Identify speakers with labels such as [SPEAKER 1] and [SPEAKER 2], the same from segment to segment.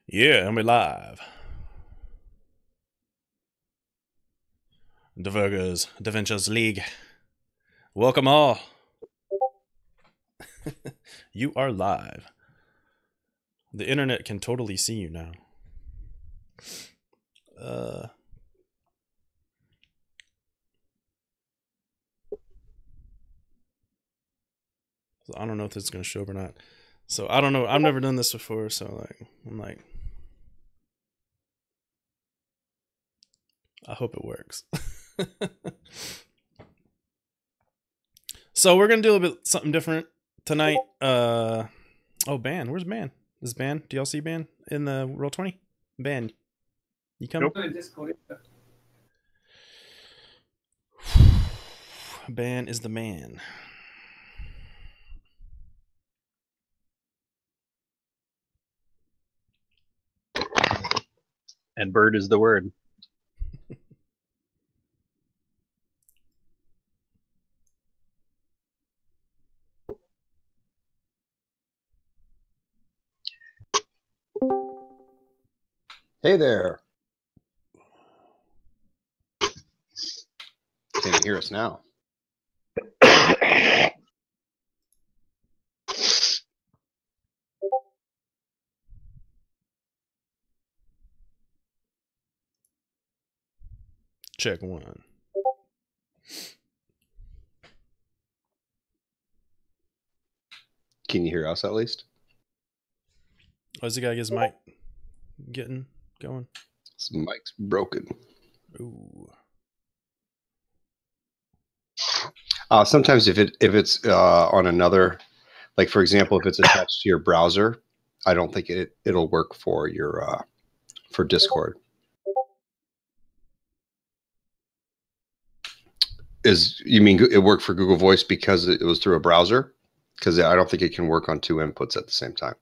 [SPEAKER 1] Yeah, and we're live. The Virgos, the Ventures League. Welcome all. You are live. The internet can totally see you now. So I don't know if this is gonna show up or not. So I don't know. I've never done this before, so I'm like, I hope it works. So we're gonna do a bit something different tonight. Oh, Ban, where's Ban? Is Ban? Do y'all see Ban in the Roll20? Ban, you coming?
[SPEAKER 2] Nope.
[SPEAKER 1] Ban is the man.
[SPEAKER 3] And bird is the word.
[SPEAKER 4] Hey there. Can you hear us now?
[SPEAKER 1] Check one.
[SPEAKER 4] Can you hear us at least?
[SPEAKER 1] Oh, has he got his mic going?
[SPEAKER 4] His mic's broken.
[SPEAKER 1] Ooh.
[SPEAKER 4] Sometimes if it's on another, like for example, if it's attached to your browser, I don't think it'll work for your for Discord. You mean it worked for Google Voice because it was through a browser? Because I don't think it can work on two inputs at the same time.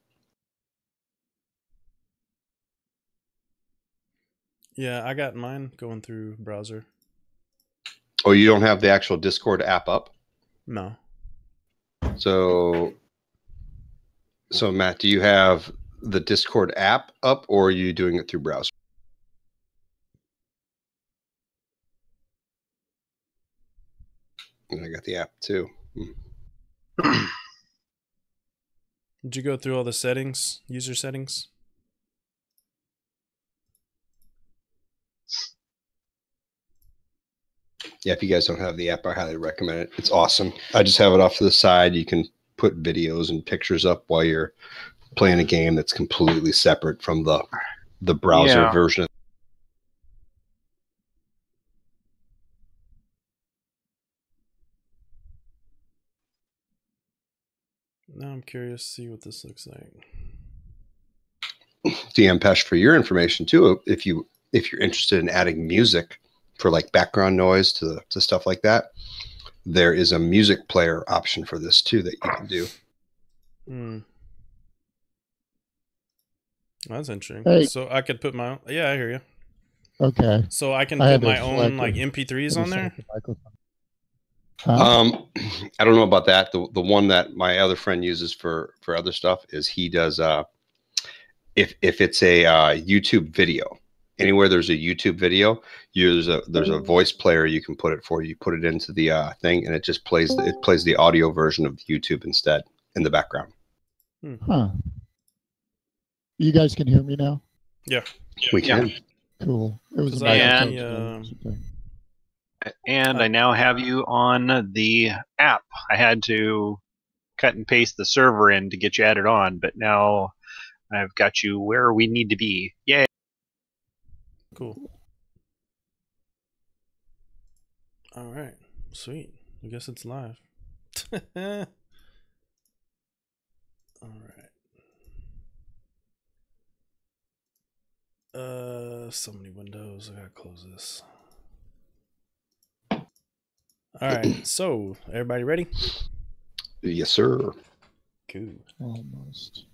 [SPEAKER 1] Yeah, I got mine going through browser.
[SPEAKER 4] Oh, you don't have the actual Discord app up?
[SPEAKER 1] No.
[SPEAKER 4] So Matt, do you have the Discord app up, or are you doing it through browser? And I got the app too.
[SPEAKER 1] Did you go through all the settings, user settings?
[SPEAKER 4] Yeah, if you guys don't have the app, I highly recommend it. It's awesome. I just have it off to the side. You can put videos and pictures up while you're playing a game that's completely separate from the browser version.
[SPEAKER 1] Now I'm curious to see what this looks like.
[SPEAKER 4] DMPesh, for your information too, if you're interested in adding music for like background noise to stuff like that, there is a music player option for this too that you can do.
[SPEAKER 1] That's interesting.
[SPEAKER 5] Hey.
[SPEAKER 1] So I could put my own, yeah, I hear you.
[SPEAKER 5] Okay.
[SPEAKER 1] So I can put my own like MP3s on there?
[SPEAKER 5] Huh?
[SPEAKER 4] I don't know about that. The one that my other friend uses for other stuff is he does if it's a YouTube video, anywhere there's a YouTube video, there's a voice player you can put it for. You put it into the thing, and it just plays the audio version of YouTube instead in the background.
[SPEAKER 5] Huh. You guys can hear me now?
[SPEAKER 1] Yeah.
[SPEAKER 4] We can.
[SPEAKER 5] Cool. It was
[SPEAKER 3] And I now have you on the app. I had to cut and paste the server in to get you added on, but now I've got you where we need to be. Yay!
[SPEAKER 1] Cool. All right. Sweet. I guess it's live. All right. So many windows. I gotta close this. All right. So, everybody ready?
[SPEAKER 4] Yes, sir.
[SPEAKER 1] Cool.
[SPEAKER 5] Almost.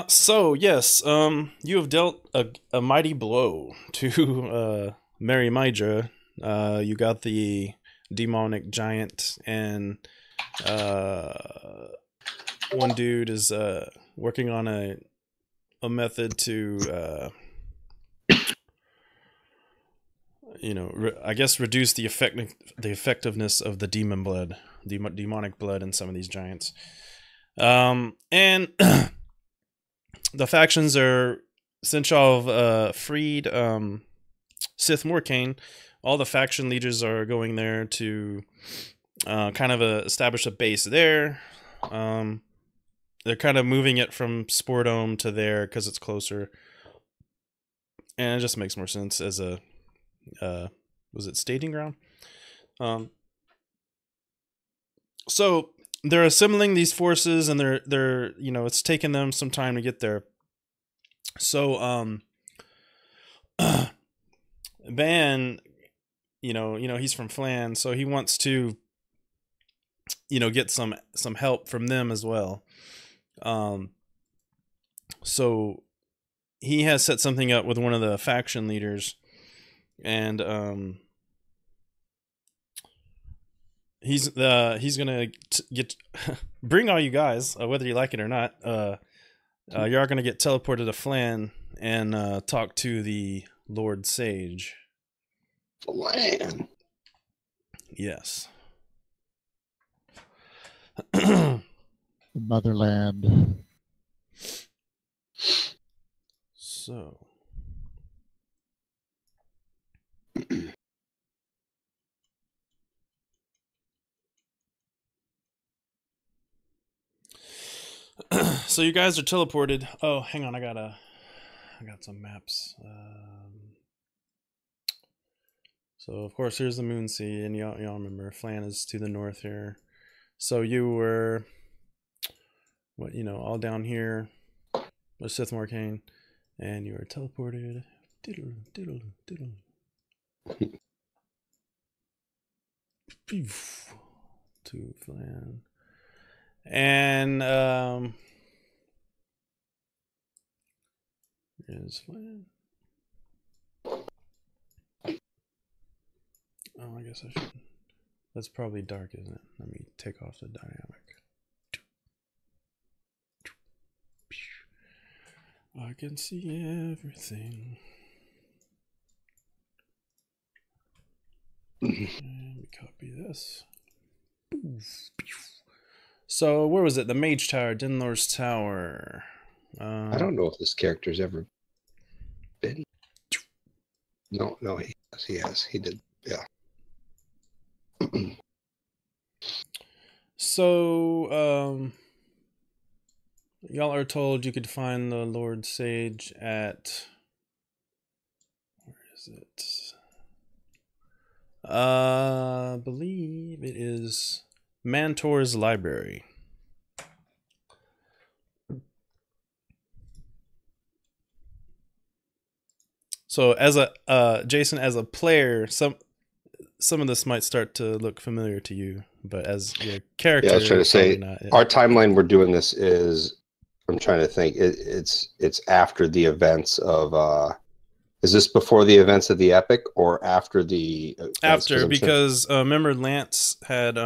[SPEAKER 1] So yes, you have dealt a mighty blow to Mary Mydra. You got the demonic giant and One dude is working on a method to I guess reduce the effectiveness of the demon blood, demonic blood in some of these giants. And the factions are, since y'all have freed Sith Morcane, all the faction leaders are going there to kind of establish a base there. They're kind of moving it from Spordome to there because it's closer, and it just makes more sense as a was it staging ground? So they're assembling these forces, and they're it's taken them some time to get there. So Ban, he's from Phlan, so he wants to get some help from them as well. So he has set something up with one of the faction leaders, and he's gonna get bring all you guys, whether you like it or not. You are gonna get teleported to Phlan and talk to the Lord Sage.
[SPEAKER 4] Phlan.
[SPEAKER 1] Yes.
[SPEAKER 5] Motherland.
[SPEAKER 1] So. So you guys are teleported. Oh, hang on, I got some maps. So of course here's the Moon Sea, and y'all remember Phlan is to the north here. So you were all down here with Sith Morcane, and you were teleported to Phlan. And here's Phlan. Oh, I guess I should. That's probably dark, isn't it? Let me take off the dynamic. I can see everything. Let me copy this. So, where was it? The Mage Tower, Dinlor's Tower.
[SPEAKER 4] I don't know if this character's ever been. No, he has. He did. Yeah.
[SPEAKER 1] So, y'all are told you could find the Lord Sage at, where is it? I believe it is Mantor's Library. So as a Jason, as a player, some of this might start to look familiar to you, but as your character,
[SPEAKER 4] yeah, I was trying to say
[SPEAKER 1] not,
[SPEAKER 4] our timeline we're doing this is. I'm trying to think. It's after the events of. Is this before the events of the epic or after the?
[SPEAKER 1] After, because remember Lance had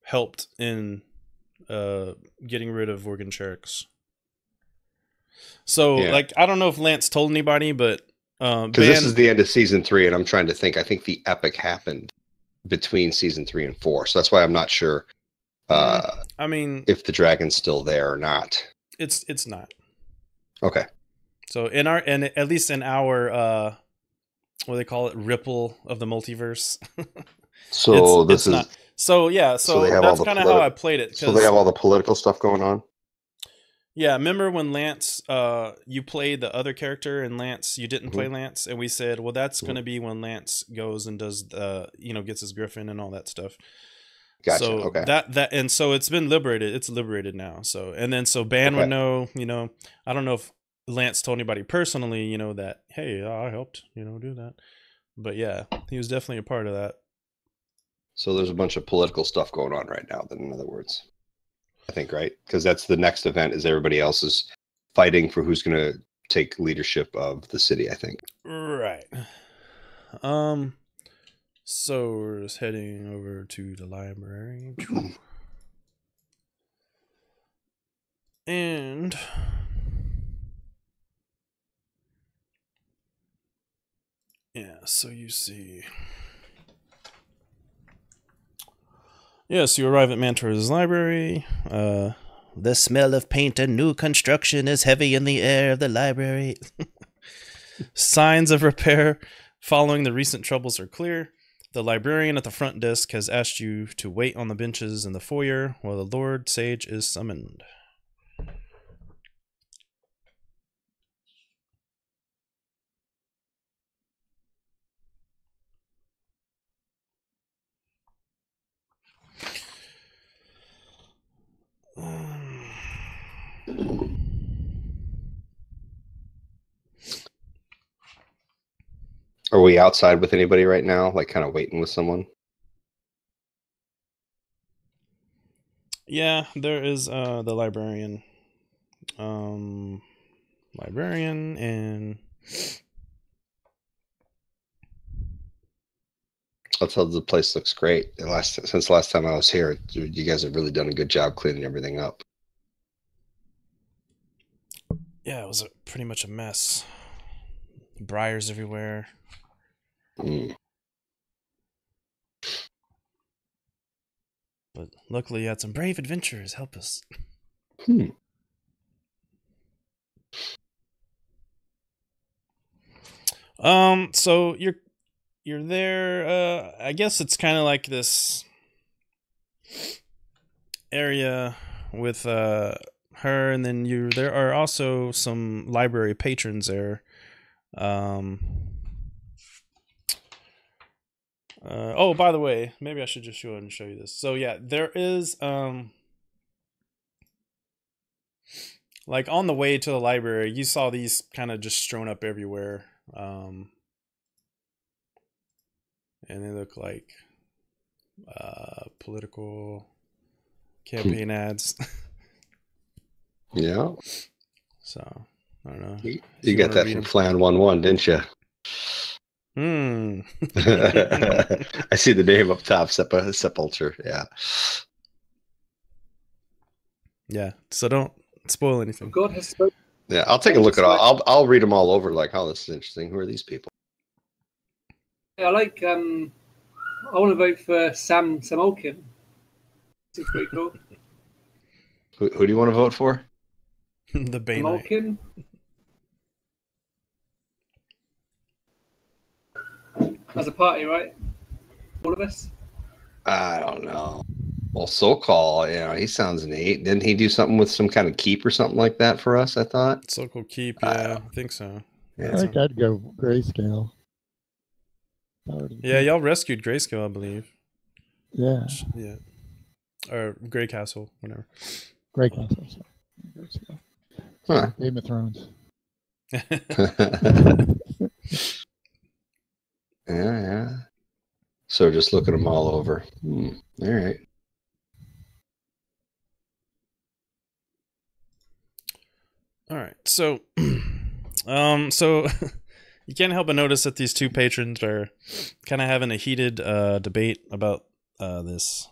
[SPEAKER 1] helped in getting rid of Vorgansharax. So
[SPEAKER 4] yeah.
[SPEAKER 1] I don't know if Lance told anybody, but
[SPEAKER 4] because this is the end of season 3, and I'm trying to think. I think the epic happened between season 3 and 4, so that's why I'm not sure.
[SPEAKER 1] I mean,
[SPEAKER 4] if the dragon's still there or not.
[SPEAKER 1] It's not.
[SPEAKER 4] Okay.
[SPEAKER 1] So at least in our what do they call it, ripple of the multiverse.
[SPEAKER 4] So
[SPEAKER 1] it's not. So yeah, so that's kind of how I played it.
[SPEAKER 4] So they have all the political stuff going on.
[SPEAKER 1] Yeah, remember when Lance, you played the other character, and Lance, you didn't play Lance, and we said, well, that's going to be when Lance goes and does the, gets his griffin and all that stuff.
[SPEAKER 4] Gotcha.
[SPEAKER 1] So
[SPEAKER 4] okay.
[SPEAKER 1] And so it's been liberated. It's liberated now. So, and then so Ban would know, I don't know if Lance told anybody personally, that, hey, I helped, do that. But yeah, he was definitely a part of that.
[SPEAKER 4] So there's a bunch of political stuff going on right now, then, in other words. I think, right? Because that's the next event, is everybody else is fighting for who's going to take leadership of the city, I think.
[SPEAKER 1] Right. So we're just heading over to the library. And yeah, so you see. Yes, you arrive at Mantor's library. The smell of paint and new construction is heavy in the air of the library. Signs of repair following the recent troubles are clear. The librarian at the front desk has asked you to wait on the benches in the foyer while the Lord Sage is summoned.
[SPEAKER 4] Are we outside with anybody right now? Like kind of waiting with someone?
[SPEAKER 1] Yeah, there is the librarian. Librarian and
[SPEAKER 4] I'll tell you, the place looks great. Since the last time I was here, you guys have really done a good job cleaning everything up.
[SPEAKER 1] yeah, it was pretty much a mess. Briars everywhere.
[SPEAKER 4] Mm.
[SPEAKER 1] But luckily you had some brave adventurers help us. So you're there, I guess it's kind of like this area with her, and then there are also some library patrons there. Oh, by the way, maybe I should just go ahead and show you this. So yeah, there is like on the way to the library, you saw these kind of just strewn up everywhere. And they look like political campaign ads.
[SPEAKER 4] Yeah.
[SPEAKER 1] So I don't know.
[SPEAKER 4] You got that from Phlan 1-1, didn't you? I see the name up top, Sepulture. Yeah.
[SPEAKER 1] Yeah. So don't spoil anything.
[SPEAKER 2] God has spoken.
[SPEAKER 4] Yeah, I'll take a look at all. I'll read them all over. Like, oh, this is interesting. Who are these people?
[SPEAKER 2] I like. I want to vote for Sam Olkin. This is pretty cool.
[SPEAKER 4] Who do you want to vote for?
[SPEAKER 1] The Bay
[SPEAKER 2] Sam
[SPEAKER 1] Knight.
[SPEAKER 2] Olkin. As a party, right? All of us.
[SPEAKER 4] I don't know. Well, Sokol, he sounds neat. Didn't he do something with some kind of keep or something like that for us? I thought.
[SPEAKER 1] Sokol Keep, yeah, I think so.
[SPEAKER 4] Yeah.
[SPEAKER 5] I think I'd go grayscale.
[SPEAKER 1] Yeah, y'all rescued Grayscale, I believe.
[SPEAKER 5] Yeah.
[SPEAKER 1] Yeah. Or Grey Castle, whatever.
[SPEAKER 5] Grey Castle. Sorry. Grayscale.
[SPEAKER 4] Huh.
[SPEAKER 5] Game of Thrones.
[SPEAKER 4] Yeah. So just looking them all over. All right.
[SPEAKER 1] All right. So, so you can't help but notice that these two patrons are kind of having a heated debate about this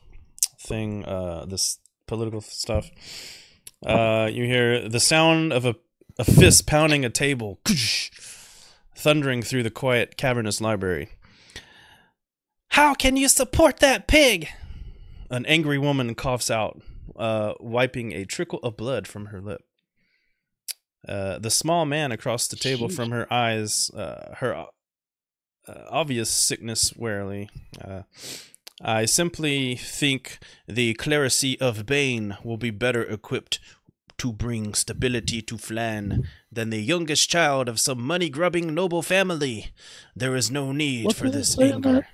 [SPEAKER 1] thing, this political stuff. You hear the sound of a fist pounding a table, thundering through the quiet, cavernous library. How can you support that pig? An angry woman coughs out, wiping a trickle of blood from her lip. The small man across the table from her eyes, her obvious sickness warily. I simply think the clerisy of Bane will be better equipped to bring stability to Phlan than the youngest child of some money-grubbing noble family. There is no need for this anger.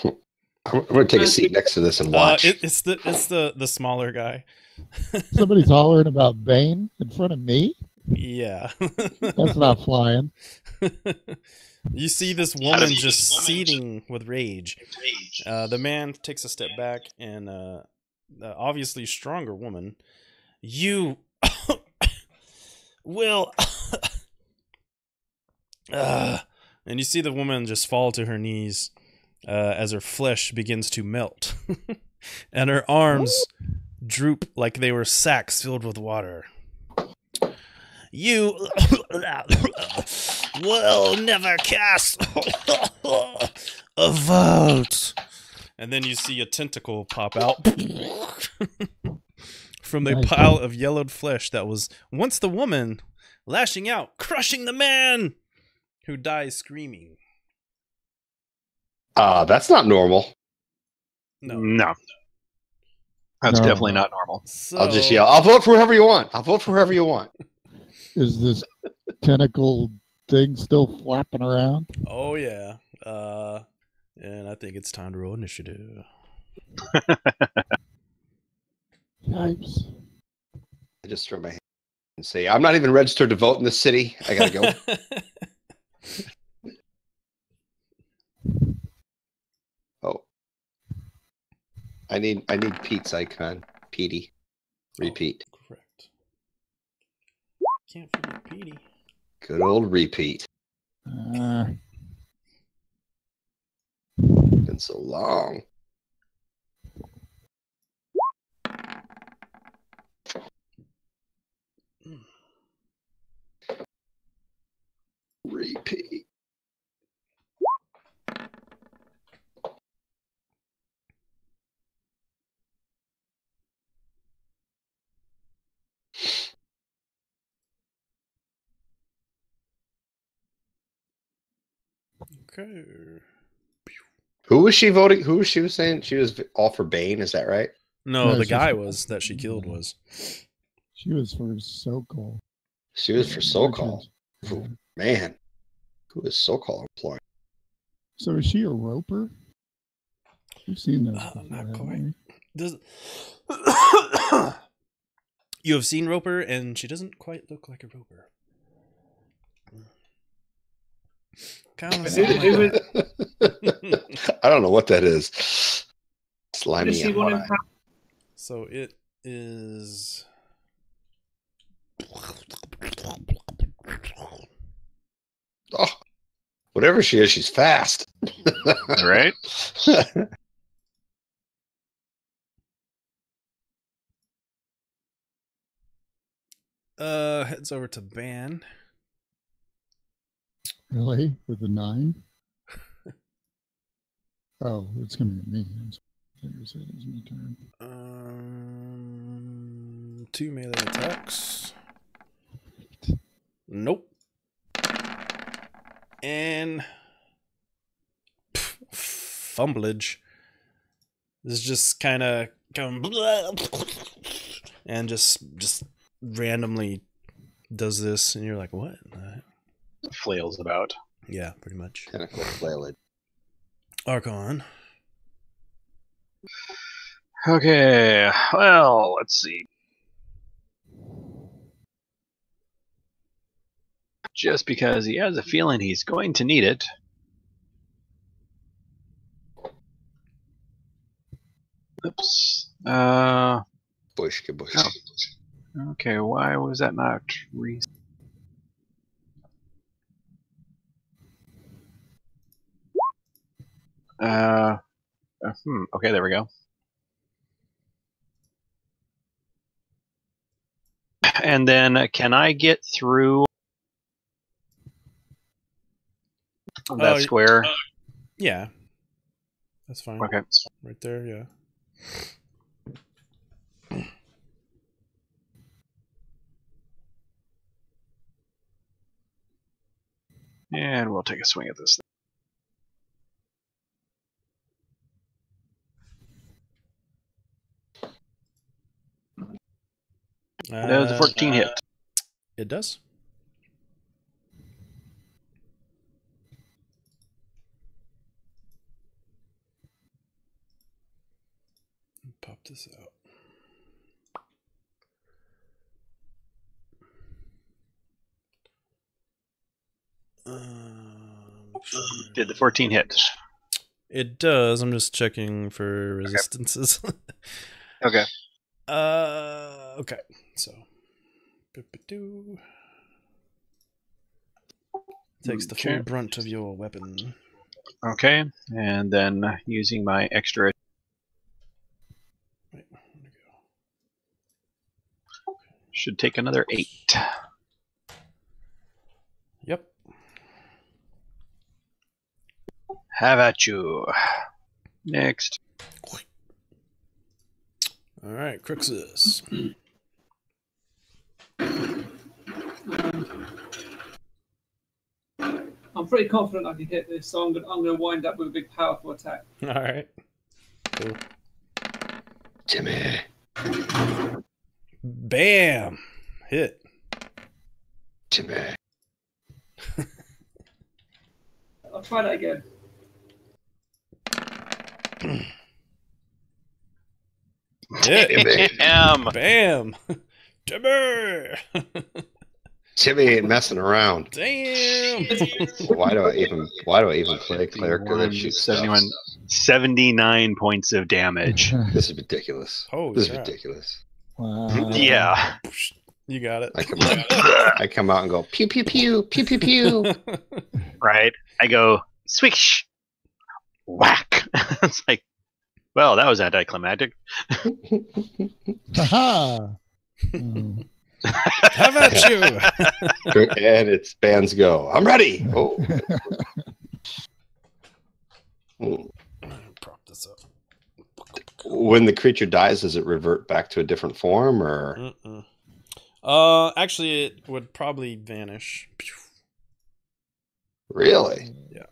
[SPEAKER 4] I'm going to take a seat next to this and watch.
[SPEAKER 1] It's the smaller guy.
[SPEAKER 5] Somebody's hollering about Bane in front of me?
[SPEAKER 1] Yeah.
[SPEAKER 5] That's not flying.
[SPEAKER 1] You see this woman just seething with rage. The man takes a step back, and the obviously stronger woman, you will. And you see the woman just fall to her knees. as her flesh begins to melt, and her arms droop like they were sacks filled with water. You will never cast a vote. And then you see a tentacle pop out from a pile of yellowed flesh that was once the woman, lashing out, crushing the man, who dies screaming.
[SPEAKER 4] That's not normal.
[SPEAKER 3] No. That's definitely not normal.
[SPEAKER 1] So,
[SPEAKER 4] I'll just yell, I'll vote for whoever you want. I'll vote for whoever you want.
[SPEAKER 5] Is this tentacle thing still flapping around?
[SPEAKER 1] oh yeah. And I think it's time to roll initiative.
[SPEAKER 5] Yipes.
[SPEAKER 4] I just throw my hand and say, I'm not even registered to vote in this city. I gotta go. Oh. I need Pete's icon. Petey. Repeat.
[SPEAKER 1] Oh, correct. Can't forget Petey.
[SPEAKER 4] Good old repeat. Been so long. Repeat.
[SPEAKER 1] Okay.
[SPEAKER 4] Who was she voting? Who was she saying? She was all for Bane, is that right?
[SPEAKER 1] No,
[SPEAKER 5] No,
[SPEAKER 1] the
[SPEAKER 5] she's-
[SPEAKER 1] guy was that she killed was.
[SPEAKER 5] She was for Sokol.
[SPEAKER 4] She was for Sokol.
[SPEAKER 5] Yeah.
[SPEAKER 4] Ooh, man. Who is Sokol employed?
[SPEAKER 5] So is she a roper? We've seen those before,
[SPEAKER 1] not
[SPEAKER 5] haven't
[SPEAKER 1] quite.
[SPEAKER 5] we?
[SPEAKER 1] Does you have seen Roper, and she doesn't quite look like a Roper. Kind of
[SPEAKER 4] I don't know what that is. Slimy.
[SPEAKER 2] Does she want
[SPEAKER 4] eye.
[SPEAKER 2] to
[SPEAKER 1] So it is.
[SPEAKER 4] Oh, whatever she is, she's fast.
[SPEAKER 3] Right?
[SPEAKER 1] Heads over to Ban.
[SPEAKER 5] Really? With the 9? Oh, it's coming at me. I thought you said it was my turn.
[SPEAKER 1] 2 melee attacks. Nope. And fumblage. This is just kind of and just randomly does this, and you're like, what?
[SPEAKER 3] Flails about.
[SPEAKER 1] Yeah, pretty much.
[SPEAKER 4] Tentacle flailed.
[SPEAKER 1] Archon.
[SPEAKER 3] Okay, well, let's see. Just because he has a feeling he's going to need it. Oops.
[SPEAKER 4] Bush, kabush.
[SPEAKER 3] Oh. Okay, why was that not okay, there we go. And then can I get through that square?
[SPEAKER 1] Yeah. That's fine.
[SPEAKER 3] Okay.
[SPEAKER 1] Right there, yeah.
[SPEAKER 3] And we'll take a swing at this thing. Does a 14 hit?
[SPEAKER 1] It does. Pop this out.
[SPEAKER 3] Did the 14 hit?
[SPEAKER 1] It does. I'm just checking for resistances.
[SPEAKER 3] Okay.
[SPEAKER 1] Okay. So, takes the full brunt of your weapon.
[SPEAKER 3] Okay, and then using my extra.
[SPEAKER 1] Wait, where'd it go?
[SPEAKER 3] Should take another 8.
[SPEAKER 1] Yep.
[SPEAKER 3] Have at you. Next.
[SPEAKER 1] All right, Crixus.
[SPEAKER 2] I'm pretty confident I can hit this, so I'm going to wind up with a big, powerful attack.
[SPEAKER 1] All right. Cool.
[SPEAKER 4] Timmy.
[SPEAKER 1] Bam! Hit.
[SPEAKER 4] Timmy.
[SPEAKER 2] I'll try that again.
[SPEAKER 1] Hit.
[SPEAKER 3] Bam!
[SPEAKER 1] Bam! Timmy!
[SPEAKER 4] Timmy ain't messing around.
[SPEAKER 1] Damn!
[SPEAKER 4] Why do I even play cleric that shoots
[SPEAKER 3] 71,
[SPEAKER 4] stuff?
[SPEAKER 3] 79 points of damage.
[SPEAKER 4] This is ridiculous.
[SPEAKER 1] Holy
[SPEAKER 4] This is
[SPEAKER 1] crap.
[SPEAKER 4] ridiculous.
[SPEAKER 5] Wow.
[SPEAKER 3] Yeah.
[SPEAKER 1] You got it.
[SPEAKER 4] I come out and go pew pew pew pew pew pew.
[SPEAKER 3] Right? I go, swish! Whack! It's like, well, that was anticlimactic.
[SPEAKER 5] Haha. Oh.
[SPEAKER 1] How about you?
[SPEAKER 4] And it's bands go. I'm ready. Oh.
[SPEAKER 1] Prop this up.
[SPEAKER 4] When the creature dies, does it revert back to a different form, or
[SPEAKER 1] Actually, it would probably vanish.
[SPEAKER 4] really?
[SPEAKER 1] Yeah.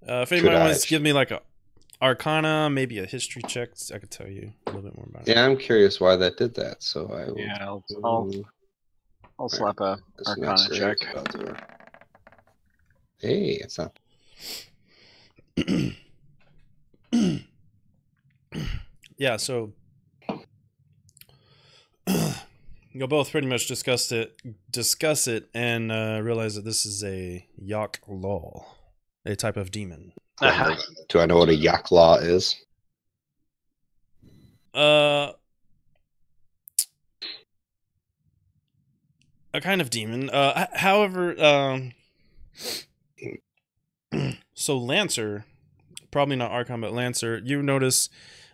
[SPEAKER 1] If
[SPEAKER 4] Could
[SPEAKER 1] anybody
[SPEAKER 4] I-
[SPEAKER 1] wants to give me like a Arcana, maybe a history check, I could tell you a little bit more about it.
[SPEAKER 4] Yeah, I'm curious why that did that. So I will.
[SPEAKER 3] Yeah, I'll slap a
[SPEAKER 4] This
[SPEAKER 3] Arcana
[SPEAKER 4] next
[SPEAKER 3] check.
[SPEAKER 4] raid's about to- Hey, it's not.
[SPEAKER 1] Yeah, so you'll both pretty much discuss it, and realize that this is a Yak Law, a type of demon.
[SPEAKER 4] Do I know what a yak law is?
[SPEAKER 1] A kind of demon. However, so Lancer, probably not Archon, but Lancer, you notice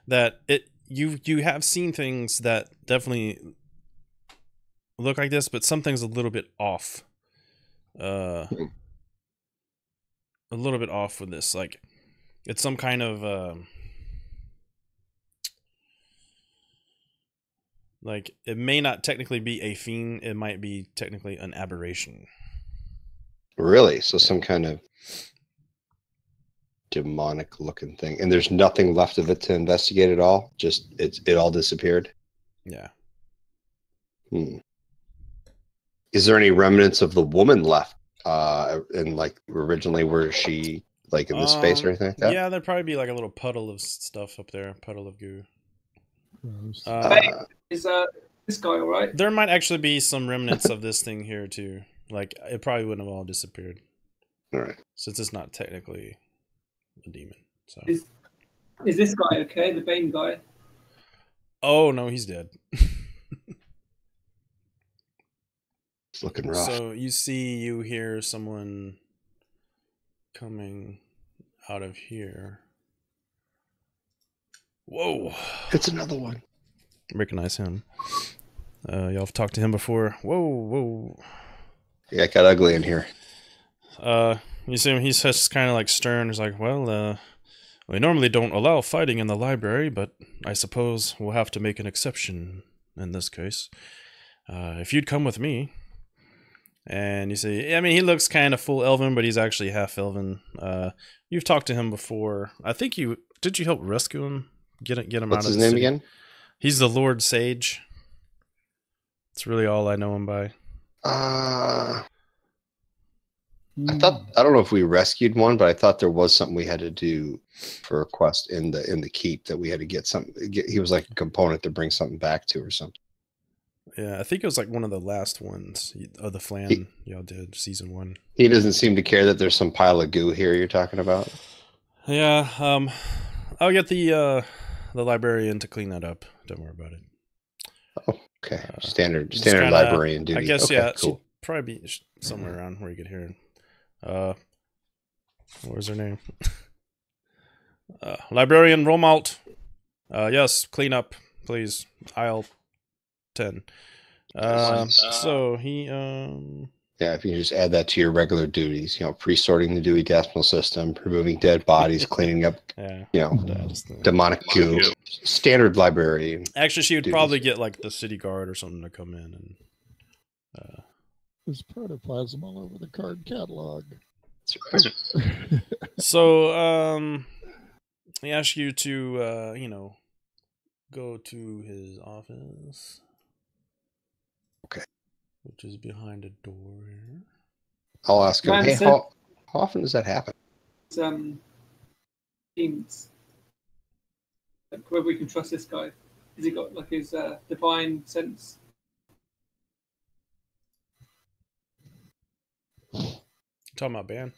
[SPEAKER 1] that you have seen things that definitely look like this, but something's a little bit off. A little bit off with this. Like, it's some kind of like, it may not technically be a fiend, it might be technically an aberration.
[SPEAKER 4] Really? So some kind of demonic looking thing, and there's nothing left of it to investigate at all. Just it all disappeared.
[SPEAKER 1] Yeah.
[SPEAKER 4] Is there any remnants of the woman left? And like originally, were she like in this space or anything like that?
[SPEAKER 1] Yeah, there'd probably be like a little puddle of stuff up there, puddle of goo.
[SPEAKER 5] Gross.
[SPEAKER 2] Is this guy all right?
[SPEAKER 1] There might actually be some remnants of this thing here too. Like, it probably wouldn't have all disappeared
[SPEAKER 4] All right.
[SPEAKER 1] since it's not technically a demon. So.
[SPEAKER 2] Is this guy okay? The Bane guy?
[SPEAKER 1] Oh no, he's dead.
[SPEAKER 4] It's looking rough.
[SPEAKER 1] So you hear someone coming out of here. Whoa!
[SPEAKER 4] It's another one.
[SPEAKER 1] Recognize him. Y'all have talked to him before. Whoa!
[SPEAKER 4] Yeah, it got ugly in here.
[SPEAKER 1] You see him, he's just kind of like stern. He's like, well, we normally don't allow fighting in the library, but I suppose we'll have to make an exception in this case. If you'd come with me. And you see, I mean, he looks kind of full elven, but he's actually half elven. You've talked to him before. I think did you help rescue him? Get him
[SPEAKER 4] What's
[SPEAKER 1] out of
[SPEAKER 4] his
[SPEAKER 1] the
[SPEAKER 4] name
[SPEAKER 1] city?
[SPEAKER 4] again?
[SPEAKER 1] He's the Lord Sage. That's really all I know him by.
[SPEAKER 4] I don't know if we rescued one, but I thought there was something we had to do for a quest in the keep that we had to get something. He was like a component to bring something back to or something.
[SPEAKER 1] Yeah, I think it was like one of the last ones of the Phlan y'all did, season 1.
[SPEAKER 4] He doesn't seem to care that there's some pile of goo here you're talking about.
[SPEAKER 1] Yeah, I'll get the librarian to clean that up. Don't worry about it.
[SPEAKER 4] Oh, okay. Standard
[SPEAKER 1] kinda,
[SPEAKER 4] librarian duty.
[SPEAKER 1] I guess,
[SPEAKER 4] okay,
[SPEAKER 1] yeah, it
[SPEAKER 4] cool.
[SPEAKER 1] should probably be somewhere around where you could hear it. What was her name? Librarian Romalt. Yes, clean up, please. Aisle 10. So he
[SPEAKER 4] Yeah, if you just add that to your regular duties, pre-sorting the Dewey Decimal System, removing dead bodies, cleaning up, demonic goo, standard library.
[SPEAKER 1] Actually, she would probably get like the city guard or something to come in and.
[SPEAKER 5] There's protoplasm all over the card catalog.
[SPEAKER 1] So, he asked you to, go to his office.
[SPEAKER 4] Okay.
[SPEAKER 1] Which is behind a door here.
[SPEAKER 4] I'll ask him, hey, how often does that happen?
[SPEAKER 2] Teams. Like, whether we can trust this guy. Has he got like his divine sense?
[SPEAKER 1] Talking about Ban?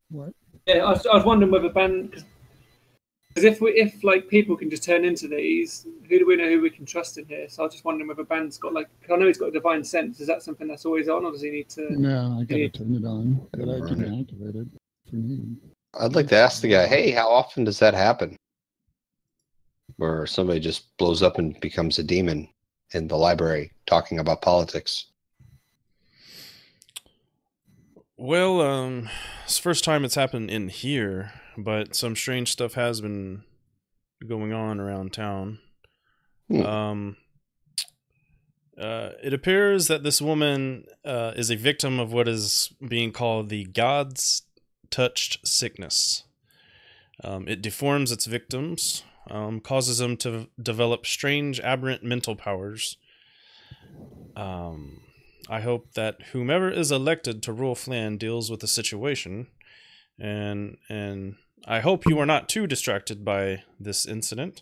[SPEAKER 5] What?
[SPEAKER 2] Yeah, I was wondering whether Ban, because if like people can just turn into these, who do we know who we can trust in here? So I was just wondering whether Ban's got I know he's got a divine sense. Is that something that's always on, or does he need to?
[SPEAKER 5] No, I gotta turn it on, but I can activate it if you need.
[SPEAKER 4] I'd like to ask the guy, hey, how often does that happen? Where somebody just blows up and becomes a demon in the library talking about politics.
[SPEAKER 1] Well, it's the first time it's happened in here, but some strange stuff has been going on around town. It appears that this woman is a victim of what is being called the God's Touched Sickness. It deforms its victims, causes them to develop strange, aberrant mental powers. I hope that whomever is elected to rule Phlan deals with the situation, and I hope you are not too distracted by this incident.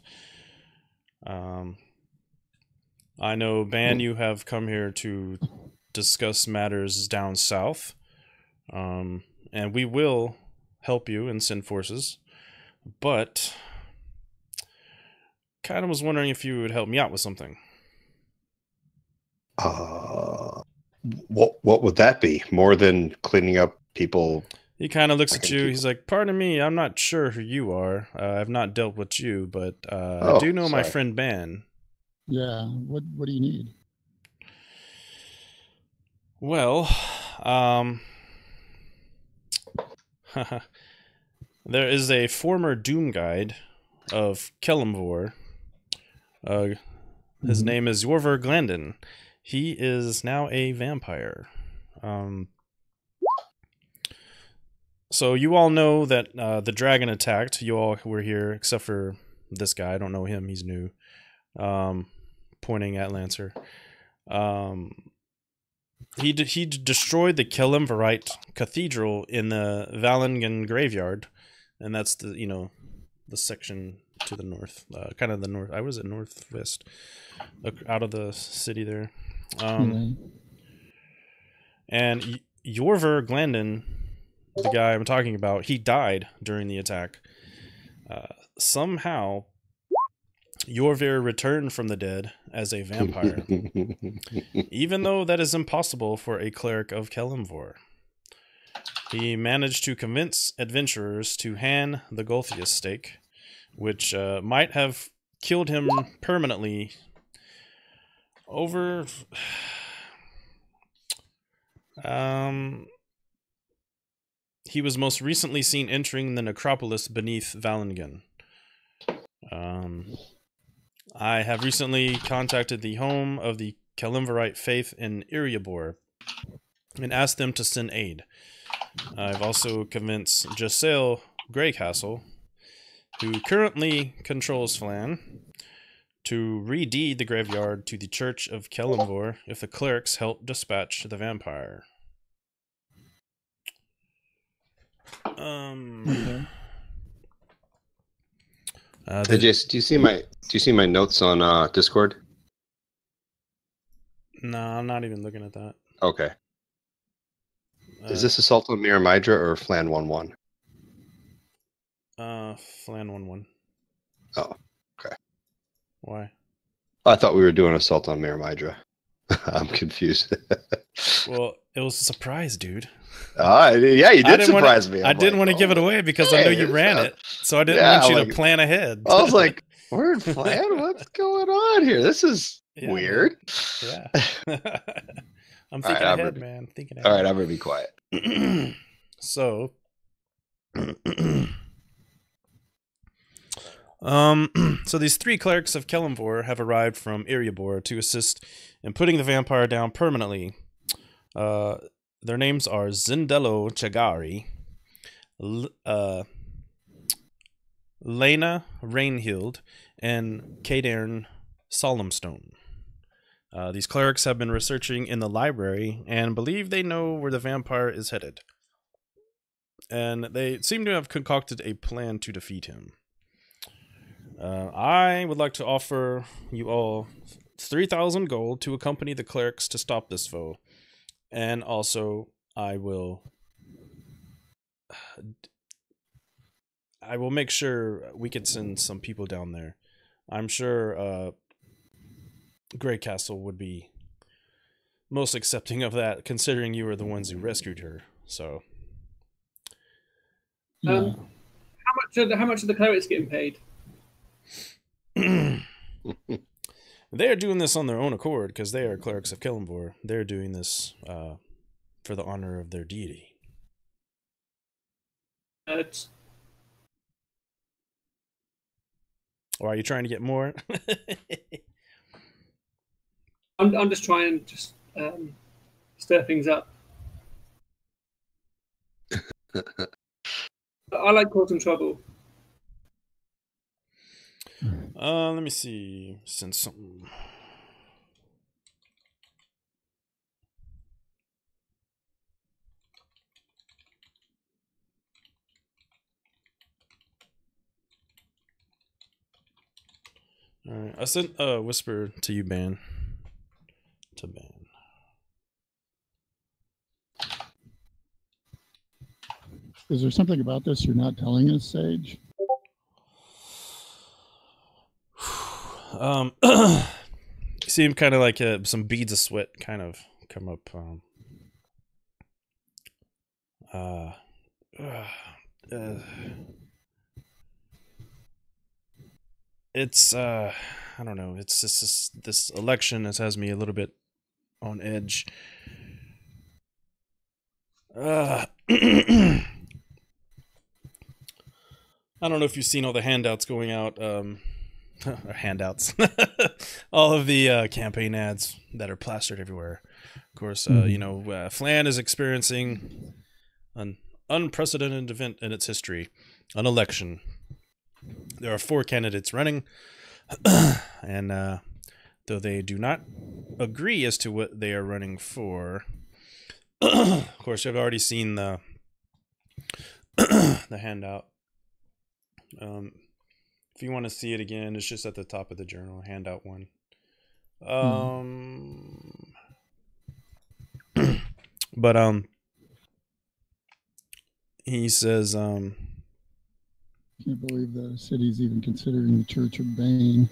[SPEAKER 1] I know, Ban, you have come here to discuss matters down south, and we will help you and send forces, but kind of was wondering if you would help me out with something.
[SPEAKER 4] What would that be? More than cleaning up people?
[SPEAKER 1] He kind of looks at you. He's like, pardon me, I'm not sure who you are. I've not dealt with you, but I do know my friend Ban.
[SPEAKER 5] Yeah, what do you need?
[SPEAKER 1] Well, there is a former Doomguide of Kelemvor. His name is Vorgansharax. He is now a vampire. So you all know that the dragon attacked. You all were here, except for this guy. I don't know him. He's new. Pointing at Lancer. He destroyed the Kelemvorite cathedral in the Valengan graveyard, and that's the section to the north, kind of the north. I was at northwest, out of the city there. And Yorver Glandon, the guy I'm talking about, he died during the attack. Somehow, Yorver returned from the dead as a vampire, even though that is impossible for a cleric of Kelemvor. He managed to convince adventurers to hand the Golthius stake, which might have killed him permanently. He was most recently seen entering the necropolis beneath Valengan. I have recently contacted the home of the Kelemvorite faith in Iriabor and asked them to send aid. I've also convinced Giselle Greycastle, who currently controls Phlan, to redeed the graveyard to the Church of Kelemvor if the clerics help dispatch the vampire.
[SPEAKER 4] Hey, Jason, do you see my notes on Discord?
[SPEAKER 1] No, I'm not even looking at that.
[SPEAKER 4] Okay. Is this Assault on Miramidra or Phlan 1-1?
[SPEAKER 1] Phlan 1-1.
[SPEAKER 4] Oh, okay.
[SPEAKER 1] Why?
[SPEAKER 4] I thought we were doing Assault on Miramidra. I'm confused.
[SPEAKER 1] Well, it was a surprise, dude.
[SPEAKER 4] Yeah, you did surprise me.
[SPEAKER 1] I didn't want to give it away because I know you ran it, so I didn't want you to plan ahead.
[SPEAKER 4] I was like, "Word Phlan? What's going on here? This is weird."
[SPEAKER 1] Man. Yeah. I'm thinking ahead, man. Thinking ahead.
[SPEAKER 4] All right, I'm gonna be quiet.
[SPEAKER 1] So, so these 3 clerics of Kelemvor have arrived from Eriabor to assist in putting the vampire down permanently. Their names are Zindello Chagari, Lena Rainhild, and Kadern Solemnstone. These clerics have been researching in the library and believe they know where the vampire is headed. And they seem to have concocted a plan to defeat him. I would like to offer you all 3,000 gold to accompany the clerics to stop this foe. And also, I will make sure we can send some people down there. I'm sure Grey Castle would be most accepting of that, considering you were the ones who rescued her. So,
[SPEAKER 2] how much are the clerics getting paid?
[SPEAKER 1] They are doing this on their own accord because they are clerics of Kelemvor. They're doing this for the honor of their deity. Or are you trying to get more?
[SPEAKER 2] I'm just trying to stir things up. I like causing trouble.
[SPEAKER 1] Let me see. Send something. All right, I sent a whisper to you, Ban. To Ban.
[SPEAKER 5] Is there something about this you're not telling us, Sage?
[SPEAKER 1] Seem kind of like some beads of sweat kind of come up. It's I don't know. It's just this election has me a little bit on edge. I don't know if you've seen all the handouts going out. Handouts. All of the campaign ads that are plastered everywhere. Of course, Phlan is experiencing an unprecedented event in its history, an election. There are 4 candidates running, and though they do not agree as to what they are running for, of course, you've already seen the the handout. If you want to see it again, it's just at the top of the journal, handout 1. But he says
[SPEAKER 5] Can't believe the city's even considering the Church of Bane.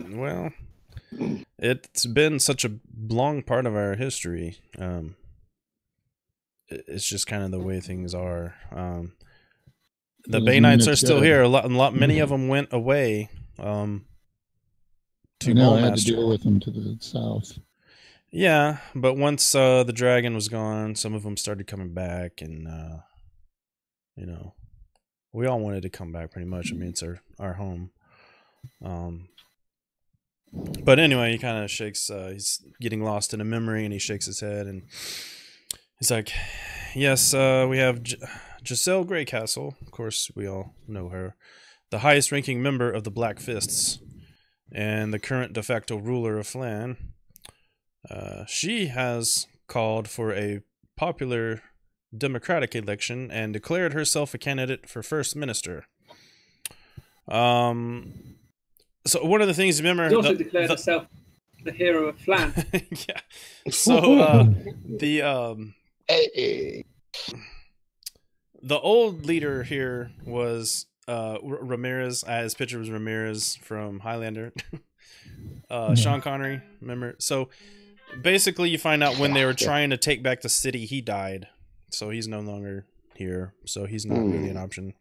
[SPEAKER 1] Well, it's been such a long part of our history. It's just kind of the way things are. The Baneites are still here. Many of them went away. To
[SPEAKER 5] I had to deal with them to the south.
[SPEAKER 1] Yeah, but once the dragon was gone, some of them started coming back, and we all wanted to come back pretty much. I mean, it's our home. But anyway, he kind of shakes. He's getting lost in a memory, and he shakes his head, and he's like, "Yes, we have Giselle Greycastle. Of course, we all know her, the highest-ranking member of the Black Fists, and the current de facto ruler of Phlan. She has called for a popular democratic election and declared herself a candidate for first minister. So one of the things, remember,
[SPEAKER 2] she also declared herself the hero of Phlan.
[SPEAKER 1] Yeah. So the old leader here was Ramirez. His picture was Ramirez from Highlander. Sean Connery, remember? So basically, you find out when they were trying to take back the city, he died, so he's no longer here. So he's not really an option.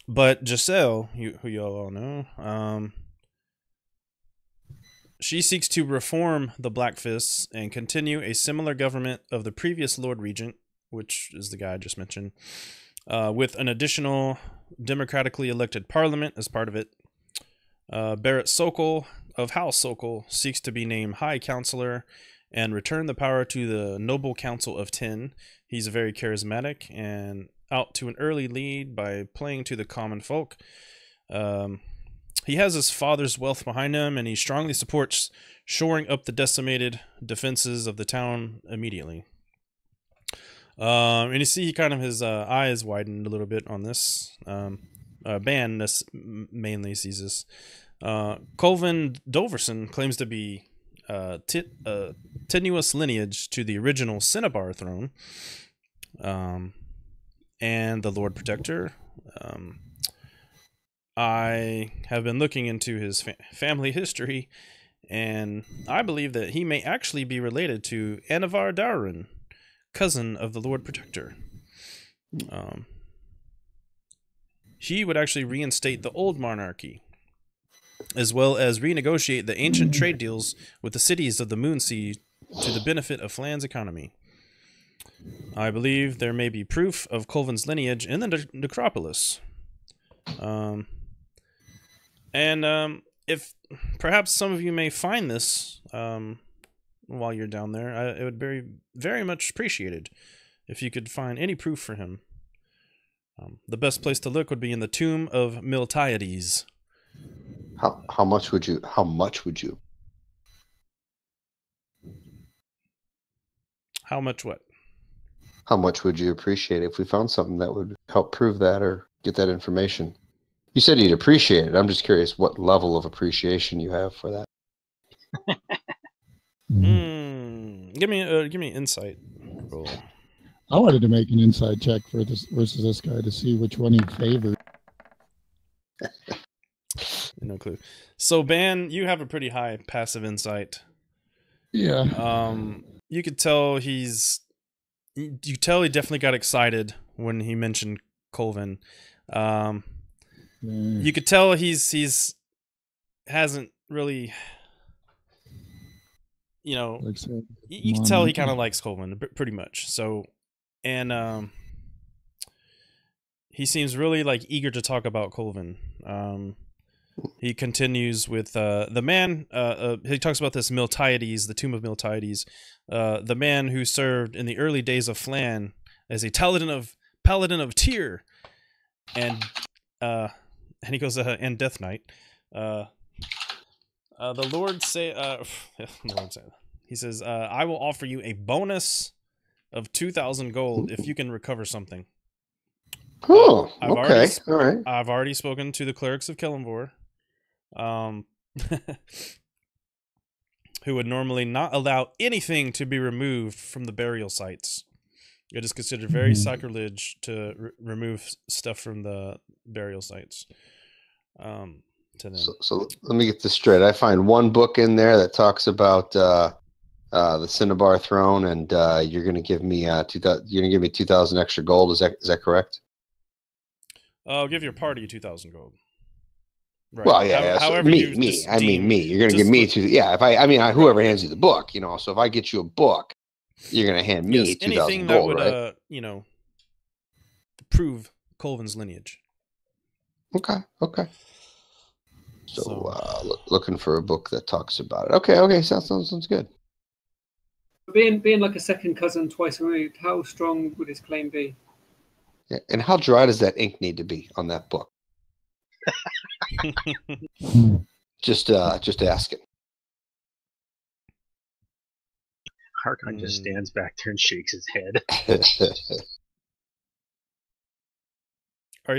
[SPEAKER 1] But Giselle, who you all know, she seeks to reform the Black Fists and continue a similar government of the previous Lord Regent, which is the guy I just mentioned, with an additional democratically elected parliament as part of it. Barrett Sokol of House Sokol seeks to be named High Counselor and return the power to the Noble Council of 10. He's very charismatic and out to an early lead by playing to the common folk. He has his father's wealth behind him, and he strongly supports shoring up the decimated defenses of the town immediately. And you see he kind of his eyes widened a little bit on this. Ban mainly sees this. Colvin Doverson claims to be tenuous lineage to the original Cinnabar throne, and the Lord Protector. I have been looking into his family history, and I believe that he may actually be related to Anavar Dowrin, cousin of the Lord Protector. He would actually reinstate the old monarchy, as well as renegotiate the ancient trade deals with the cities of the Moonsea to the benefit of Phlan's economy. I believe there may be proof of Colvin's lineage in the necropolis. If perhaps some of you may find this while you're down there, it would be very much appreciated if you could find any proof for him. The best place to look would be in the tomb of Miltiades.
[SPEAKER 4] How much would you? How much would you?
[SPEAKER 1] How much what?
[SPEAKER 4] How much would you appreciate if we found something that would help prove that or get that information? You said you'd appreciate it. I'm just curious what level of appreciation you have for that.
[SPEAKER 1] Give me insight roll.
[SPEAKER 5] I wanted to make an inside check for this versus this guy to see which one he favored.
[SPEAKER 1] No clue. So Ban, you have a pretty high passive insight.
[SPEAKER 5] Yeah.
[SPEAKER 1] You could tell he definitely got excited when he mentioned Colvin. You could tell he's hasn't really, you know,
[SPEAKER 5] Like so,
[SPEAKER 1] you can tell he kind of likes Colvin pretty much. So, and he seems really like eager to talk about Colvin. He continues with the man. He talks about this Miltiades, the tomb of Miltiades, the man who served in the early days of Phlan as a paladin of Tyr, and he goes and Death Knight. The Lord he says, I will offer you a bonus of 2,000 gold if you can recover something.
[SPEAKER 4] Oh, okay, all right.
[SPEAKER 1] I've already spoken to the clerics of Kelemvor, who would normally not allow anything to be removed from the burial sites. It is considered very sacrilege to remove stuff from the burial sites. To them.
[SPEAKER 4] So let me get this straight. I find one book in there that talks about the Cinnabar throne, and you're going to give me 2,000. You're going to give me 2,000 extra gold. Is that correct?
[SPEAKER 1] I'll give your party 2,000 gold. Right.
[SPEAKER 4] Well, yeah.
[SPEAKER 1] However,
[SPEAKER 4] me. I mean, me. You're going to give me whoever hands you the book, you know. So if I get you a book, you're going to hand me 2,000 gold, right?
[SPEAKER 1] Prove Colvin's lineage.
[SPEAKER 4] Okay. So looking for a book that talks about it. Okay. Sounds good.
[SPEAKER 2] Being like a second cousin twice removed, how strong would his claim be?
[SPEAKER 4] Yeah, and how dry does that ink need to be on that book? Just asking.
[SPEAKER 3] Harkon just stands back there and shakes his head.
[SPEAKER 1] Are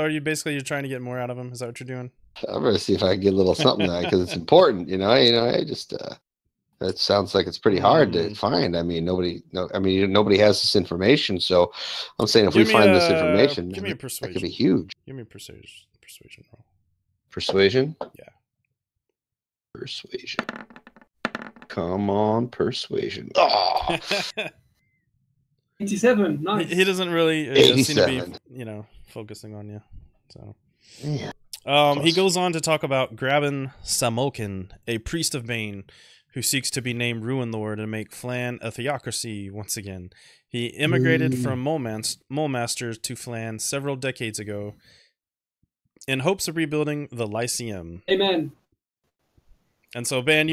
[SPEAKER 1] you basically trying to get more out of him? Is that what you're doing?
[SPEAKER 4] I'm gonna see if I can get a little something out because it's important, you know. I just it sounds like it's pretty hard to find. I mean, nobody has this information, so I'm saying if we find this information,
[SPEAKER 1] give me a persuasion.
[SPEAKER 4] That could be huge.
[SPEAKER 1] Give me a persuasion roll.
[SPEAKER 4] Persuasion?
[SPEAKER 1] Yeah.
[SPEAKER 4] Persuasion. Come on, persuasion. Oh,
[SPEAKER 2] 87. Nice.
[SPEAKER 1] He doesn't really seem to be,
[SPEAKER 4] 87.
[SPEAKER 1] focusing on you. So,
[SPEAKER 4] Yeah.
[SPEAKER 1] he goes on to talk about Graben Samolkin, a priest of Bane, who seeks to be named Ruin Lord and make Phlan a theocracy once again. He immigrated from Mulemaster to Phlan several decades ago in hopes of rebuilding the Lyceum.
[SPEAKER 2] Amen.
[SPEAKER 1] And so, Ban,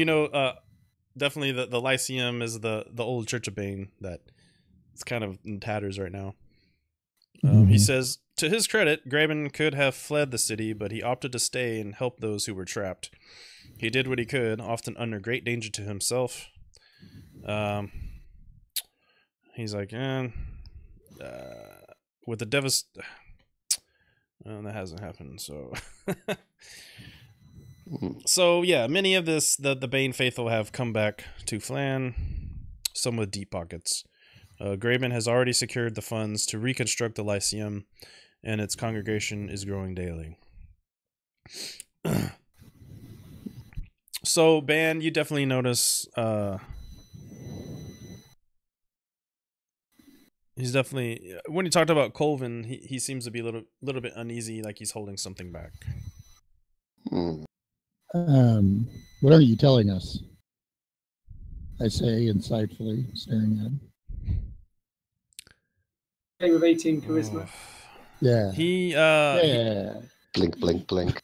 [SPEAKER 1] definitely the Lyceum is the old Church of Bane that it's kind of in tatters right now. He says, to his credit, Graben could have fled the city, but he opted to stay and help those who were trapped. He did what he could, often under great danger to himself. He's like, with the that hasn't happened, so... So, yeah, many of the Bane faithful have come back to Phlan, some with deep pockets. Graben has already secured the funds to reconstruct the Lyceum, and its congregation is growing daily. So, Ban, you definitely notice he's definitely, when he talked about Colvin, he seems to be a little bit uneasy, like he's holding something back.
[SPEAKER 5] What are you telling us? I say insightfully, staring at him.
[SPEAKER 2] With 18 charisma.
[SPEAKER 5] Yeah.
[SPEAKER 1] He
[SPEAKER 4] Blink, blink, blink.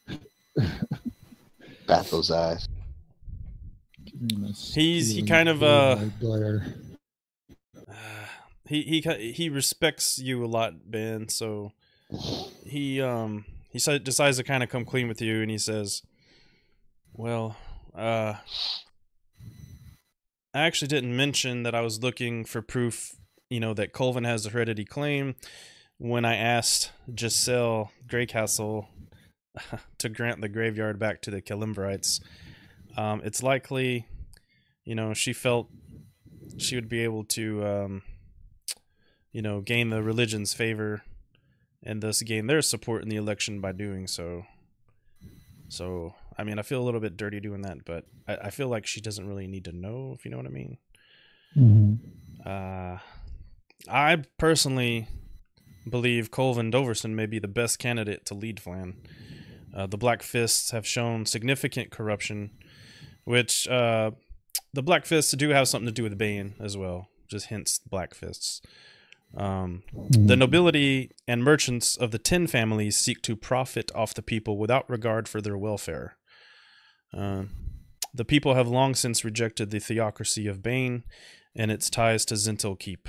[SPEAKER 4] Bat those eyes.
[SPEAKER 1] He kind of
[SPEAKER 5] glare.
[SPEAKER 1] he respects you a lot, Ben, so he decides to kind of come clean with you, and he says, well, I actually didn't mention that I was looking for proof, that Colvin has a heredity claim when I asked Giselle Greycastle to grant the graveyard back to the Kelemvorites. It's likely, she felt she would be able to, gain the religion's favor and thus gain their support in the election by doing so. So, I mean, I feel a little bit dirty doing that, but I feel like she doesn't really need to know, if you know what I mean. I personally believe Colvin Doverson may be the best candidate to lead Phlan. The Black Fists have shown significant corruption, which the Black Fists do have something to do with Bane as well, just hence Black Fists. The nobility and merchants of the 10 families seek to profit off the people without regard for their welfare. The people have long since rejected the theocracy of Bane and its ties to Zintel Keep.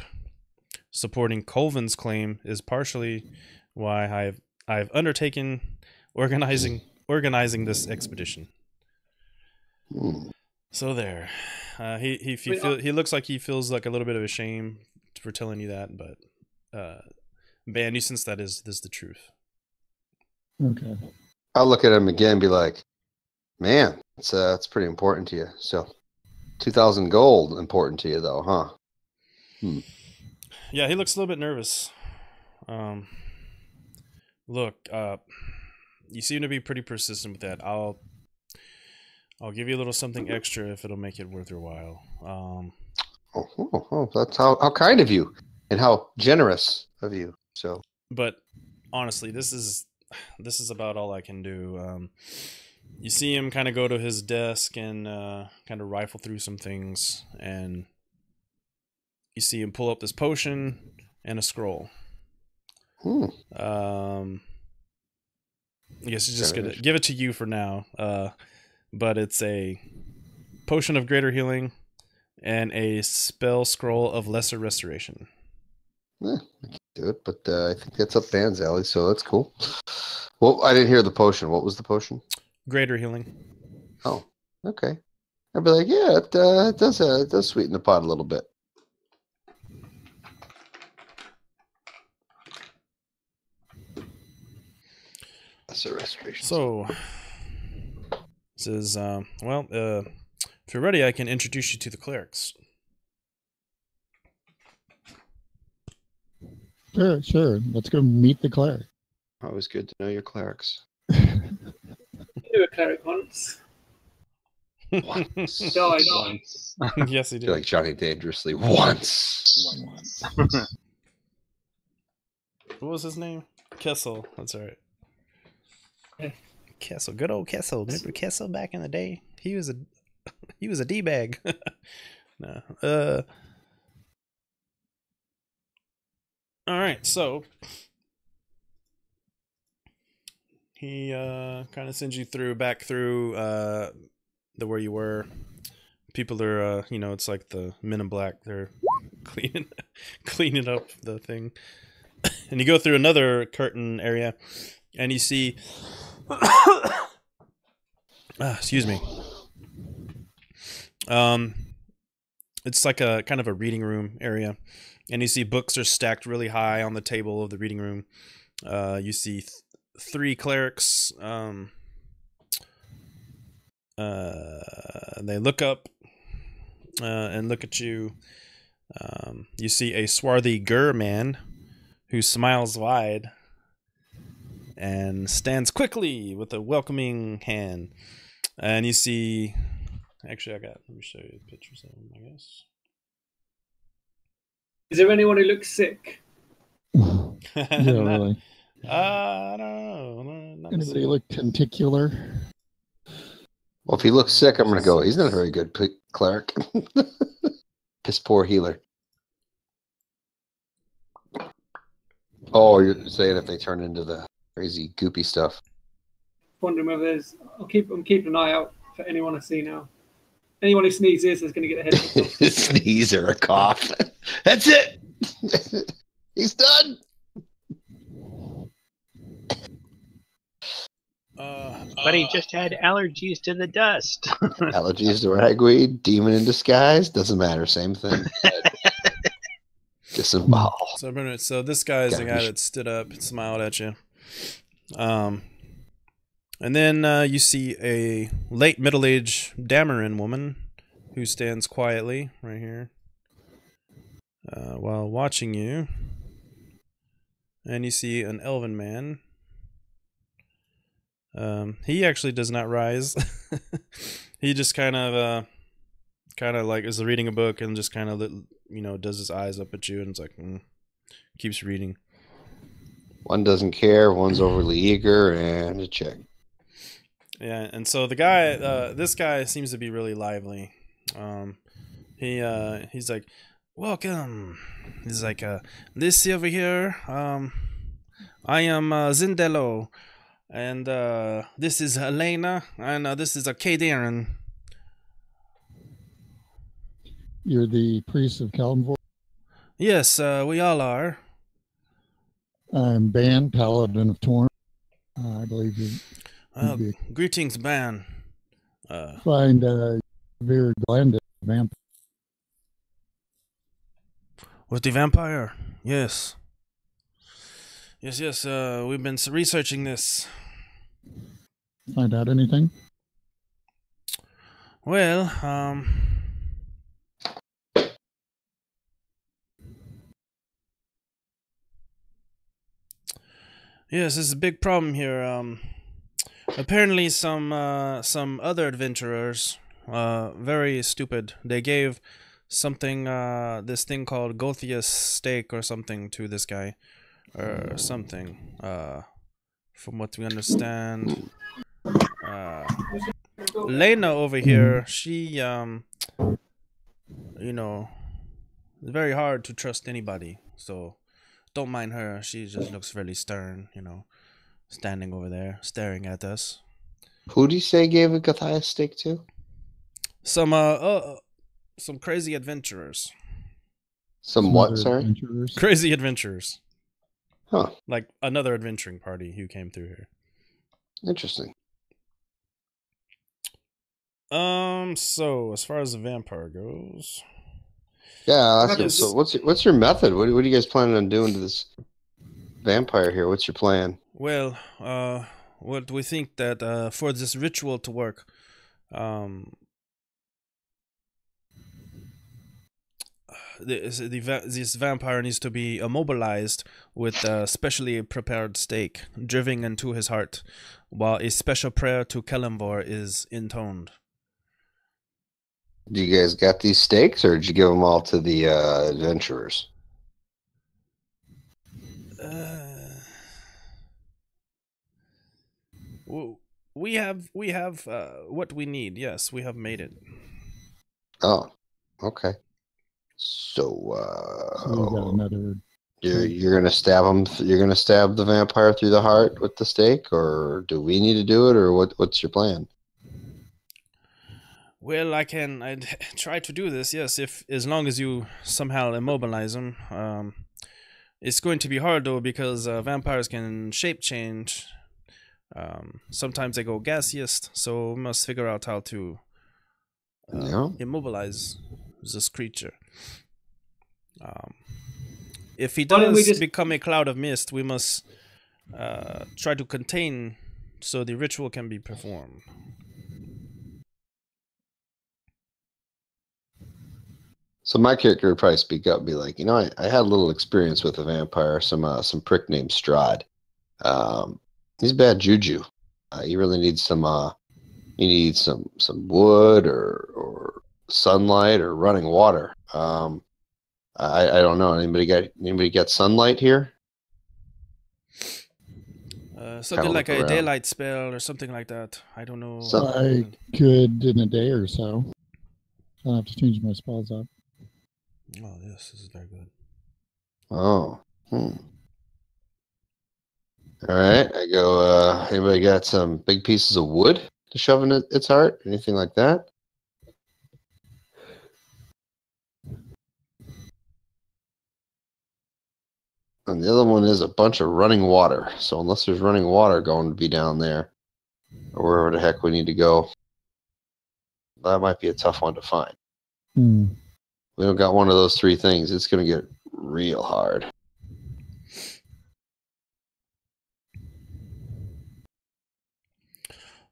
[SPEAKER 1] Supporting Colvin's claim is partially why I've undertaken organizing this expedition. So there, he looks like he feels like a little bit of a shame for telling you that, but Ban, you sense that is the truth.
[SPEAKER 5] Okay.
[SPEAKER 4] I'll look at him again and be like, man, it's pretty important to you. So 2,000 gold important to you though, huh?
[SPEAKER 1] Yeah, he looks a little bit nervous. Look, you seem to be pretty persistent with that. I'll give you a little something extra if it'll make it worth your while.
[SPEAKER 4] That's how kind of you and how generous of you. So,
[SPEAKER 1] but honestly, this is about all I can do. You see him kind of go to his desk and kind of rifle through some things, and you see him pull up this potion and a scroll. I guess he's just gonna give it to you for now. But it's a potion of greater healing and a spell scroll of lesser restoration.
[SPEAKER 4] I can't do it, but I think that's up Van's alley, so that's cool. Well, I didn't hear the potion. What was the potion?
[SPEAKER 1] Greater healing.
[SPEAKER 4] Oh, okay. I'd be like, yeah, it does sweeten the pot a little bit. Lesser restoration.
[SPEAKER 1] So, this is, if you're ready, I can introduce you to the clerics.
[SPEAKER 5] Sure. Let's go meet the cleric.
[SPEAKER 4] Always good to know your clerics.
[SPEAKER 2] You knew a cleric once.
[SPEAKER 4] Once.
[SPEAKER 2] Died.
[SPEAKER 3] Once.
[SPEAKER 1] Yes, he
[SPEAKER 4] I
[SPEAKER 1] did.
[SPEAKER 4] feel like Johnny Dangerously once.
[SPEAKER 1] What was his name? Kessel. That's right.
[SPEAKER 2] Yeah.
[SPEAKER 1] Kessel. Good old Kessel. Remember Kessel back in the day? He was a D-bag. No. All right, so he kind of sends you back through the where you were. People are it's like the Men in Black. They're cleaning up the thing. And you go through another curtain area and you see excuse me. It's like a kind of a reading room area, and you see books are stacked really high on the table of the reading room. You see three clerics. They look up and look at you. You see a swarthy Gur man who smiles wide and stands quickly with a welcoming hand. And you see... Actually, let me show you pictures of him, I guess.
[SPEAKER 2] Is there anyone who looks sick?
[SPEAKER 5] Yeah, really.
[SPEAKER 1] I don't know. Not
[SPEAKER 5] Anybody look tenticular?
[SPEAKER 4] Well, if he looks sick, I'm going to go, he's not a very good cleric. Piss poor healer. Oh, you're saying if they turn into the crazy goopy stuff.
[SPEAKER 2] Wondering whether there's. I'm keeping an eye out for anyone I see now. Anyone who sneezes is going to get a head.
[SPEAKER 4] Sneeze or a cough. That's it. He's done.
[SPEAKER 3] But he just had allergies to the dust.
[SPEAKER 4] Allergies to ragweed, demon in disguise, doesn't matter, same thing. Disembowel.
[SPEAKER 1] So this guy is the guy that stood up and smiled at you. And then you see a late middle-aged Damarin woman who stands quietly right here while watching you. And you see an elven man. He actually does not rise. He just kind of like is reading a book and just kind of does his eyes up at you and it's like keeps reading.
[SPEAKER 4] One doesn't care, one's overly eager, and a check.
[SPEAKER 1] Yeah, and so the guy, this guy seems to be really lively. He's like, welcome. He's like, this over here, I am Zindello, and this is Helena, and this is Kadarin.
[SPEAKER 5] You're the priest of Kelemvor?
[SPEAKER 1] Yes, we all are.
[SPEAKER 5] I'm Ban, Paladin of Torn. I believe you.
[SPEAKER 1] Greetings, Ban.
[SPEAKER 5] Find very blended vampire.
[SPEAKER 1] With the vampire? Yes. Yes. We've been researching this.
[SPEAKER 5] Find out anything?
[SPEAKER 1] Well, yes, this is a big problem here. Apparently some other adventurers, very stupid. They gave something, this thing called Gothia's steak or something to this guy, or something. From what we understand, Lena over here, she, it's very hard to trust anybody. So don't mind her. She just looks really stern, standing over there, staring at us.
[SPEAKER 4] Who do you say gave a Gothias steak to?
[SPEAKER 1] Some crazy adventurers.
[SPEAKER 4] Some what, sorry?
[SPEAKER 5] Adventurers.
[SPEAKER 1] Crazy adventurers.
[SPEAKER 4] Huh.
[SPEAKER 1] Like another adventuring party who came through here.
[SPEAKER 4] Interesting.
[SPEAKER 1] So as far as the vampire goes,
[SPEAKER 4] Yeah, so what's your method? What are you guys planning on doing to this vampire here? What's your plan?
[SPEAKER 1] well, what we think that for this ritual to work, this vampire needs to be immobilized with a specially prepared stake driven into his heart, while a special prayer to Kelemvor is intoned.
[SPEAKER 4] Do you guys got these stakes, or did you give them all to the adventurers?
[SPEAKER 1] We have what we need. Yes, we have made it.
[SPEAKER 4] Oh, okay.
[SPEAKER 5] So you got
[SPEAKER 4] So
[SPEAKER 5] another.
[SPEAKER 4] you're gonna stab him. You're gonna stab the vampire through the heart with the stake, or do we need to do it, or what's your plan?
[SPEAKER 1] Well, I'd try to do this. Yes, if as long as you somehow immobilize him. It's going to be hard though because vampires can shape change. Sometimes they go gaseous, so we must figure out how to immobilize this creature. If he
[SPEAKER 2] Why don't we
[SPEAKER 1] does
[SPEAKER 2] just-
[SPEAKER 1] become a cloud of mist, we must try to contain so the ritual can be performed.
[SPEAKER 4] So my character would probably speak up and be like, I had a little experience with a vampire, some prick named Strahd. He's bad juju. You really need some wood or sunlight or running water. I don't know. Anybody got sunlight here?
[SPEAKER 1] Something
[SPEAKER 4] Kinda
[SPEAKER 1] like
[SPEAKER 4] look
[SPEAKER 1] a
[SPEAKER 4] around.
[SPEAKER 1] daylight spell or something like that. I don't know.
[SPEAKER 5] I could in a day or so. I'll have to change my spells up.
[SPEAKER 1] Oh, yes, this is very good.
[SPEAKER 4] Oh. All right. I go, anybody got some big pieces of wood to shove in its heart? Anything like that? And the other one is a bunch of running water. So unless there's running water going to be down there, or wherever the heck we need to go, that might be a tough one to find. We don't got one of those three things. It's going to get real hard.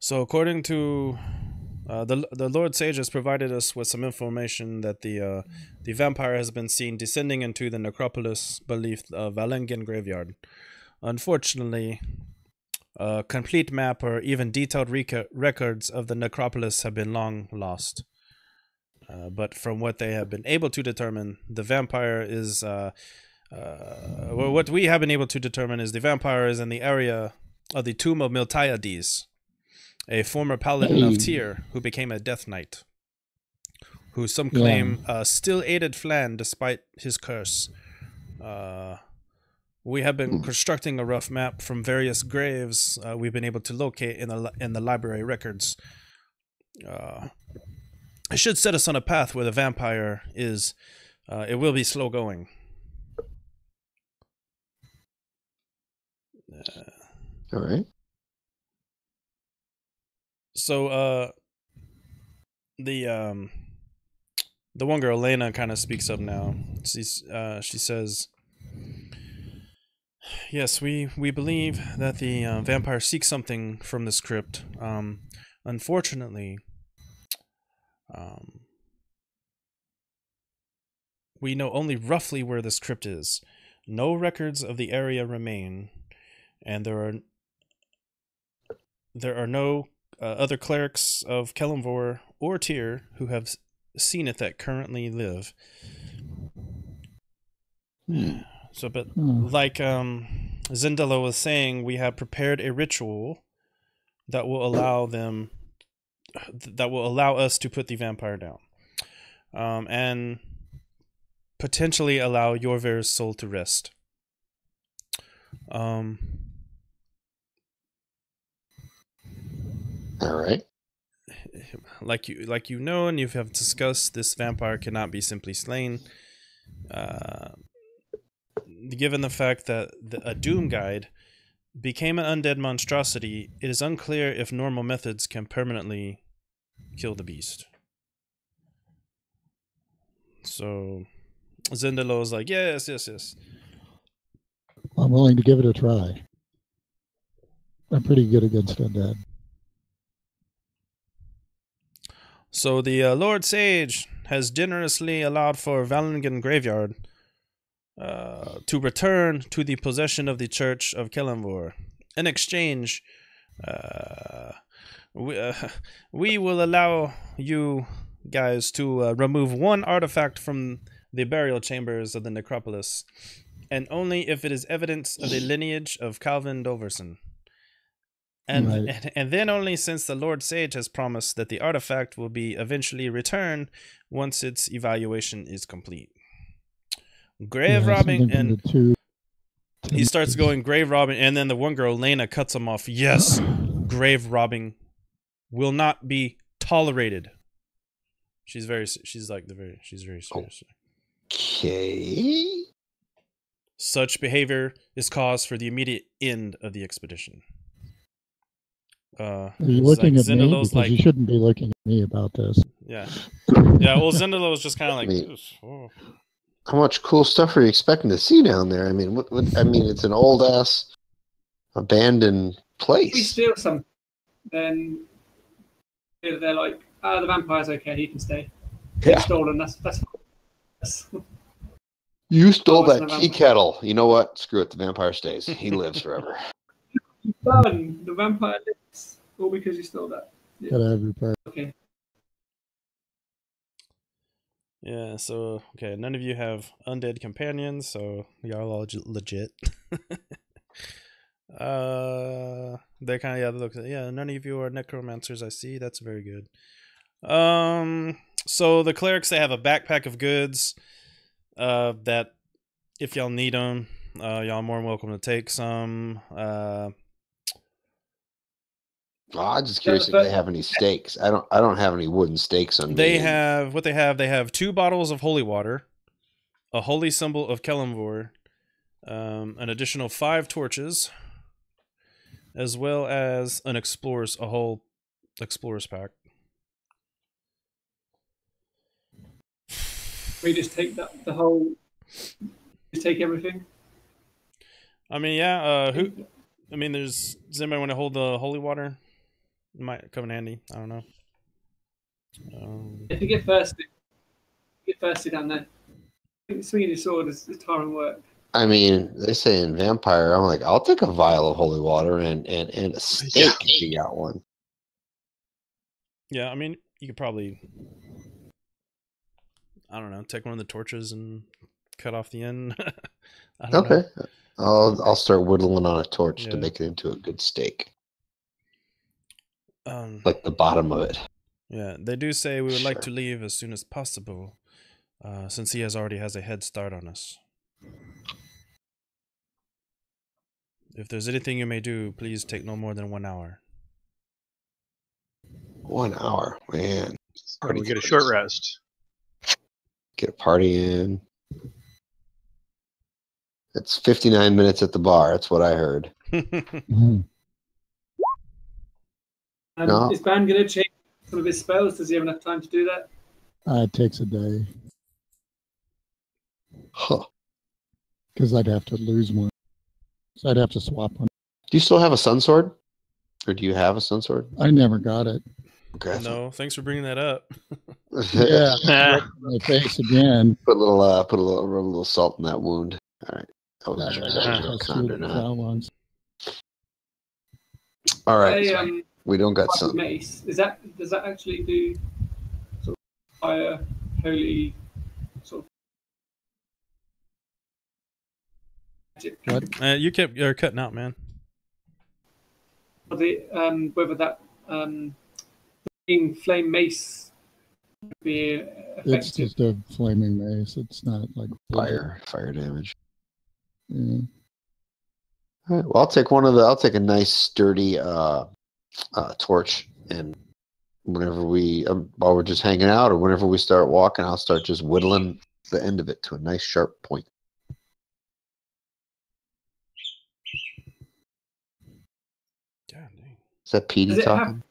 [SPEAKER 1] So according to the Lord Sage has provided us with some information that the vampire has been seen descending into the necropolis beneath Valengian graveyard. Unfortunately, a complete map or even detailed records of the necropolis have been long lost. But from what they have been able to determine, the vampire is what we have been able to determine is the vampire is in the area of the tomb of Miltiades, a former paladin of Tyr who became a death knight, who some claim still aided Phlan despite his curse. We have been constructing a rough map from various graves we've been able to locate in the library records. It should set us on a path where the vampire is. It will be slow going.
[SPEAKER 4] All right.
[SPEAKER 1] So, the one girl, Lena, kind of speaks up now. She says, "Yes, we believe that the vampire seeks something from this crypt. Unfortunately, we know only roughly where this crypt is. No records of the area remain, and there are no other clerics of Kelemvor or Tyr who have seen it that currently live. So, but like Zindalo was saying, we have prepared a ritual that will allow us to put the vampire down, and potentially allow Yorver's soul to rest.
[SPEAKER 4] All right.
[SPEAKER 1] Like you know, and you have discussed, this vampire cannot be simply slain. Given the fact that a Doomguide became an undead monstrosity, it is unclear if normal methods can permanently kill the beast. So Zindalo is like, yes.
[SPEAKER 5] I'm willing to give it a try. I'm pretty good against undead.
[SPEAKER 1] So the Lord Sage has generously allowed for Valengian Graveyard to return to the possession of the Church of Kelemvor. In exchange, we will allow you guys to remove one artifact from the burial chambers of the necropolis, and only if it is evidence of the lineage of Calvin Doverson. And,
[SPEAKER 5] Right.
[SPEAKER 1] and then only since the Lord Sage has promised that the artifact will be eventually returned once its evaluation is complete. Grave
[SPEAKER 5] Yeah,
[SPEAKER 1] robbing,
[SPEAKER 5] something from
[SPEAKER 1] and
[SPEAKER 5] the two.
[SPEAKER 1] he starts going grave robbing, and then the one girl, Lena, cuts him off. Yes, grave robbing will not be tolerated. She's very serious.
[SPEAKER 4] Okay.
[SPEAKER 1] Such behavior is cause for the immediate end of the expedition.
[SPEAKER 5] Are you looking at me?
[SPEAKER 1] Zendalo's
[SPEAKER 5] Because you shouldn't be looking at me about this.
[SPEAKER 1] yeah. Well, Zendalo was just kind of like, oh.
[SPEAKER 4] How much cool stuff are you expecting to see down there? I mean, what I mean, it's an old ass abandoned
[SPEAKER 2] If we
[SPEAKER 4] place.
[SPEAKER 2] steal some, then they're like, the vampire's okay, he can stay.
[SPEAKER 4] Yeah.
[SPEAKER 2] Stolen, that's
[SPEAKER 4] You stole
[SPEAKER 2] Oh, it's
[SPEAKER 4] that
[SPEAKER 2] an
[SPEAKER 4] tea
[SPEAKER 2] vampire.
[SPEAKER 4] kettle. You know what? Screw it. The vampire stays. He lives forever.
[SPEAKER 2] done. The vampire lives. All because you stole that. Yeah.
[SPEAKER 5] Gotta have your part.
[SPEAKER 2] Okay.
[SPEAKER 1] Yeah, so, okay, none of you have undead companions, so y'all all legit. They kind of, none of you are necromancers, I see. That's very good. So the clerics, they have a backpack of goods, that if y'all need them, y'all are more than welcome to take some.
[SPEAKER 4] I'm just curious if they have any stakes. I don't have any wooden stakes on me.
[SPEAKER 1] They have 2 bottles of holy water, a holy symbol of Kelemvor, an additional 5 torches, as well as a whole explorer's pack.
[SPEAKER 2] We just take just take everything.
[SPEAKER 1] I mean, does anybody want to hold the holy water? It might come in handy. I don't know.
[SPEAKER 2] If you get thirsty down there. I think swinging your sword is tiring work.
[SPEAKER 4] I mean, they say in vampire, I'm like, I'll take a vial of holy water and a stake if you got one.
[SPEAKER 1] Yeah, I mean, you could probably, I don't know, take one of the torches and cut off the end. I don't know.
[SPEAKER 4] Okay. I'll start whittling on a torch to
[SPEAKER 1] Yeah.
[SPEAKER 4] make it into a good steak.
[SPEAKER 1] Um,
[SPEAKER 4] Like the bottom of it.
[SPEAKER 1] Yeah, they do say we would like
[SPEAKER 4] Sure.
[SPEAKER 1] to leave as soon as possible, since he already has a head start on us. If there's anything you may do, please take no more than 1 hour.
[SPEAKER 4] 1 hour, man.
[SPEAKER 3] Or we get a short rest.
[SPEAKER 4] Get a party in. It's 59 minutes at the bar. That's what I heard.
[SPEAKER 5] Mhm.
[SPEAKER 4] No.
[SPEAKER 2] Is Ban going to change some of his spells? Does he have enough time to do that?
[SPEAKER 5] It takes a day
[SPEAKER 4] Huh.
[SPEAKER 5] because I'd have to lose one. So I'd have to swap one.
[SPEAKER 4] Do you still have a sun sword? Or do you have a sun sword?
[SPEAKER 5] I never got it.
[SPEAKER 4] Okay.
[SPEAKER 1] No, thanks for bringing that up.
[SPEAKER 5] Yeah,
[SPEAKER 3] Ah,
[SPEAKER 5] my face again.
[SPEAKER 4] Put a little salt in that wound. All right. That was
[SPEAKER 5] That's
[SPEAKER 4] a
[SPEAKER 5] two of the
[SPEAKER 4] condor.
[SPEAKER 5] foul ones.
[SPEAKER 4] All right.
[SPEAKER 2] Hey,
[SPEAKER 4] So we don't got sun.
[SPEAKER 2] mace. Does that actually do sort of fire, holy sort of magic?
[SPEAKER 5] What?
[SPEAKER 1] You're cutting out, man.
[SPEAKER 2] Whether that being flame mace would be effective.
[SPEAKER 5] It's just a flaming mace. It's not like
[SPEAKER 4] Fire damage.
[SPEAKER 5] Yeah.
[SPEAKER 4] All right, well, I'll take a nice sturdy torch, and whenever while we're just hanging out, or whenever we start walking, I'll start just whittling the end of it to a nice sharp point.
[SPEAKER 1] God dang.
[SPEAKER 4] Is that Petey
[SPEAKER 2] Does it have-
[SPEAKER 4] talking?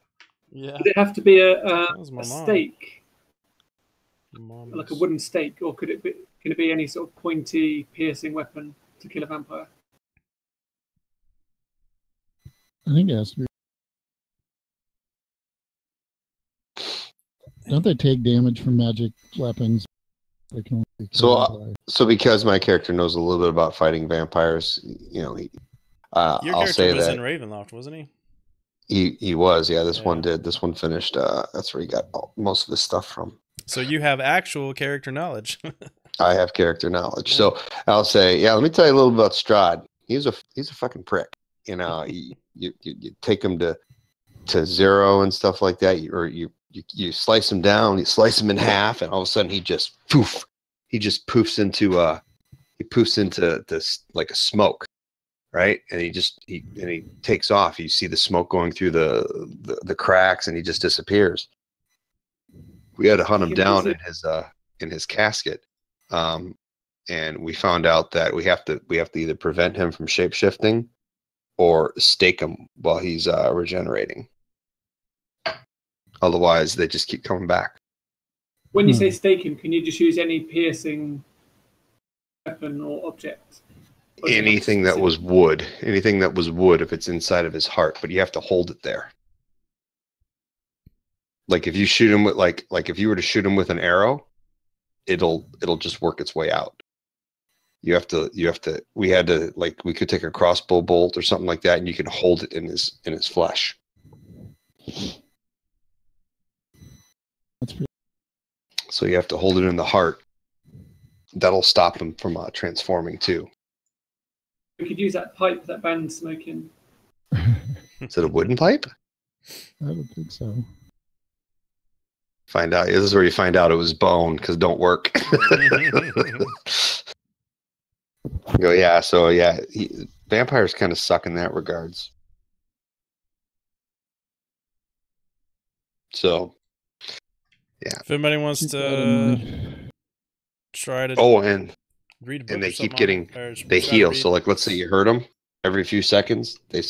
[SPEAKER 1] Yeah.
[SPEAKER 2] Does it have to be
[SPEAKER 1] That was my
[SPEAKER 2] a
[SPEAKER 1] mom.
[SPEAKER 2] stake,
[SPEAKER 1] Mom
[SPEAKER 2] like a
[SPEAKER 1] is-
[SPEAKER 2] wooden stake, or can it be any sort of pointy, piercing weapon to kill a vampire?
[SPEAKER 5] I think it has to be. Don't they take damage from magic weapons? They can only be
[SPEAKER 4] So,
[SPEAKER 5] killed by-
[SPEAKER 4] So because my character knows a little bit about fighting vampires,
[SPEAKER 1] Your
[SPEAKER 4] I'll
[SPEAKER 1] character
[SPEAKER 4] say
[SPEAKER 1] was
[SPEAKER 4] that
[SPEAKER 1] in Ravenloft, wasn't he?
[SPEAKER 4] he was. Yeah, this one
[SPEAKER 1] Yeah.
[SPEAKER 4] did. This one finished. That's where he got most of his stuff from.
[SPEAKER 1] So you have actual character knowledge.
[SPEAKER 4] I have character knowledge. So I'll say, yeah, let me tell you a little about Strahd. He's a fucking prick. You know, you take him to zero and stuff like that, you slice him down, you slice him in half, and all of a sudden he just poofs into this like a smoke, right? And he takes off. You see the smoke going through the cracks, and he just disappears. We had to hunt him down in his casket, and we found out that we have to either prevent him from shape-shifting or stake him while he's regenerating. Otherwise, they just keep coming back.
[SPEAKER 2] When you say stake him, can you just use any piercing weapon or object? Or
[SPEAKER 4] Anything that was wood, if it's inside of his heart, but you have to hold it there. Like if you shoot him with like if you were to shoot him with an arrow, it'll just work its way out. We had to we could take a crossbow bolt or something like that, and you can hold it in his flesh. So you have to hold it in the heart. That'll stop him from transforming too.
[SPEAKER 2] We could use that pipe that band's smoking.
[SPEAKER 4] Is it a wooden pipe?
[SPEAKER 5] I don't think so.
[SPEAKER 4] Find out. This is where you find out it was bone, because it don't work. Go, yeah. So yeah, vampires kind of suck in that regards. So yeah.
[SPEAKER 1] If anybody wants to try to read a book
[SPEAKER 4] and they
[SPEAKER 1] or
[SPEAKER 4] keep
[SPEAKER 1] something
[SPEAKER 4] they heal. So like, let's say you hurt them, every few seconds they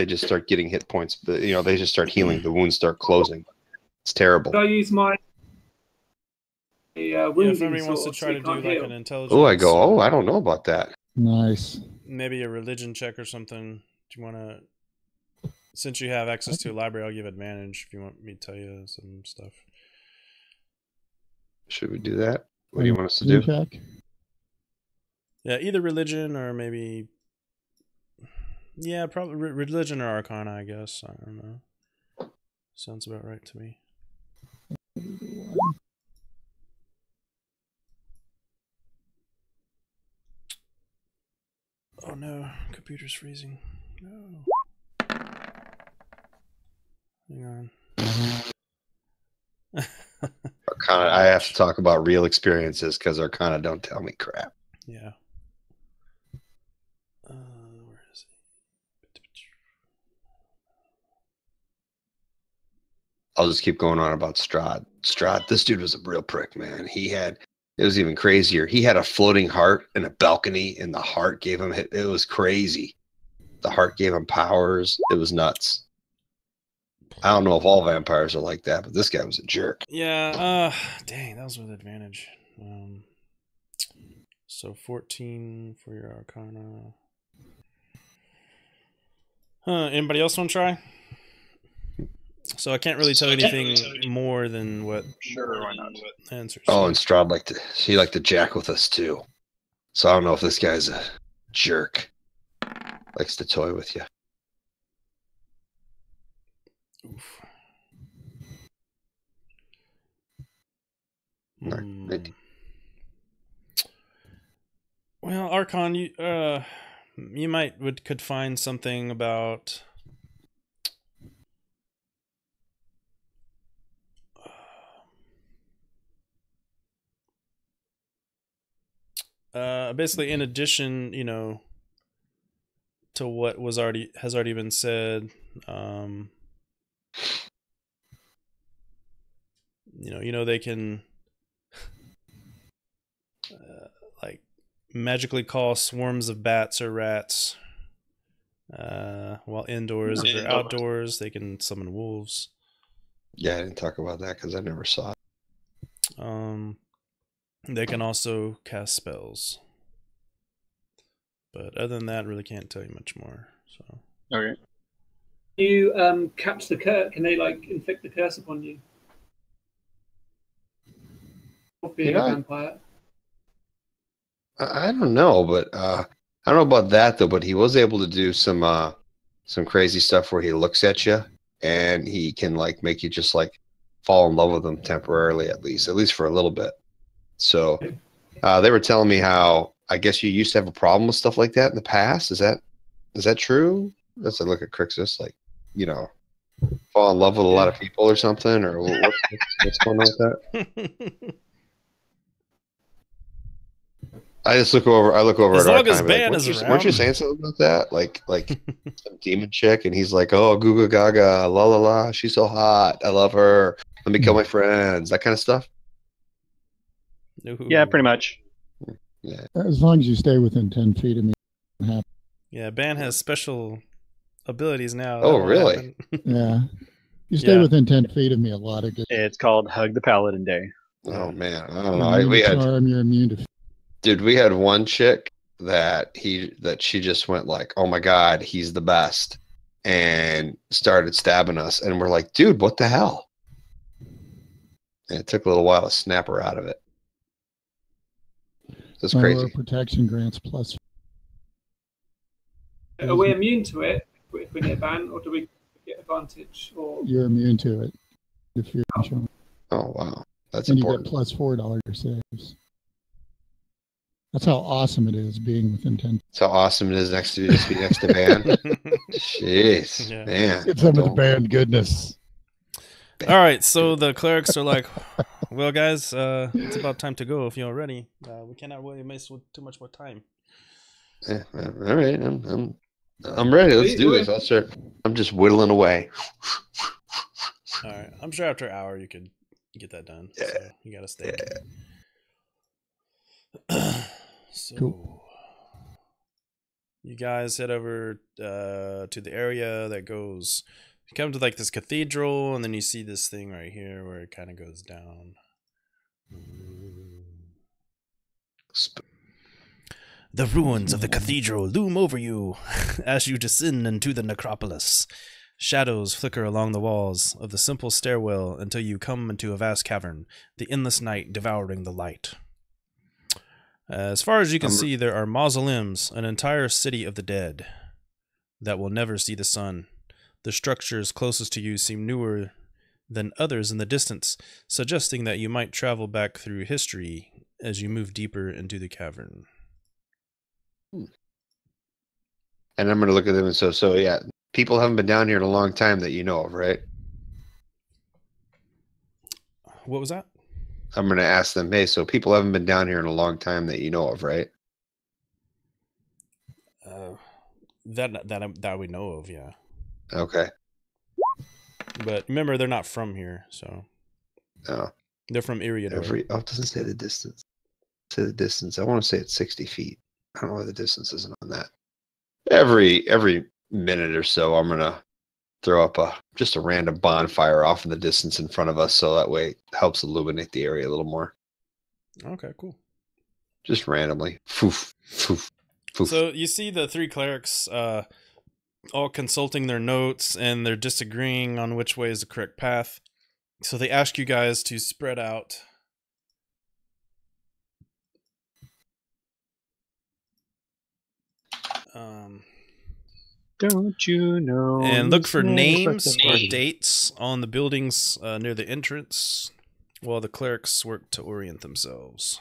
[SPEAKER 4] just start getting hit points. But they just start healing. The wounds start closing. It's terrible.
[SPEAKER 2] Could I use my wounding
[SPEAKER 1] if anybody wants to
[SPEAKER 2] sword
[SPEAKER 1] try
[SPEAKER 2] so
[SPEAKER 1] to
[SPEAKER 2] you
[SPEAKER 1] do
[SPEAKER 2] can't
[SPEAKER 1] like
[SPEAKER 2] heal?
[SPEAKER 1] an intelligence.
[SPEAKER 4] Oh, I go. Oh, I don't know about that.
[SPEAKER 5] Nice.
[SPEAKER 1] Maybe a religion check or something. Do you want to? Since you have access to a library, I'll give advantage if you want me to tell you some stuff.
[SPEAKER 4] Should we do that? What do you want us to do?
[SPEAKER 5] Check?
[SPEAKER 1] Yeah, either religion or maybe. Yeah, probably religion or arcana, I guess. I don't know. Sounds about right to me. Oh no, computer's freezing. No. Hang on.
[SPEAKER 4] Arcana. I have to talk about real experiences because Arcana don't tell me crap.
[SPEAKER 1] Yeah. Where is it?
[SPEAKER 4] I'll just keep going on about Strahd. Strahd, this dude was a real prick, man. It was even crazier. He had a floating heart and a balcony, and the heart gave him, it was crazy. The heart gave him powers. It was nuts. I don't know if all vampires are like that, but this guy was a jerk.
[SPEAKER 1] Yeah, dang, that was with advantage. So 14 for your Arcana. Anybody else want to try? So I can't really tell you anything more than what
[SPEAKER 3] Sure, why not?
[SPEAKER 1] answers.
[SPEAKER 4] Oh, and Strahd liked to jack with us too. So I don't know if this guy's a jerk. Likes to toy with you.
[SPEAKER 1] Oof. Well, Archon, you could find something about basically in addition, to what has already been said. They can like magically call swarms of bats or rats while indoors. If they're outdoors, they can summon wolves.
[SPEAKER 4] Yeah, I didn't talk about that because I never saw it.
[SPEAKER 1] They can also cast spells. But other than that, really can't tell you much more. So
[SPEAKER 3] Okay.
[SPEAKER 2] You catch the curse. Can they inflict the curse upon you? Of being a vampire.
[SPEAKER 4] I don't know, but I don't know about that though. But he was able to do some crazy stuff where he looks at you and he can make you just fall in love with them temporarily, at least for a little bit. So they were telling me how I guess you used to have a problem with stuff like that in the past. Is that true? Let's look at Crixus, like, you know, fall in love with a lot of people or something, or what's going on with that? I look over
[SPEAKER 1] As
[SPEAKER 4] at
[SPEAKER 1] long as
[SPEAKER 4] Archime,
[SPEAKER 1] Ban
[SPEAKER 4] like,
[SPEAKER 1] is
[SPEAKER 4] weren't
[SPEAKER 1] around.
[SPEAKER 4] you saying something about that? Like some demon chick, and he's like, oh, Guga Gaga, la la la, she's so hot, I love her. Let me kill my friends, that kind of stuff.
[SPEAKER 3] Yeah, pretty much.
[SPEAKER 4] Yeah.
[SPEAKER 5] As long as you stay within 10 feet of me.
[SPEAKER 1] Yeah, Ban has special abilities now.
[SPEAKER 4] Oh, really?
[SPEAKER 5] Yeah. You stay within 10 feet of me, a lot of good.
[SPEAKER 3] It's called Hug the Paladin Day.
[SPEAKER 4] Oh man, I don't
[SPEAKER 5] You're
[SPEAKER 4] know.
[SPEAKER 5] immune to charm, you're immune to.
[SPEAKER 4] Dude, we had one chick that she just went like, oh my god, he's the best, and started stabbing us, and we're like, dude, what the hell? And it took a little while to snap her out of it. That's crazy.
[SPEAKER 5] Protection grants plus.
[SPEAKER 2] Are we immune to it if we're near ban, or do we get advantage? Or
[SPEAKER 5] you're immune to it if you're insurance.
[SPEAKER 4] Oh wow, that's
[SPEAKER 5] and
[SPEAKER 4] important.
[SPEAKER 5] You get plus $4 saves. That's how awesome it is being within 10.
[SPEAKER 4] That's how awesome it is to be next to Ban. Jeez, man.
[SPEAKER 5] Get some of the Ban goodness.
[SPEAKER 1] All right, so the clerics are like, well, guys, it's about time to go if you're ready. We cannot really mess with too much more time.
[SPEAKER 4] Yeah, all right, I'm ready. Let's do this. I'll start. I'm just whittling away.
[SPEAKER 1] All right, I'm sure after an hour you could get that done. Yeah. So you gotta stay. Yeah. So cool. You guys head over to the area that goes. You come to like this cathedral, and then you see this thing right here where it kind of goes down. The ruins of the cathedral loom over you as you descend into the necropolis. Shadows flicker along the walls of the simple stairwell until you come into a vast cavern, the endless night devouring the light. As far as you can see, there are mausoleums, an entire city of the dead that will never see the sun. The structures closest to you seem newer than others in the distance, suggesting that you might travel back through history as you move deeper into the cavern.
[SPEAKER 4] And I'm going to look at them and so yeah, people haven't been down here in a long time that you know of, right?
[SPEAKER 1] What was that?
[SPEAKER 4] I'm going to ask them, hey, so people haven't been down here in a long time that you know of, right?
[SPEAKER 1] That we know of, yeah.
[SPEAKER 4] Okay.
[SPEAKER 1] But remember, they're not from here, so.
[SPEAKER 4] No.
[SPEAKER 1] They're from Eriador.
[SPEAKER 4] It doesn't say the distance. Say the distance. I want to say it's 60 feet. I don't know what the distance is on that. Every minute or so, I'm gonna throw up just a random bonfire off in the distance in front of us, so that way it helps illuminate the area a little more.
[SPEAKER 1] Okay, cool.
[SPEAKER 4] Just randomly. Foof, foof, foof.
[SPEAKER 1] So you see the three clerics all consulting their notes, and they're disagreeing on which way is the correct path. So they ask you guys to spread out.
[SPEAKER 3] Don't you know?
[SPEAKER 1] And look for names or dates on the buildings near the entrance while the clerics work to orient themselves.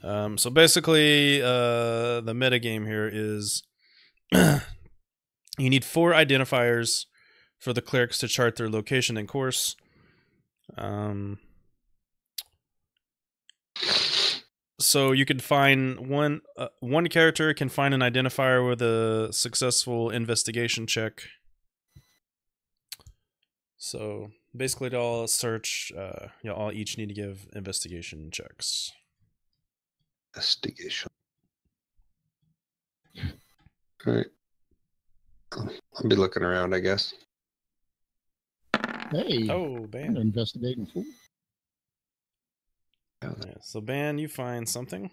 [SPEAKER 1] So basically, the metagame here is you need 4 identifiers for the clerics to chart their location and course. So you can find one character can find an identifier with a successful investigation check. So basically, to all search, all each need to give investigation checks.
[SPEAKER 4] Investigation. All right. I'll be looking around, I guess.
[SPEAKER 5] Hey.
[SPEAKER 1] Oh, Ban.
[SPEAKER 5] Investigating fool.
[SPEAKER 1] Yeah, so Ban, you find something.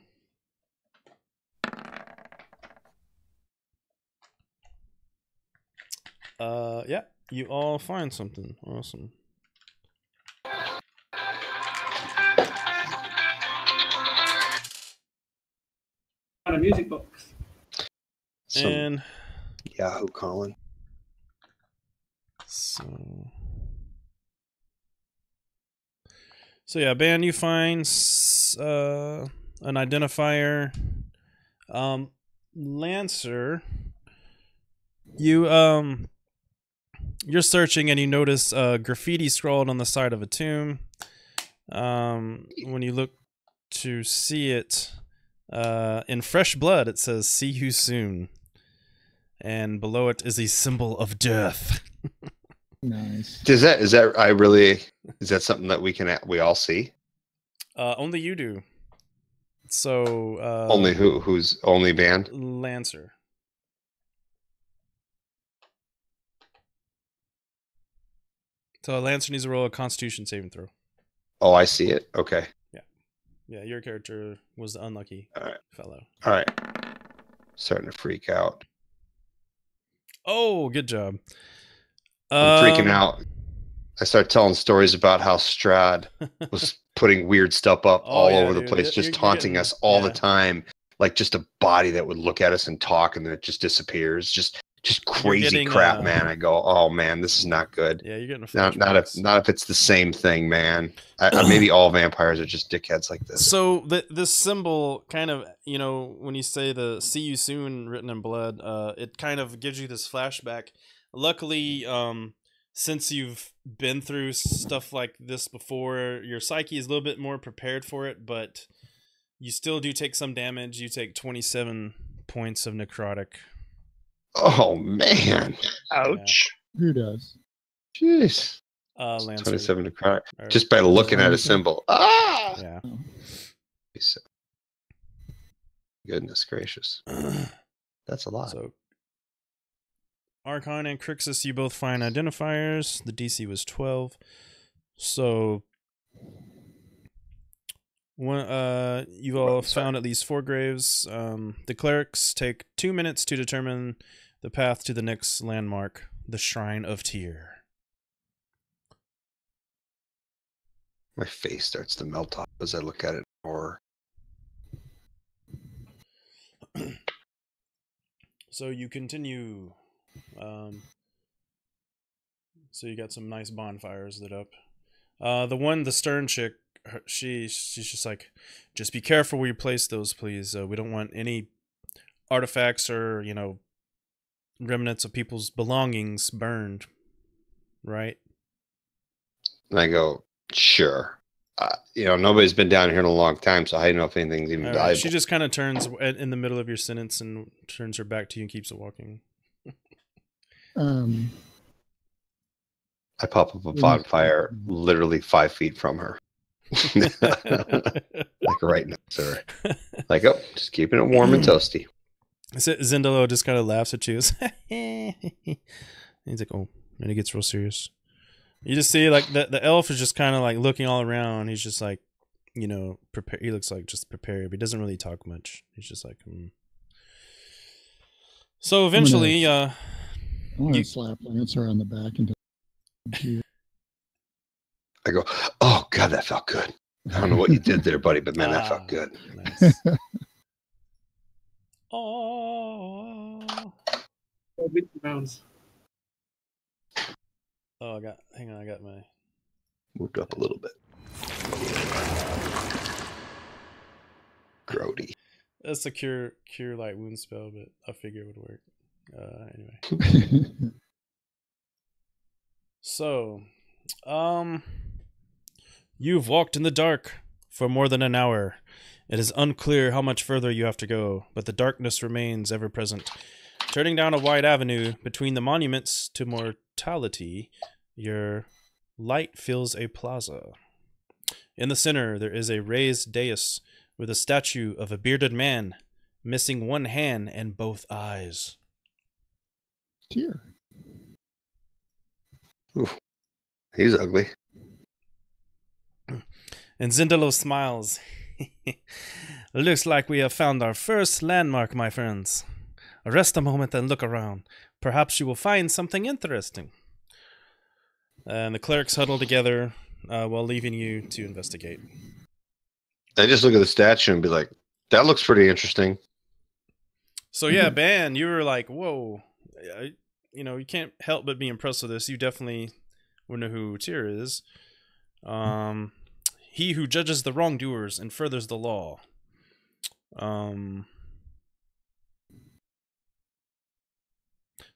[SPEAKER 1] Yeah, you all find something. Awesome.
[SPEAKER 2] And a music box.
[SPEAKER 1] And
[SPEAKER 4] Yahoo calling.
[SPEAKER 1] So So yeah, Ban, you find an identifier. Lancer, you're searching and you notice graffiti scrawled on the side of a tomb. When you look to see it, in fresh blood, it says "See you soon," and below it is a symbol of death.
[SPEAKER 5] Nice.
[SPEAKER 4] Is that something that we all see?
[SPEAKER 1] Only you do. So
[SPEAKER 4] Only who's only banned?
[SPEAKER 1] Lancer. So Lancer needs to roll a Constitution saving throw.
[SPEAKER 4] Oh, I see it. Okay.
[SPEAKER 1] Yeah, your character was the unlucky fellow.
[SPEAKER 4] All right. Starting to freak out.
[SPEAKER 1] Oh, good job.
[SPEAKER 4] I'm freaking out. I start telling stories about how Strahd was putting weird stuff up all over the place, just taunting us all the time. Like just a body that would look at us and talk, and then it just disappears. Just crazy crap, man. I go, oh man, this is not good.
[SPEAKER 1] Yeah, you're getting
[SPEAKER 4] not if it's the same thing, man. Maybe all vampires are just dickheads like this.
[SPEAKER 1] So this symbol kind of, when you say the "See you soon" written in blood, it kind of gives you this flashback. Luckily, since you've been through stuff like this before, your psyche is a little bit more prepared for it, but you still do take some damage. You take 27 points of necrotic.
[SPEAKER 4] Oh man!
[SPEAKER 3] Ouch!
[SPEAKER 5] Yeah. Who does?
[SPEAKER 4] Jeez.
[SPEAKER 1] Lancer.
[SPEAKER 4] 27 necrotic. Just by looking at a symbol. Ah!
[SPEAKER 1] Yeah.
[SPEAKER 4] Goodness gracious. That's a lot.
[SPEAKER 1] So, Archon and Crixus, you both find identifiers. The DC was 12. So, you've all found at least 4 graves. The clerics take 2 minutes to determine the path to the next landmark, the Shrine of Tyr.
[SPEAKER 4] My face starts to melt off as I look at it in horror.
[SPEAKER 1] So you continue. So you got some nice bonfires lit up. The stern chick, she's just like, just be careful where you place those, please. We don't want any artifacts or remnants of people's belongings burned, right?
[SPEAKER 4] And I go, sure. Nobody's been down here in a long time, so I don't know if anything's even valuable.
[SPEAKER 1] She just kind of turns in the middle of your sentence and turns her back to you and keeps it walking.
[SPEAKER 4] I pop up a bonfire literally 5 feet from her. Like right next to her. Like, oh, just keeping it warm and toasty.
[SPEAKER 1] Zindalo just kind of laughs at you. He's like, oh, and he gets real serious. You just see like the elf is just kind of like looking all around. He's just like, prepare. He looks like just prepared, but he doesn't really talk much. He's just like, So eventually,
[SPEAKER 5] I want to slap Lancer on the back and
[SPEAKER 4] I go, oh god, that felt good. I don't know what you did there, buddy, but man, that felt good.
[SPEAKER 1] Nice. Oh.
[SPEAKER 2] Rounds.
[SPEAKER 1] Oh, I got my
[SPEAKER 4] Moved up a little bit. Grody.
[SPEAKER 1] That's a cure light wound spell, but I figure it would work. Anyway. So, you've walked in the dark for more than an hour. It is unclear how much further you have to go, but the darkness remains ever present. Turning down a wide avenue between the monuments to mortality, your light fills a plaza. In the center, there is a raised dais with a statue of a bearded man, missing one hand and both eyes.
[SPEAKER 5] Tyr.
[SPEAKER 4] Ooh, he's ugly.
[SPEAKER 1] And Zindalo smiles. Looks like we have found our first landmark, my friends. Rest a moment and look around. Perhaps you will find something interesting. And the clerics huddle together while leaving you to investigate.
[SPEAKER 4] I just look at the statue and be like, that looks pretty interesting.
[SPEAKER 1] So yeah, Ban, you were like, whoa. You can't help but be impressed with this. You definitely would know who Tyr is. he who judges the wrongdoers and furthers the law.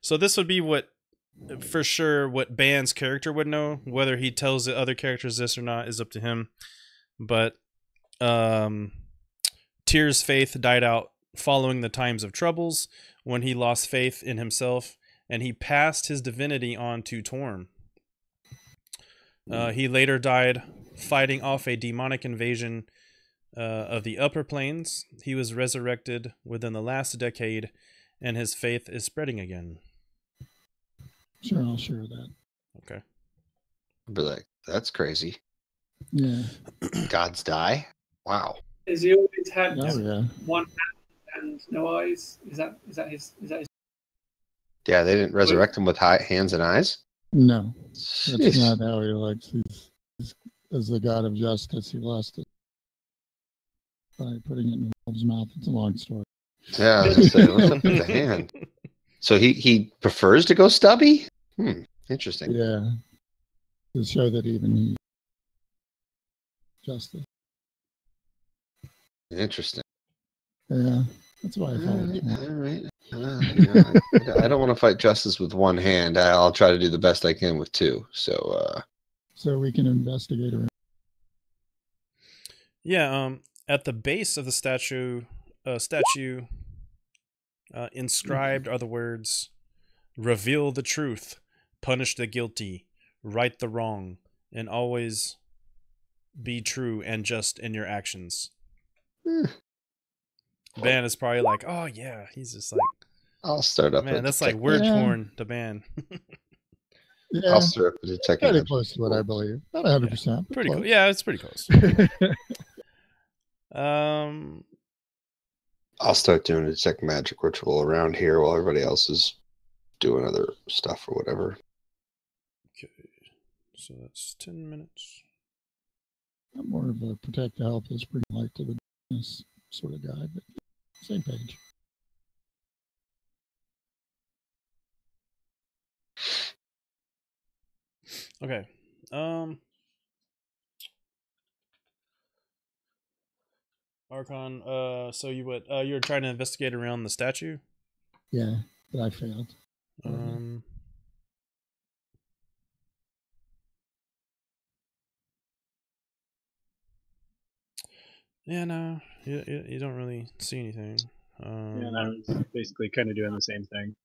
[SPEAKER 1] So this would be what, for sure, what Ban's character would know. Whether he tells the other characters this or not is up to him. But Tyr's faith died out following the times of troubles, when he lost faith in himself, and he passed his divinity on to Torm. He later died fighting off a demonic invasion of the upper planes. He was resurrected within the last decade, and his faith is spreading again.
[SPEAKER 5] Sure, I'll share that.
[SPEAKER 1] Okay.
[SPEAKER 4] Be like, that's crazy.
[SPEAKER 5] Yeah.
[SPEAKER 4] Gods die? Wow.
[SPEAKER 2] Has he always had
[SPEAKER 5] Oh, yeah.
[SPEAKER 2] one hand and no eyes? Is that his?
[SPEAKER 4] Yeah, they didn't resurrect him with hands and eyes?
[SPEAKER 5] No, that's
[SPEAKER 4] Jeez.
[SPEAKER 5] not how he likes. He's as the god of justice. He lost it by putting it in the wolf's mouth. It's a long story.
[SPEAKER 4] Yeah, I was gonna say, what's up with the hand? So he prefers to go stubby? Interesting.
[SPEAKER 5] Yeah, to show that even he justice.
[SPEAKER 4] Interesting.
[SPEAKER 5] Yeah, that's why I thought it.
[SPEAKER 4] All right. I don't want to fight justice with one hand. I'll try to do the best I can with two. So
[SPEAKER 5] we can investigate around.
[SPEAKER 1] Yeah, at the base of the statue, inscribed are the words, "Reveal the truth, punish the guilty, right the wrong, and always be true and just in your actions." Ban is probably like, oh yeah, he's just like,
[SPEAKER 4] I'll start up.
[SPEAKER 1] man,
[SPEAKER 4] a
[SPEAKER 1] that's like
[SPEAKER 4] detect-
[SPEAKER 1] word
[SPEAKER 5] Yeah.
[SPEAKER 1] porn to Ban.
[SPEAKER 5] Yeah,
[SPEAKER 4] I'll start up a detective.
[SPEAKER 5] pretty close to what I believe. Not 100%.
[SPEAKER 1] Pretty cool. Yeah, it's pretty close.
[SPEAKER 4] I'll start doing a detect magic ritual around here while everybody else is doing other stuff or whatever.
[SPEAKER 1] Okay, so that's 10 minutes.
[SPEAKER 5] I'm more of a protect the help is pretty light to the darkness sort of guy, but same page.
[SPEAKER 1] Okay. Archon, so you were trying to investigate around the statue?
[SPEAKER 5] Yeah, but I failed.
[SPEAKER 1] Yeah, no, you don't really see anything.
[SPEAKER 3] Yeah, and I was basically kind of doing the same thing.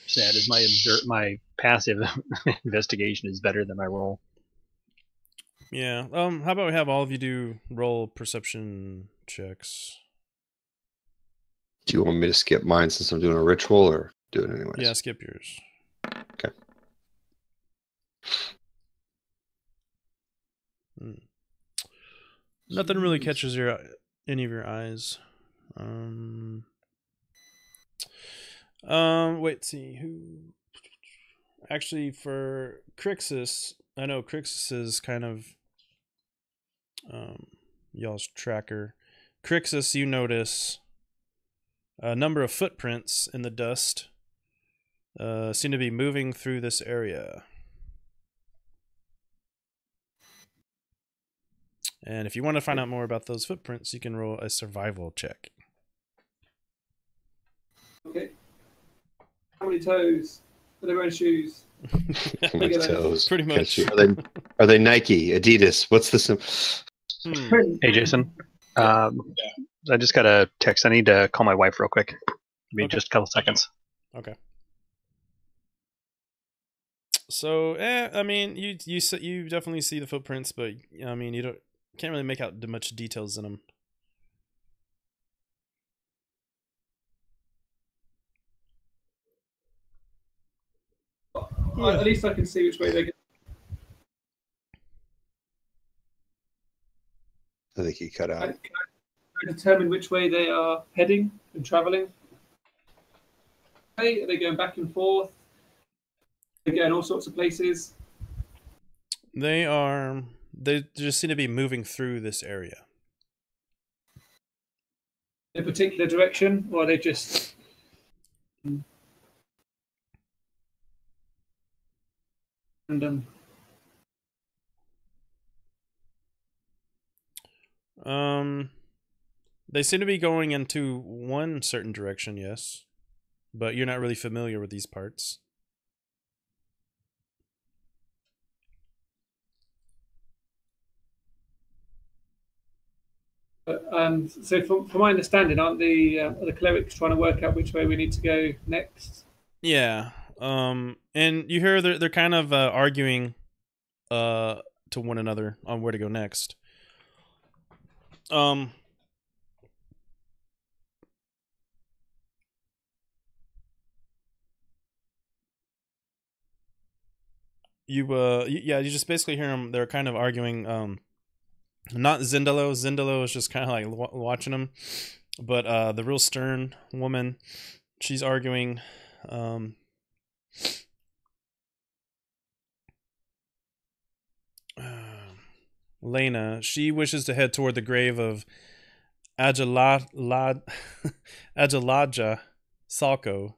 [SPEAKER 3] Sad is my passive investigation is better than my roll.
[SPEAKER 1] Yeah. How about we have all of you do roll perception checks?
[SPEAKER 4] Do you want me to skip mine since I'm doing a ritual, or do it anyways?
[SPEAKER 1] Yeah, skip yours.
[SPEAKER 4] Okay.
[SPEAKER 1] Nothing really catches any of your eyes. Wait, see who. Actually, for Crixus, I know Crixus is kind of y'all's tracker. Crixus, you notice a number of footprints in the dust seem to be moving through this area. And if you want to find out more about those footprints, you can roll a survival check.
[SPEAKER 2] Okay. How many toes? Are they wearing shoes?
[SPEAKER 4] How many toes?
[SPEAKER 1] Pretty much.
[SPEAKER 4] Are they Nike, Adidas? What's the
[SPEAKER 3] Hey, Jason. I just got a text. I need to call my wife real quick. Give me just a couple seconds.
[SPEAKER 1] Okay. So, I mean, you definitely see the footprints, but I mean, you can't really make out much details in them.
[SPEAKER 2] At least I can see which way they go.
[SPEAKER 4] I think he cut out.
[SPEAKER 2] Can I determine which way they are heading and traveling? Okay, are they going back and forth? They're going all sorts of places.
[SPEAKER 1] They just seem to be moving through this area.
[SPEAKER 2] in a particular direction, or are they just random?
[SPEAKER 1] They seem to be going into one certain direction, yes, but you're not really familiar with these parts.
[SPEAKER 2] So, from my understanding, aren't the clerics trying to work out which way we need to go next?
[SPEAKER 1] Yeah. And you hear they're kind of arguing to one another on where to go next. You just basically hear them. They're kind of arguing. Not Zindalo. Zindalo is just kind of like watching them, but the real stern woman, she's arguing. Lena, she wishes to head toward the grave of Ajaladja Salko,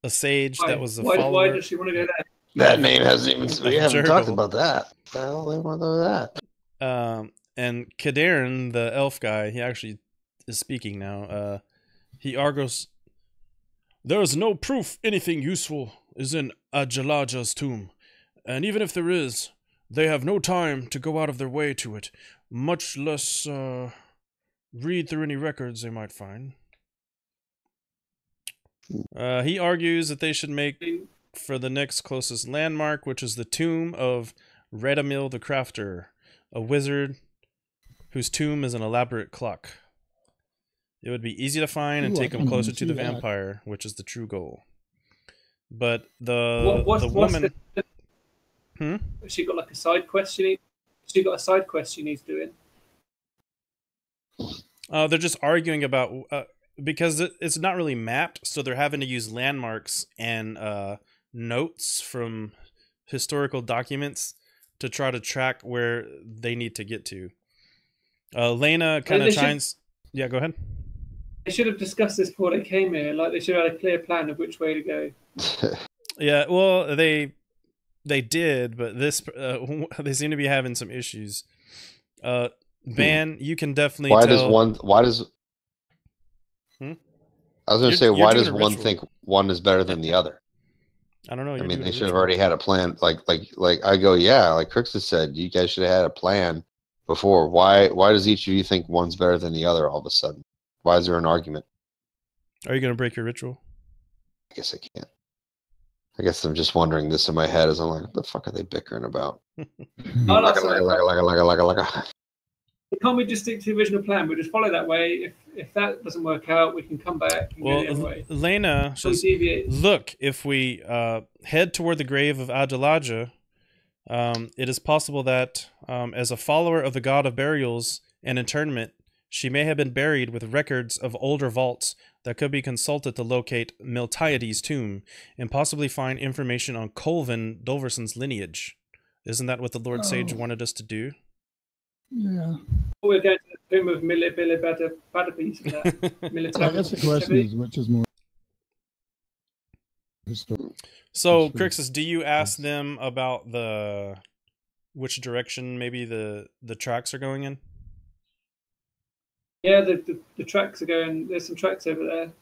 [SPEAKER 1] a sage that was a follower.
[SPEAKER 2] Why does she want to go there?
[SPEAKER 4] That name hasn't even. We haven't talked
[SPEAKER 1] Jurgle.
[SPEAKER 4] about that. What the hell they want to know that?
[SPEAKER 1] And Kadarn, the elf guy, he actually is speaking now. He argues, there is no proof anything useful is in Ajalajja's tomb, and even if there is, they have no time to go out of their way to it, much less read through any records they might find. He argues that they should make for the next closest landmark, which is the tomb of Redamil the Crafter, a wizard whose tomb is an elaborate clock. It would be easy to find and take him closer to the vampire, which is the true goal. But the woman...
[SPEAKER 2] She got like a side quest. She got a side quest she needs doing.
[SPEAKER 1] They're just arguing about because it's not really mapped, so they're having to use landmarks and notes from historical documents to try to track where they need to get to. Lena kind of chimes. Yeah, go ahead.
[SPEAKER 2] They should have discussed this before they came here. Like they should have had a clear plan of which way to go.
[SPEAKER 1] Yeah, well, they did, but this they seem to be having some issues. Van, you can definitely
[SPEAKER 4] Why
[SPEAKER 1] tell.
[SPEAKER 4] Why does I was going to say, why does one
[SPEAKER 1] ritual.
[SPEAKER 4] think one is better than the other?
[SPEAKER 1] I don't know.
[SPEAKER 4] I mean, they should have already had a plan. Like I go, yeah, like Crix has said, you guys should have had a plan before. Why does each of you think one's better than the other all of a sudden? Why is there an argument?
[SPEAKER 1] Are you going to break your ritual?
[SPEAKER 4] I guess I can't. I guess I'm just wondering this in my head as I'm like, what the fuck are they bickering about?
[SPEAKER 2] Can't we just stick to the original plan? We'll just follow that way. If that doesn't work out, we can come back and go the other way.
[SPEAKER 1] Lena says, look, if we head toward the grave of Ajalajja, it is possible that as a follower of the god of burials and interment, she may have been buried with records of older vaults that could be consulted to locate Miltiades' tomb and possibly find information on Colvin Dulverson's lineage. Isn't that what the Lord Sage wanted us to do?
[SPEAKER 5] Yeah.
[SPEAKER 2] We're going to the tomb of Milibadapis for that.
[SPEAKER 5] I guess the question is, which is more historical?
[SPEAKER 1] So, Crixus, do you ask them about which direction maybe the tracks are going in?
[SPEAKER 2] Yeah, the tracks are going. There's some tracks over there.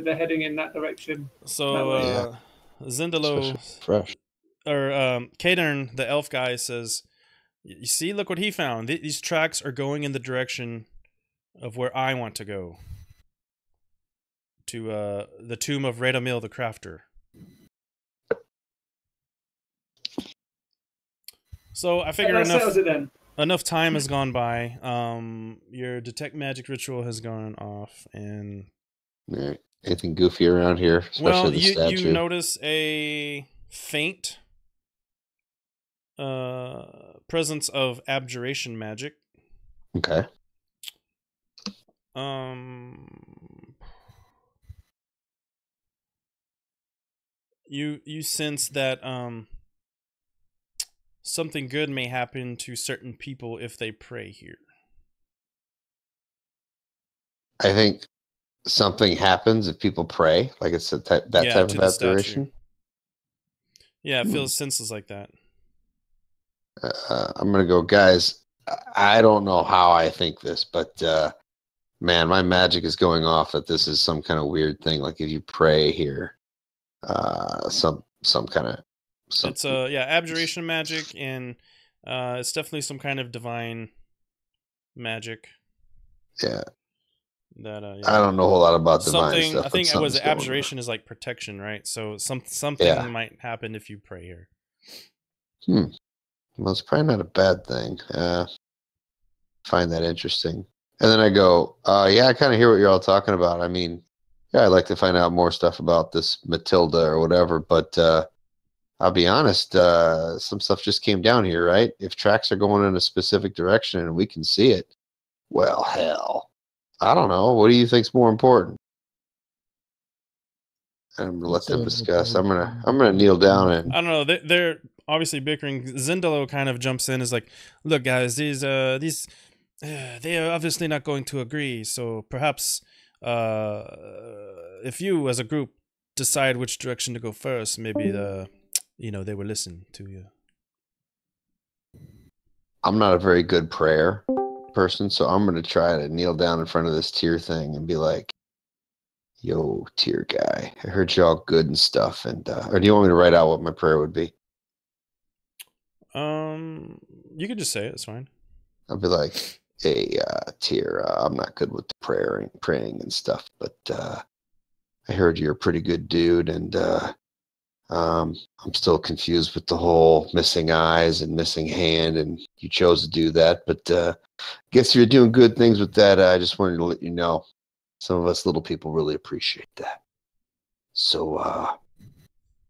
[SPEAKER 2] They're heading in that direction.
[SPEAKER 1] So, Zindalo,
[SPEAKER 4] fresh.
[SPEAKER 1] Or Kadern, the elf guy, says, you see, look what he found. These tracks are going in the direction of where I want to go. To the tomb of Redamil the Crafter. So I figure enough time has gone by. Your detect magic ritual has gone off, and
[SPEAKER 4] anything goofy around here?
[SPEAKER 1] Well, you notice a faint presence of abjuration magic.
[SPEAKER 4] Okay.
[SPEAKER 1] You sense that something good may happen to certain people if they pray here.
[SPEAKER 4] I think something happens if people pray, like it's that
[SPEAKER 1] Yeah,
[SPEAKER 4] type
[SPEAKER 1] to
[SPEAKER 4] of
[SPEAKER 1] the statue.
[SPEAKER 4] aberration.
[SPEAKER 1] Yeah, it feels senseless like that.
[SPEAKER 4] I'm gonna go, guys. I don't know how I think this, but man, my magic is going off that this is some kind of weird thing. Like if you pray here, some kind of some.
[SPEAKER 1] It's abjuration magic, and it's definitely some kind of divine magic.
[SPEAKER 4] Yeah.
[SPEAKER 1] That
[SPEAKER 4] I don't know a whole lot about divine
[SPEAKER 1] something.
[SPEAKER 4] stuff.
[SPEAKER 1] I think it was
[SPEAKER 4] something's going on.
[SPEAKER 1] abjuration is like protection, right? So something might happen if you pray here.
[SPEAKER 4] Well, it's probably not a bad thing. Find that interesting. And then I go, yeah, I kind of hear what you're all talking about. I mean, yeah, I'd like to find out more stuff about this Matilda or whatever, but I'll be honest, some stuff just came down here, right? If tracks are going in a specific direction and we can see it, well, hell. I don't know. What do you think's more important? I'm gonna let them discuss. I'm gonna kneel down and
[SPEAKER 1] I don't know. They're obviously bickering. Zindalo kind of jumps in, is like, "Look, guys, these they are obviously not going to agree. So perhaps if you as a group decide which direction to go first, maybe they will listen to you."
[SPEAKER 4] I'm not a very good prayer person, so I'm gonna try to kneel down in front of this tier thing and be like, "Yo, tier guy, I heard you all good and stuff, and or do you want me to write out what my prayer would be?"
[SPEAKER 1] You could just say it. It's fine.
[SPEAKER 4] I'll be like, "Hey, tier, I'm not good with the praying and stuff, but I heard you're a pretty good dude, and I'm still confused with the whole missing eyes and missing hand, and you chose to do that, but I guess you're doing good things with that. I just wanted to let you know. Some of us little people really appreciate that. So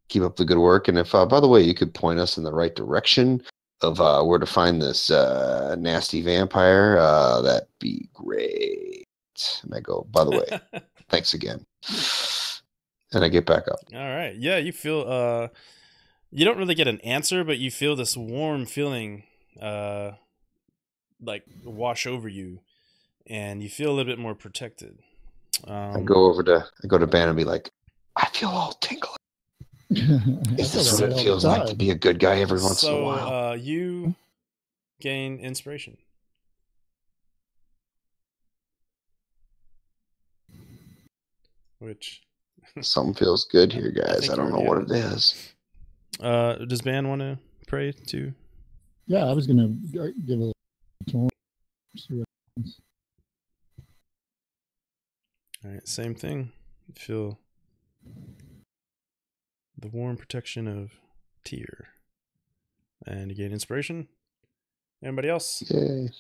[SPEAKER 4] keep up the good work. And if, by the way, you could point us in the right direction of where to find this nasty vampire, that'd be great." And I go, "By the way, thanks again." And I get back up.
[SPEAKER 1] All right. Yeah, you feel you don't really get an answer, but you feel this warm feeling like wash over you, and you feel a little bit more protected.
[SPEAKER 4] I go to Ben and be like, "I feel all tingly. Is this what it feels like to be a good guy every once in a while?"
[SPEAKER 1] You gain inspiration. Which
[SPEAKER 4] something feels good here, guys. I don't know what it is.
[SPEAKER 1] Does Ban want to pray too?
[SPEAKER 5] Yeah, I was gonna give a tour. See what happens.
[SPEAKER 1] All right, same thing. You feel the warm protection of Tyr, and you gain inspiration. Anybody else?
[SPEAKER 4] Yay!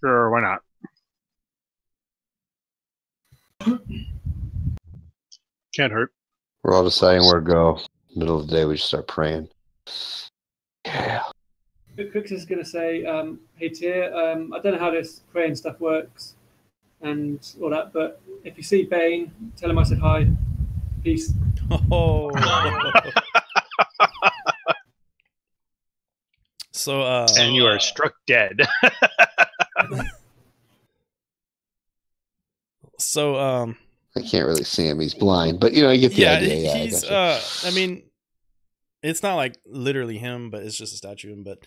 [SPEAKER 3] Sure, why not? Can't hurt.
[SPEAKER 4] We're all deciding where to go. Middle of the day, we just start praying. Yeah.
[SPEAKER 2] Crix is going to say, "Hey Tyr, I don't know how this praying stuff works and all that, but if you see Bane, tell him I said hi. Peace."
[SPEAKER 1] Oh. So
[SPEAKER 3] and you are struck dead.
[SPEAKER 1] So
[SPEAKER 4] I can't really see him. He's blind, but you get the idea. Yeah,
[SPEAKER 1] he's I mean, it's not like literally him, but it's just a statue of him. But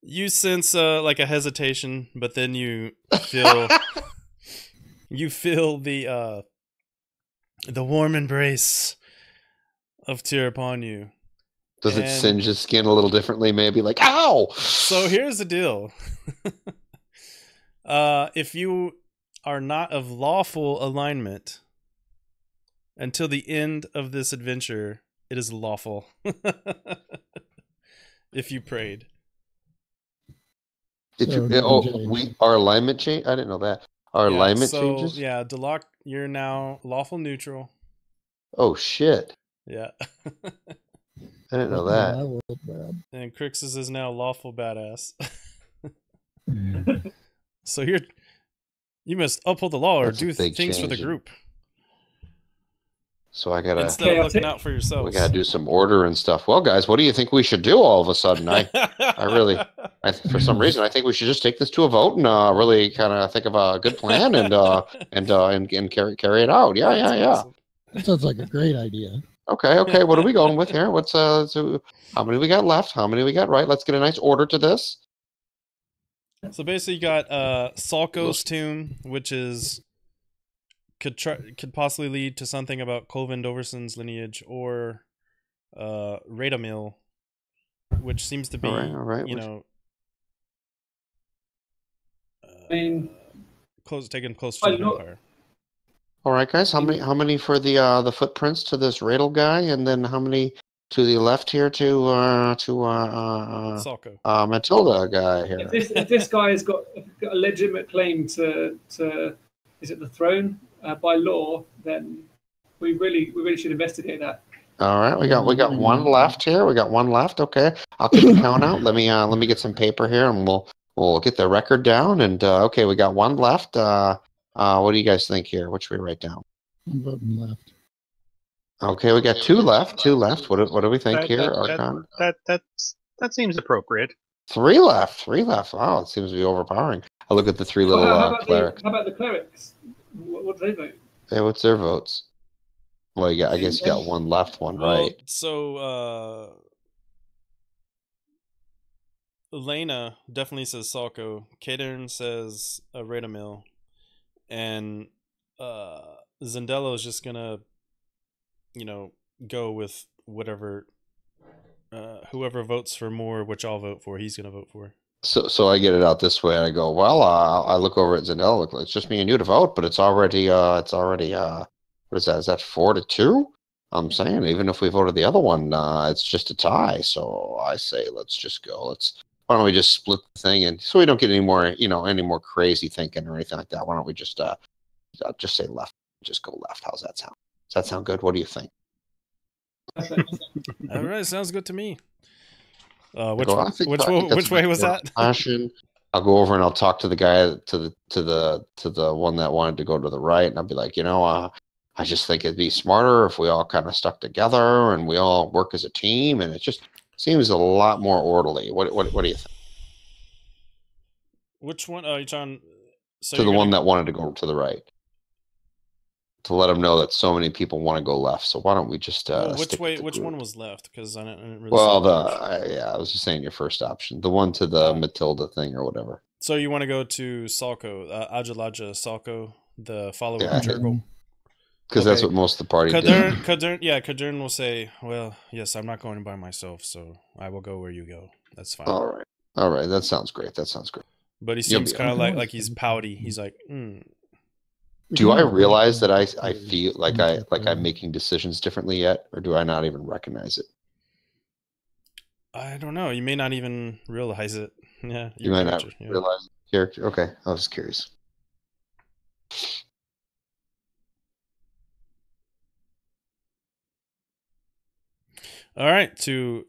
[SPEAKER 1] you sense like a hesitation, but then you feel the warm embrace of Tyr upon you.
[SPEAKER 4] Does it singe his skin a little differently? Maybe like, ow!
[SPEAKER 1] So here's the deal. If you are not of lawful alignment until the end of this adventure, it is lawful. If you prayed.
[SPEAKER 4] Our alignment change? I didn't know that. Our alignment changes?
[SPEAKER 1] Yeah, Deloc, you're now lawful neutral.
[SPEAKER 4] Oh, shit.
[SPEAKER 1] Yeah.
[SPEAKER 4] I didn't know that.
[SPEAKER 1] And Crix's is now lawful badass. So you must uphold the law or do things for the group.
[SPEAKER 4] So I gotta
[SPEAKER 1] instead of looking out for yourselves.
[SPEAKER 4] We gotta do some order and stuff. Well, guys, what do you think we should do all of a sudden? I For some reason, I think we should just take this to a vote and really kind of think of a good plan and carry it out. Yeah, yeah, yeah.
[SPEAKER 5] That sounds like a great idea.
[SPEAKER 4] Okay, okay. What are we going with here? What's so how many we got left? How many we got right? Let's get a nice order to this.
[SPEAKER 1] So basically, you got Salko's tomb, which is could possibly lead to something about Colvin Doverson's lineage, or Radamil, which seems to be
[SPEAKER 4] all right.
[SPEAKER 1] you know.
[SPEAKER 2] I mean,
[SPEAKER 1] taken close to the Empire.
[SPEAKER 4] All right, guys. How many for the footprints to this Radel guy, and then how many to the left here to
[SPEAKER 1] Salko.
[SPEAKER 4] Matilda guy here?
[SPEAKER 2] If this guy has got a legitimate claim to is it the throne by law, then we really should investigate that.
[SPEAKER 4] All right, we got one left here. We got one left. Okay, I'll keep the count out. Let me get some paper here, and we'll get the record down. And okay, we got one left. What do you guys think here? What should we write down?
[SPEAKER 5] I'm voting left.
[SPEAKER 4] Okay, we got two left. What do we think here, Archon?
[SPEAKER 3] That seems appropriate.
[SPEAKER 4] Three left. Wow, it seems to be overpowering. I look at the three little clerics.
[SPEAKER 2] How about the clerics? What do they vote?
[SPEAKER 4] Hey, what's their votes? Well, I guess you got one left, one right.
[SPEAKER 1] So Elena definitely says Salko. Kadern says Radamil. And Zendello is just gonna, go with whatever, whoever votes for more, which I'll vote for, he's gonna vote for.
[SPEAKER 4] So I get it out this way, and I go, well, I look over at Zendello. It's just me and you to vote, but it's already what is that? Is that 4-2? I'm saying even if we voted the other one, it's just a tie. So I say let's just go. Why don't we just split the thing, and so we don't get any more crazy thinking or anything like that. Why don't we just say left? Just go left. How's that sound? Does that sound good? What do you think?
[SPEAKER 1] All right, sounds good to me. Which way was that?
[SPEAKER 4] Passion. I'll go over and I'll talk to the guy to the one that wanted to go to the right, and I'll be like, I just think it'd be smarter if we all kind of stuck together and we all work as a team, and it just seems a lot more orderly. What do you think?
[SPEAKER 1] Which one? John. So
[SPEAKER 4] to the one that wanted to go to the right. To let them know that so many people want to go left. So why don't we just
[SPEAKER 1] which one was left? Because I didn't really.
[SPEAKER 4] Well, I was just saying your first option, the one to the Matilda thing or whatever.
[SPEAKER 1] So you want to go to Salko, Ajalaja Salko, the follower of Jergal.
[SPEAKER 4] Because that's what most of the party did.
[SPEAKER 1] Kadern will say, well, yes, I'm not going by myself, so I will go where you go. That's fine.
[SPEAKER 4] All right. That sounds great.
[SPEAKER 1] But he seems kind of like he's pouty. He's like,
[SPEAKER 4] Do I realize that I feel like I'm making decisions differently yet, or do I not even recognize it?
[SPEAKER 1] I don't know. You may not even realize it. Yeah,
[SPEAKER 4] you might not realize character. Okay, I was curious.
[SPEAKER 1] All right, to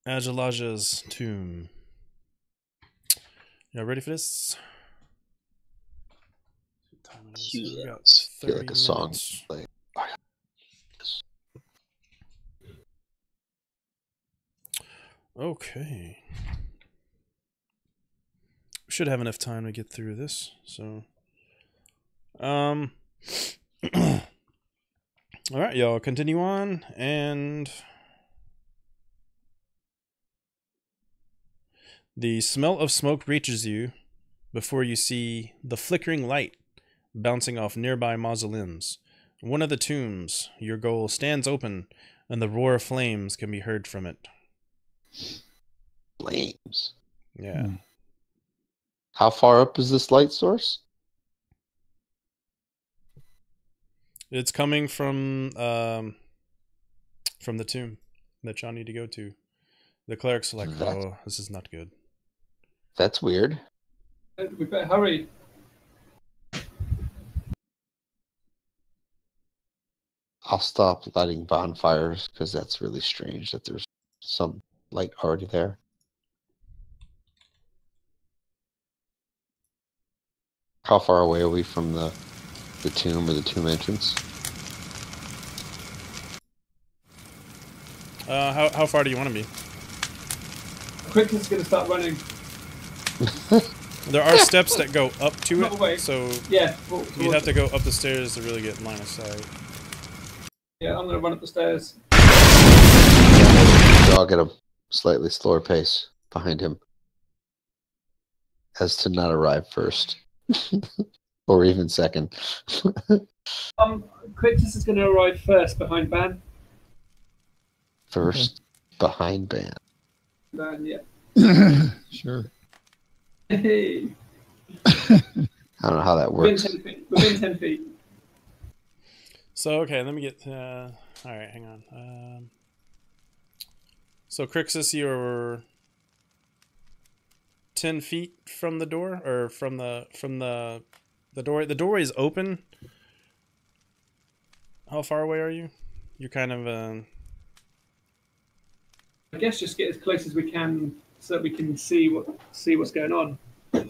[SPEAKER 1] Ajalaja's tomb. Y'all ready for this?
[SPEAKER 4] Yes. I feel like a song.
[SPEAKER 1] Okay. We should have enough time to get through this. So, all right, y'all, continue on, and the smell of smoke reaches you before you see the flickering light bouncing off nearby mausoleums. One of the tombs, your goal, stands open, and the roar of flames can be heard from it.
[SPEAKER 4] Flames?
[SPEAKER 1] Yeah.
[SPEAKER 4] How far up is this light source?
[SPEAKER 1] It's coming from the tomb that y'all need to go to. The clerics are like, oh, this is not good.
[SPEAKER 4] That's weird.
[SPEAKER 2] We better hurry.
[SPEAKER 4] I'll stop lighting bonfires because that's really strange that there's some light already there. How far away are we from the tomb or the tomb entrance?
[SPEAKER 1] How far do you want to be?
[SPEAKER 2] Quickness is going to start running.
[SPEAKER 1] There are steps that go up to
[SPEAKER 2] No way.
[SPEAKER 1] it, so
[SPEAKER 2] Yeah.
[SPEAKER 1] you'd have to go up the stairs to really get line of sight.
[SPEAKER 2] Yeah, I'm gonna run up the stairs.
[SPEAKER 4] Jog at a slightly slower pace behind him, as to not arrive first, or even second.
[SPEAKER 2] Quictus is gonna arrive first behind Ban.
[SPEAKER 4] First, behind Ban.
[SPEAKER 2] Ban, yeah.
[SPEAKER 5] Sure.
[SPEAKER 2] Hey.
[SPEAKER 4] I don't know how that
[SPEAKER 2] Within
[SPEAKER 4] works.
[SPEAKER 2] 10 feet. Within 10 feet.
[SPEAKER 1] So, okay, let me get... Alright, hang on. So, Crixus, you're 10 feet from the door? Or from the door? The doorway is open. How far away are you? You're kind of...
[SPEAKER 2] I guess just get as close as we can so that we can see what's going on.
[SPEAKER 1] Okay.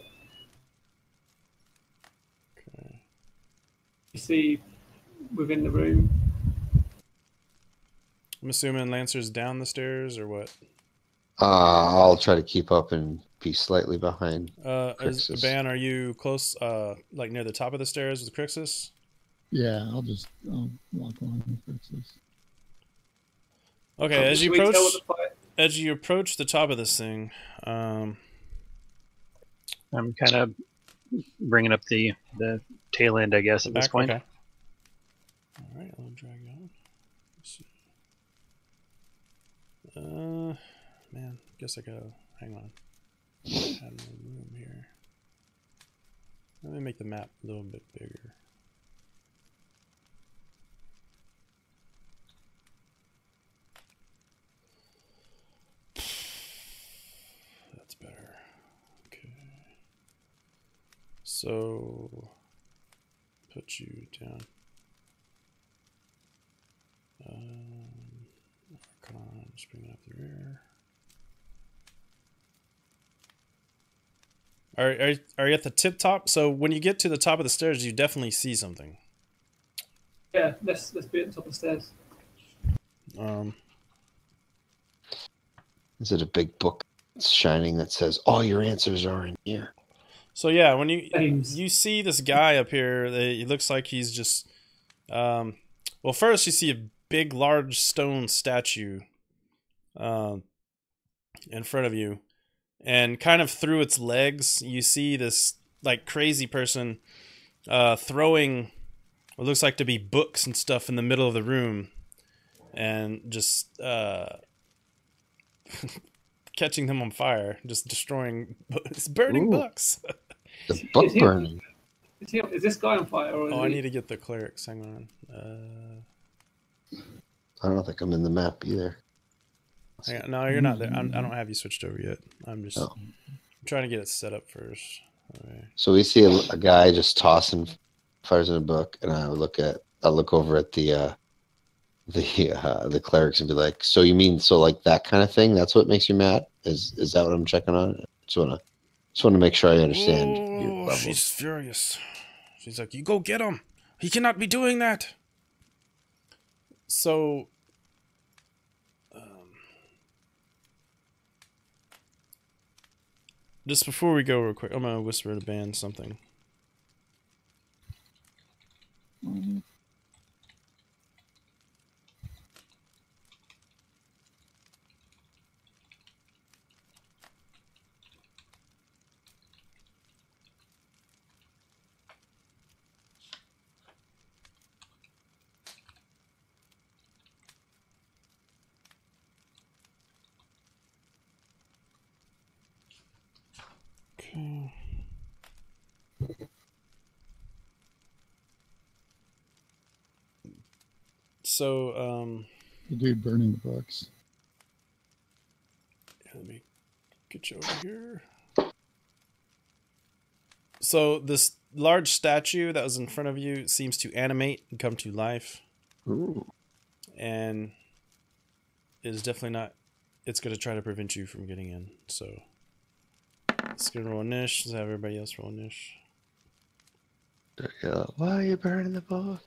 [SPEAKER 2] You see within the room.
[SPEAKER 1] I'm assuming Lancer's down the stairs, or what?
[SPEAKER 4] I'll try to keep up and be slightly behind.
[SPEAKER 1] Crixus. Ban, are you close, like near the top of the stairs with Crixus?
[SPEAKER 5] Yeah, I'll walk along with this.
[SPEAKER 1] Okay, as
[SPEAKER 2] Should
[SPEAKER 1] you
[SPEAKER 2] we tell
[SPEAKER 1] approach,
[SPEAKER 2] what the fight?
[SPEAKER 1] as you approach the top of this thing,
[SPEAKER 3] I'm kind of bringing up the tail end, I guess, at this point.
[SPEAKER 1] Okay. All right, I'll drag it on. Let's see. Man, guess I gotta hang on. Add more room here. Let me make the map a little bit bigger. That's better. Okay. So put you down. Come on, just bring it up the rear. Are you at the tip top? So when you get to the top of the stairs, you definitely see something.
[SPEAKER 2] Yeah, let's be at the top of the stairs.
[SPEAKER 4] Is it a big book that's shining that says all your answers are in here?
[SPEAKER 1] So yeah, when you
[SPEAKER 2] Names.
[SPEAKER 1] you see this guy up here, it looks like he's just. Well, first you see a big, large stone statue in front of you, and kind of through its legs, you see this like crazy person throwing what looks like to be books and stuff in the middle of the room, and just catching them on fire, just destroying, burning
[SPEAKER 4] Ooh.
[SPEAKER 1] books.
[SPEAKER 4] The book burning.
[SPEAKER 2] Is this guy on fire? Or is
[SPEAKER 1] Oh, I
[SPEAKER 2] he...
[SPEAKER 1] need to get the clerics. Hang on.
[SPEAKER 4] I don't think I'm in the map either.
[SPEAKER 1] Hang on. No, you're not there. I don't have you switched over yet. I'm trying to get it set up first. Okay.
[SPEAKER 4] So we see a guy just tossing fires in a book, and I look over at the clerics and be like, so you mean like that kind of thing? That's what makes you mad? Is that what I'm checking on? Just wanna make sure I understand your
[SPEAKER 1] Oh,
[SPEAKER 4] level.
[SPEAKER 1] she's furious. She's like, "You go get him. He cannot be doing that." So, just before we go real quick, I'm gonna whisper to Ban something. Okay. So,
[SPEAKER 5] The dude burning the books.
[SPEAKER 1] let me get you over here. So this large statue that was in front of you seems to animate and come to life,
[SPEAKER 4] Ooh.
[SPEAKER 1] and it is definitely not. It's going to try to prevent you from getting in. So let's get roll Nish. Let's have everybody else roll Nish.
[SPEAKER 4] Why are you burning the book?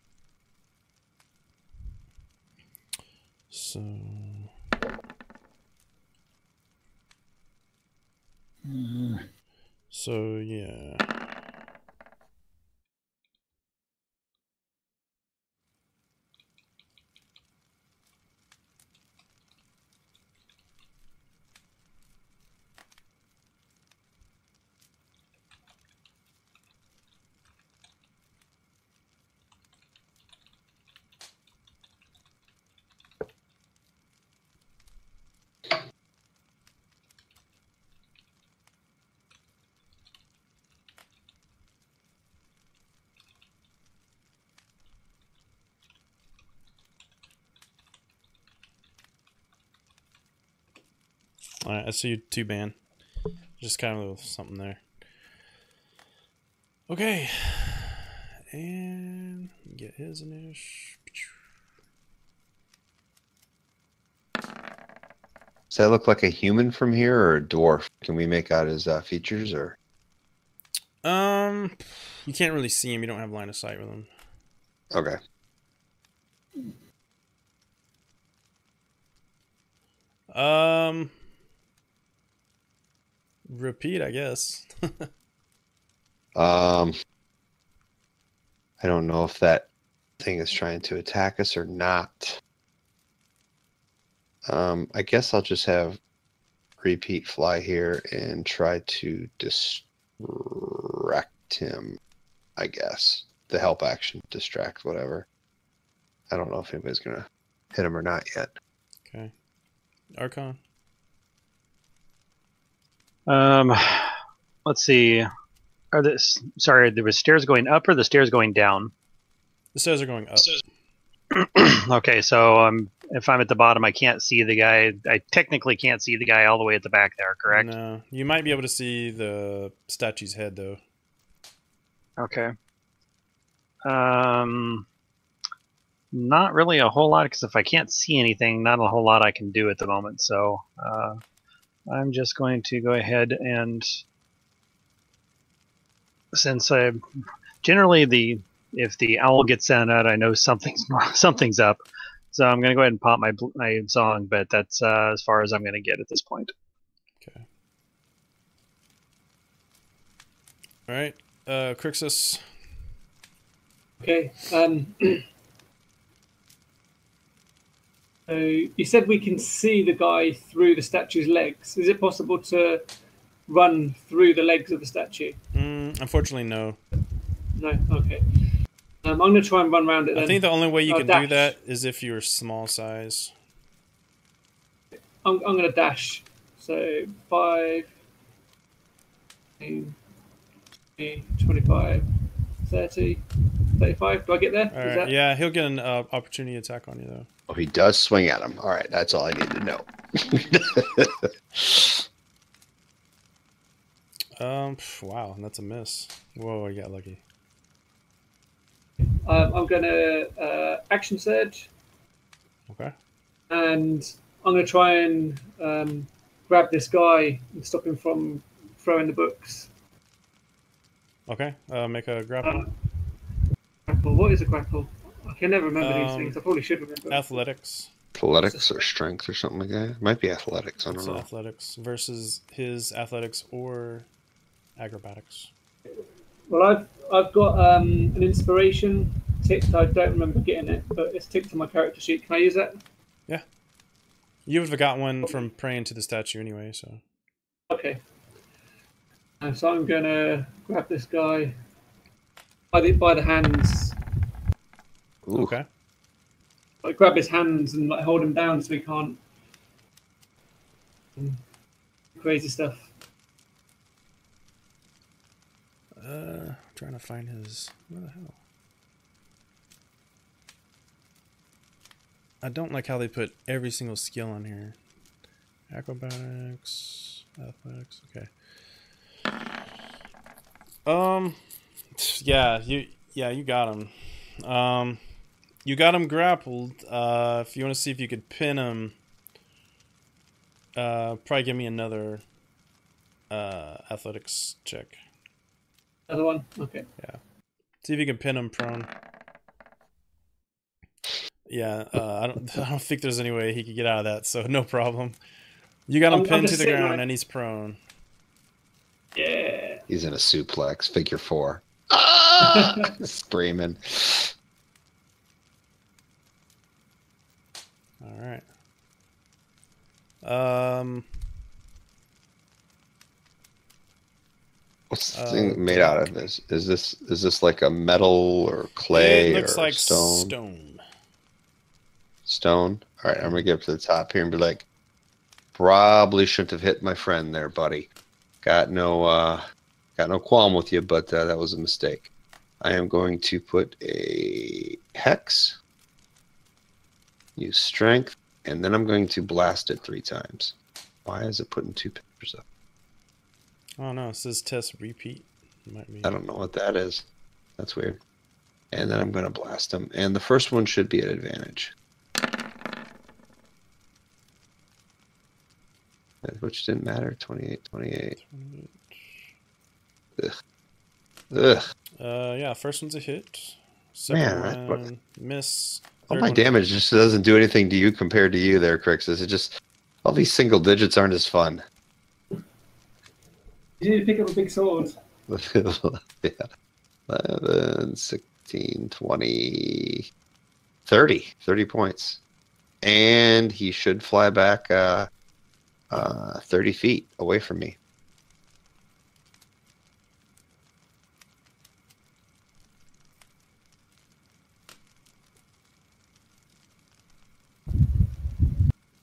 [SPEAKER 1] So So yeah. All right, I see you two ban. Just kind of something there. Okay, and get his ish.
[SPEAKER 4] Does that look like a human from here or a dwarf? Can we make out his features or?
[SPEAKER 1] You can't really see him. You don't have line of sight with him.
[SPEAKER 4] Okay.
[SPEAKER 1] Repeat, I guess.
[SPEAKER 4] I don't know if that thing is trying to attack us or not. I guess I'll just have repeat fly here and try to distract him, I guess. The help action, distract, whatever. I don't know if anybody's going to hit him or not yet.
[SPEAKER 1] Okay. Archon.
[SPEAKER 3] Let's see. Are this sorry? There was stairs going up or the stairs going down?
[SPEAKER 1] The stairs are going up.
[SPEAKER 3] Okay, so if I'm at the bottom, I can't see the guy. I technically can't see the guy all the way at the back there, correct?
[SPEAKER 1] No, you might be able to see the statue's head though.
[SPEAKER 3] Okay. Not really a whole lot, because if I can't see anything, not a whole lot I can do at the moment. So I'm just going to go ahead and, since I generally if the owl gets sent out, I know something's up. So I'm going to go ahead and pop my song, but that's as far as I'm going to get at this point.
[SPEAKER 1] Okay. All right, Crixus.
[SPEAKER 2] Okay. So you said we can see the guy through the statue's legs. Is it possible to run through the legs of the statue?
[SPEAKER 1] Unfortunately, no.
[SPEAKER 2] No. Okay. I'm going to try and run around it then.
[SPEAKER 1] I think the only way you can
[SPEAKER 2] dash.
[SPEAKER 1] do that is if you're small size.
[SPEAKER 2] I'm going to dash. So 5, 10, 25, 30, 35. Do I get there?
[SPEAKER 1] All right. Yeah, he'll get an opportunity attack on you though.
[SPEAKER 4] Oh, he does swing at him. All right, that's all I need to know.
[SPEAKER 1] Wow, that's a miss. Whoa, you got lucky.
[SPEAKER 2] I'm going to action surge.
[SPEAKER 1] Okay.
[SPEAKER 2] And I'm going to try and grab this guy and stop him from throwing the books.
[SPEAKER 1] Okay. Make a grapple.
[SPEAKER 2] Grapple. What is a grapple? I can never remember these things. I probably should remember.
[SPEAKER 1] Athletics.
[SPEAKER 4] Athletics or strength or something like that. It might be athletics. I don't know.
[SPEAKER 1] Athletics versus his athletics or acrobatics.
[SPEAKER 2] Well, I've got an inspiration ticked. I don't remember getting it, but it's ticked to my character sheet. Can I use that?
[SPEAKER 1] Yeah. You would have got one from praying to the statue anyway, so.
[SPEAKER 2] Okay. So I'm gonna grab this guy by the hands.
[SPEAKER 4] Ooh.
[SPEAKER 1] Okay.
[SPEAKER 2] I grab his hands and like hold him down so he can't. Crazy stuff.
[SPEAKER 1] Trying to find his. Where the hell? I don't like how they put every single skill on here. Acrobatics, athletics. Okay. Yeah, you got him. You got him grappled. If you want to see if you could pin him, probably give me another athletics check.
[SPEAKER 2] Another one? Okay.
[SPEAKER 1] Yeah. See if you can pin him prone. Yeah, I don't think there's any way he could get out of that, so no problem. You got him pinned to the ground and he's prone.
[SPEAKER 2] Yeah.
[SPEAKER 4] He's in a suplex, figure 4. Ah! Screaming.
[SPEAKER 1] All right.
[SPEAKER 4] What's the thing made out of? Is this like a metal or clay
[SPEAKER 1] It looks
[SPEAKER 4] or
[SPEAKER 1] like
[SPEAKER 4] stone?
[SPEAKER 1] stone.
[SPEAKER 4] Stone. All right, I'm gonna get up to the top here and be like, probably shouldn't have hit my friend there, buddy. Got no qualm with you, but that was a mistake. I am going to put a hex, use strength, and then I'm going to blast it 3 times. Why is it putting 2 pictures up?
[SPEAKER 1] Oh no, it says test repeat. Might be.
[SPEAKER 4] I don't know what that is. That's weird. And then I'm going to blast them. And the first one should be at advantage. Which didn't matter. 28, 28. Ugh. Ugh.
[SPEAKER 1] Yeah, first one's a hit. Second
[SPEAKER 4] Man,
[SPEAKER 1] one, miss.
[SPEAKER 4] All
[SPEAKER 1] Third
[SPEAKER 4] my
[SPEAKER 1] one,
[SPEAKER 4] damage just doesn't do anything to you compared to you there, Crixus. It just, all these single digits aren't as fun.
[SPEAKER 2] You need to pick up a big sword.
[SPEAKER 4] Yeah. 11, 16, 20, 30. 30 points. And he should fly back 30 feet away from me.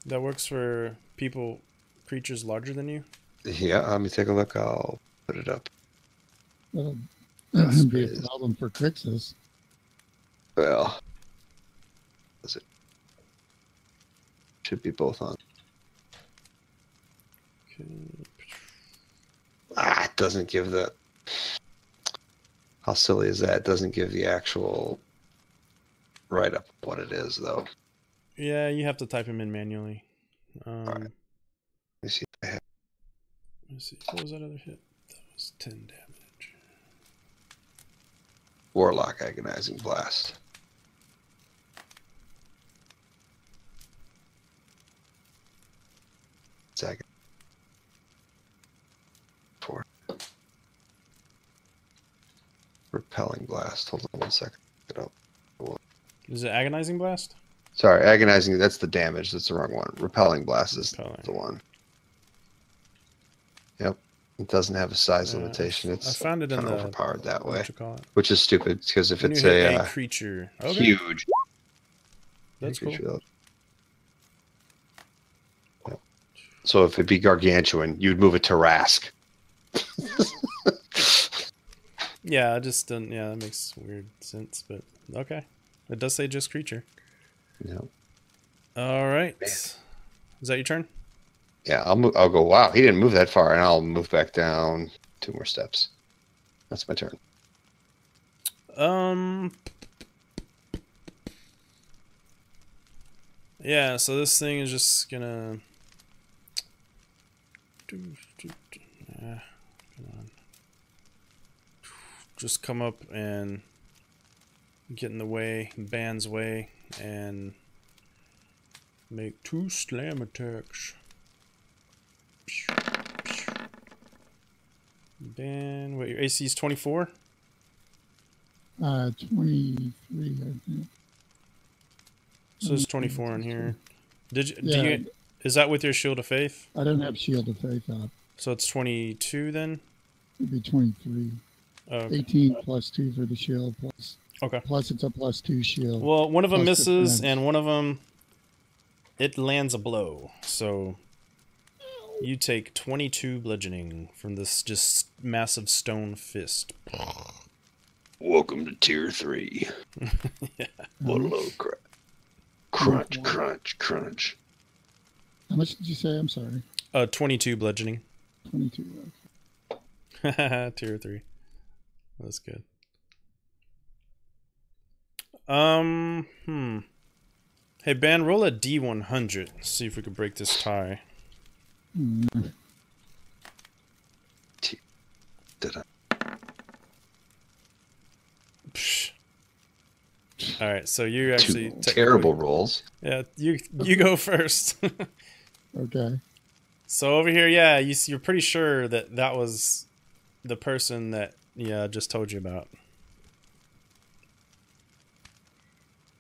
[SPEAKER 1] That works for creatures larger than you?
[SPEAKER 4] Yeah, let me take a look. I'll put it up.
[SPEAKER 5] That'll be a problem for Crixus.
[SPEAKER 4] Well, does it? Should be both on.
[SPEAKER 1] Okay.
[SPEAKER 4] It doesn't give the. How silly is that? It doesn't give the actual write up what it is, though.
[SPEAKER 1] Yeah, you have to type him in manually.
[SPEAKER 4] All right. Let me see if I have.
[SPEAKER 1] Let me see. What was that other hit? That was 10 damage.
[SPEAKER 4] Warlock Agonizing Blast. Second. 4. Repelling Blast. Hold on 1 second. Get up.
[SPEAKER 1] Is it Agonizing Blast?
[SPEAKER 4] Sorry, Agonizing, that's the damage. That's the wrong one. Repelling Blast is the one. Yep. It doesn't have a size limitation. It's
[SPEAKER 1] I found it in
[SPEAKER 4] kind
[SPEAKER 1] the
[SPEAKER 4] of overpowered that way.
[SPEAKER 1] What you call it?
[SPEAKER 4] Which is stupid, because if
[SPEAKER 1] When
[SPEAKER 4] it's
[SPEAKER 1] you hit
[SPEAKER 4] a
[SPEAKER 1] creature. Okay.
[SPEAKER 4] huge...
[SPEAKER 1] That's cool.
[SPEAKER 4] Yep. So if it'd be gargantuan, you'd move it to Rask.
[SPEAKER 1] Yeah, I just didn't. Yeah, that makes weird sense, but okay. It does say just creature.
[SPEAKER 4] Yep.
[SPEAKER 1] All right.
[SPEAKER 4] Man.
[SPEAKER 1] Is that your turn?
[SPEAKER 4] Yeah, I'll go, wow, he didn't move that far, and I'll move back down 2 more steps. That's my turn.
[SPEAKER 1] Yeah, so this thing is just gonna come on. Just come up and get in the way, Ban's way, and make 2 slam attacks. Ban, what, your AC is 24?
[SPEAKER 5] 23, I think.
[SPEAKER 1] So it's 24 in here.
[SPEAKER 5] Yeah.
[SPEAKER 1] Is that with your Shield of Faith?
[SPEAKER 5] I don't have Shield of Faith up.
[SPEAKER 1] So it's 22 then?
[SPEAKER 5] It'd be 23.
[SPEAKER 1] Oh, okay.
[SPEAKER 5] 18 plus 2 for the shield,
[SPEAKER 1] Okay.
[SPEAKER 5] plus it's a plus 2 shield.
[SPEAKER 1] Well, one of them
[SPEAKER 5] Plus
[SPEAKER 1] misses,
[SPEAKER 5] defense.
[SPEAKER 1] and one of them, it lands a blow. So you take 22 bludgeoning from this just massive stone fist.
[SPEAKER 4] Welcome to Tier 3.
[SPEAKER 1] Yeah.
[SPEAKER 4] What a load crap. Crunch, crunch, crunch.
[SPEAKER 5] How much did you say? I'm sorry.
[SPEAKER 1] 22 bludgeoning.
[SPEAKER 5] 22.
[SPEAKER 1] Tier 3. That's good. Hey, Ben, roll a D100. See if we can break this tie.
[SPEAKER 5] Mm.
[SPEAKER 4] Did I?
[SPEAKER 1] Psh. All right, so you actually
[SPEAKER 4] Two terrible rolls.
[SPEAKER 1] Yeah, you go first.
[SPEAKER 5] Okay.
[SPEAKER 1] So over here, yeah, you're pretty sure that was the person that I just told you about.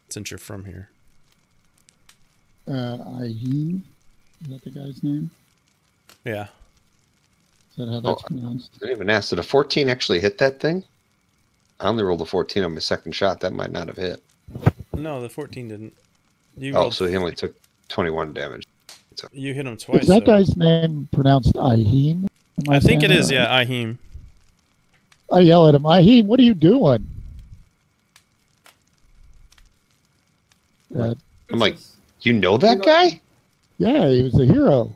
[SPEAKER 1] Since you're from here.
[SPEAKER 5] Aheen? Is that the guy's name?
[SPEAKER 1] Yeah.
[SPEAKER 5] Is that how that's pronounced?
[SPEAKER 4] I didn't even ask. Did a 14 actually hit that thing? I only rolled a 14 on my second shot. That might not have hit.
[SPEAKER 1] No, the 14 didn't. You
[SPEAKER 4] Oh,
[SPEAKER 1] rolled,
[SPEAKER 4] so he only took 21 damage. So.
[SPEAKER 1] you hit him twice.
[SPEAKER 5] Is that
[SPEAKER 1] though.
[SPEAKER 5] guy's name pronounced Aheen?
[SPEAKER 1] I think it
[SPEAKER 5] saying
[SPEAKER 1] is,
[SPEAKER 5] that
[SPEAKER 1] yeah,
[SPEAKER 5] right?
[SPEAKER 1] Ahim.
[SPEAKER 5] I yell at him, Aheen, what are you doing?
[SPEAKER 4] I'm like, you know that guy?
[SPEAKER 5] Yeah, he was a hero.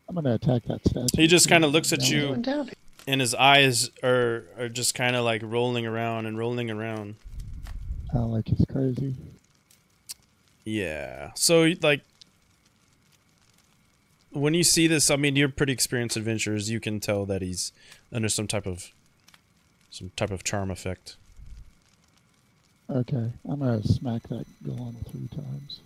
[SPEAKER 5] I'm going to attack that statue.
[SPEAKER 1] He just kind of looks at you,
[SPEAKER 4] Down.
[SPEAKER 1] and his eyes are just kind of like rolling around and rolling around.
[SPEAKER 5] Oh, like he's crazy.
[SPEAKER 1] Yeah. So, like, when you see this, I mean, you're pretty experienced adventurers. You can tell that he's under some type of charm effect.
[SPEAKER 5] Okay, I'm going to smack that golem 3 times.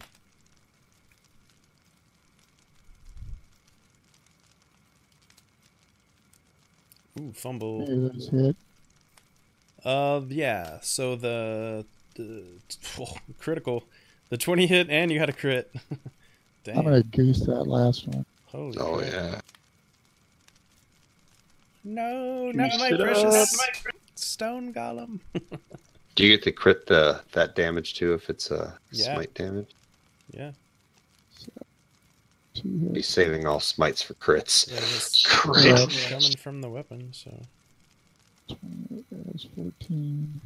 [SPEAKER 1] Ooh, fumble.
[SPEAKER 5] Hey, that's hit.
[SPEAKER 1] Yeah. So the critical, the 20 hit, and you had a crit. Damn.
[SPEAKER 5] I'm going to goose that last one.
[SPEAKER 1] Holy
[SPEAKER 4] Oh,
[SPEAKER 1] crap.
[SPEAKER 4] yeah.
[SPEAKER 1] No, not
[SPEAKER 3] Goose
[SPEAKER 1] my
[SPEAKER 3] it
[SPEAKER 1] precious stone golem.
[SPEAKER 4] Do you get to crit that damage too if it's
[SPEAKER 1] Yeah.
[SPEAKER 4] smite damage?
[SPEAKER 1] Yeah.
[SPEAKER 5] 2 hits.
[SPEAKER 4] He's saving all smites for crits.
[SPEAKER 1] Yeah, it's
[SPEAKER 4] Crit.
[SPEAKER 1] coming from the weapon, so.
[SPEAKER 5] 28, that was 14.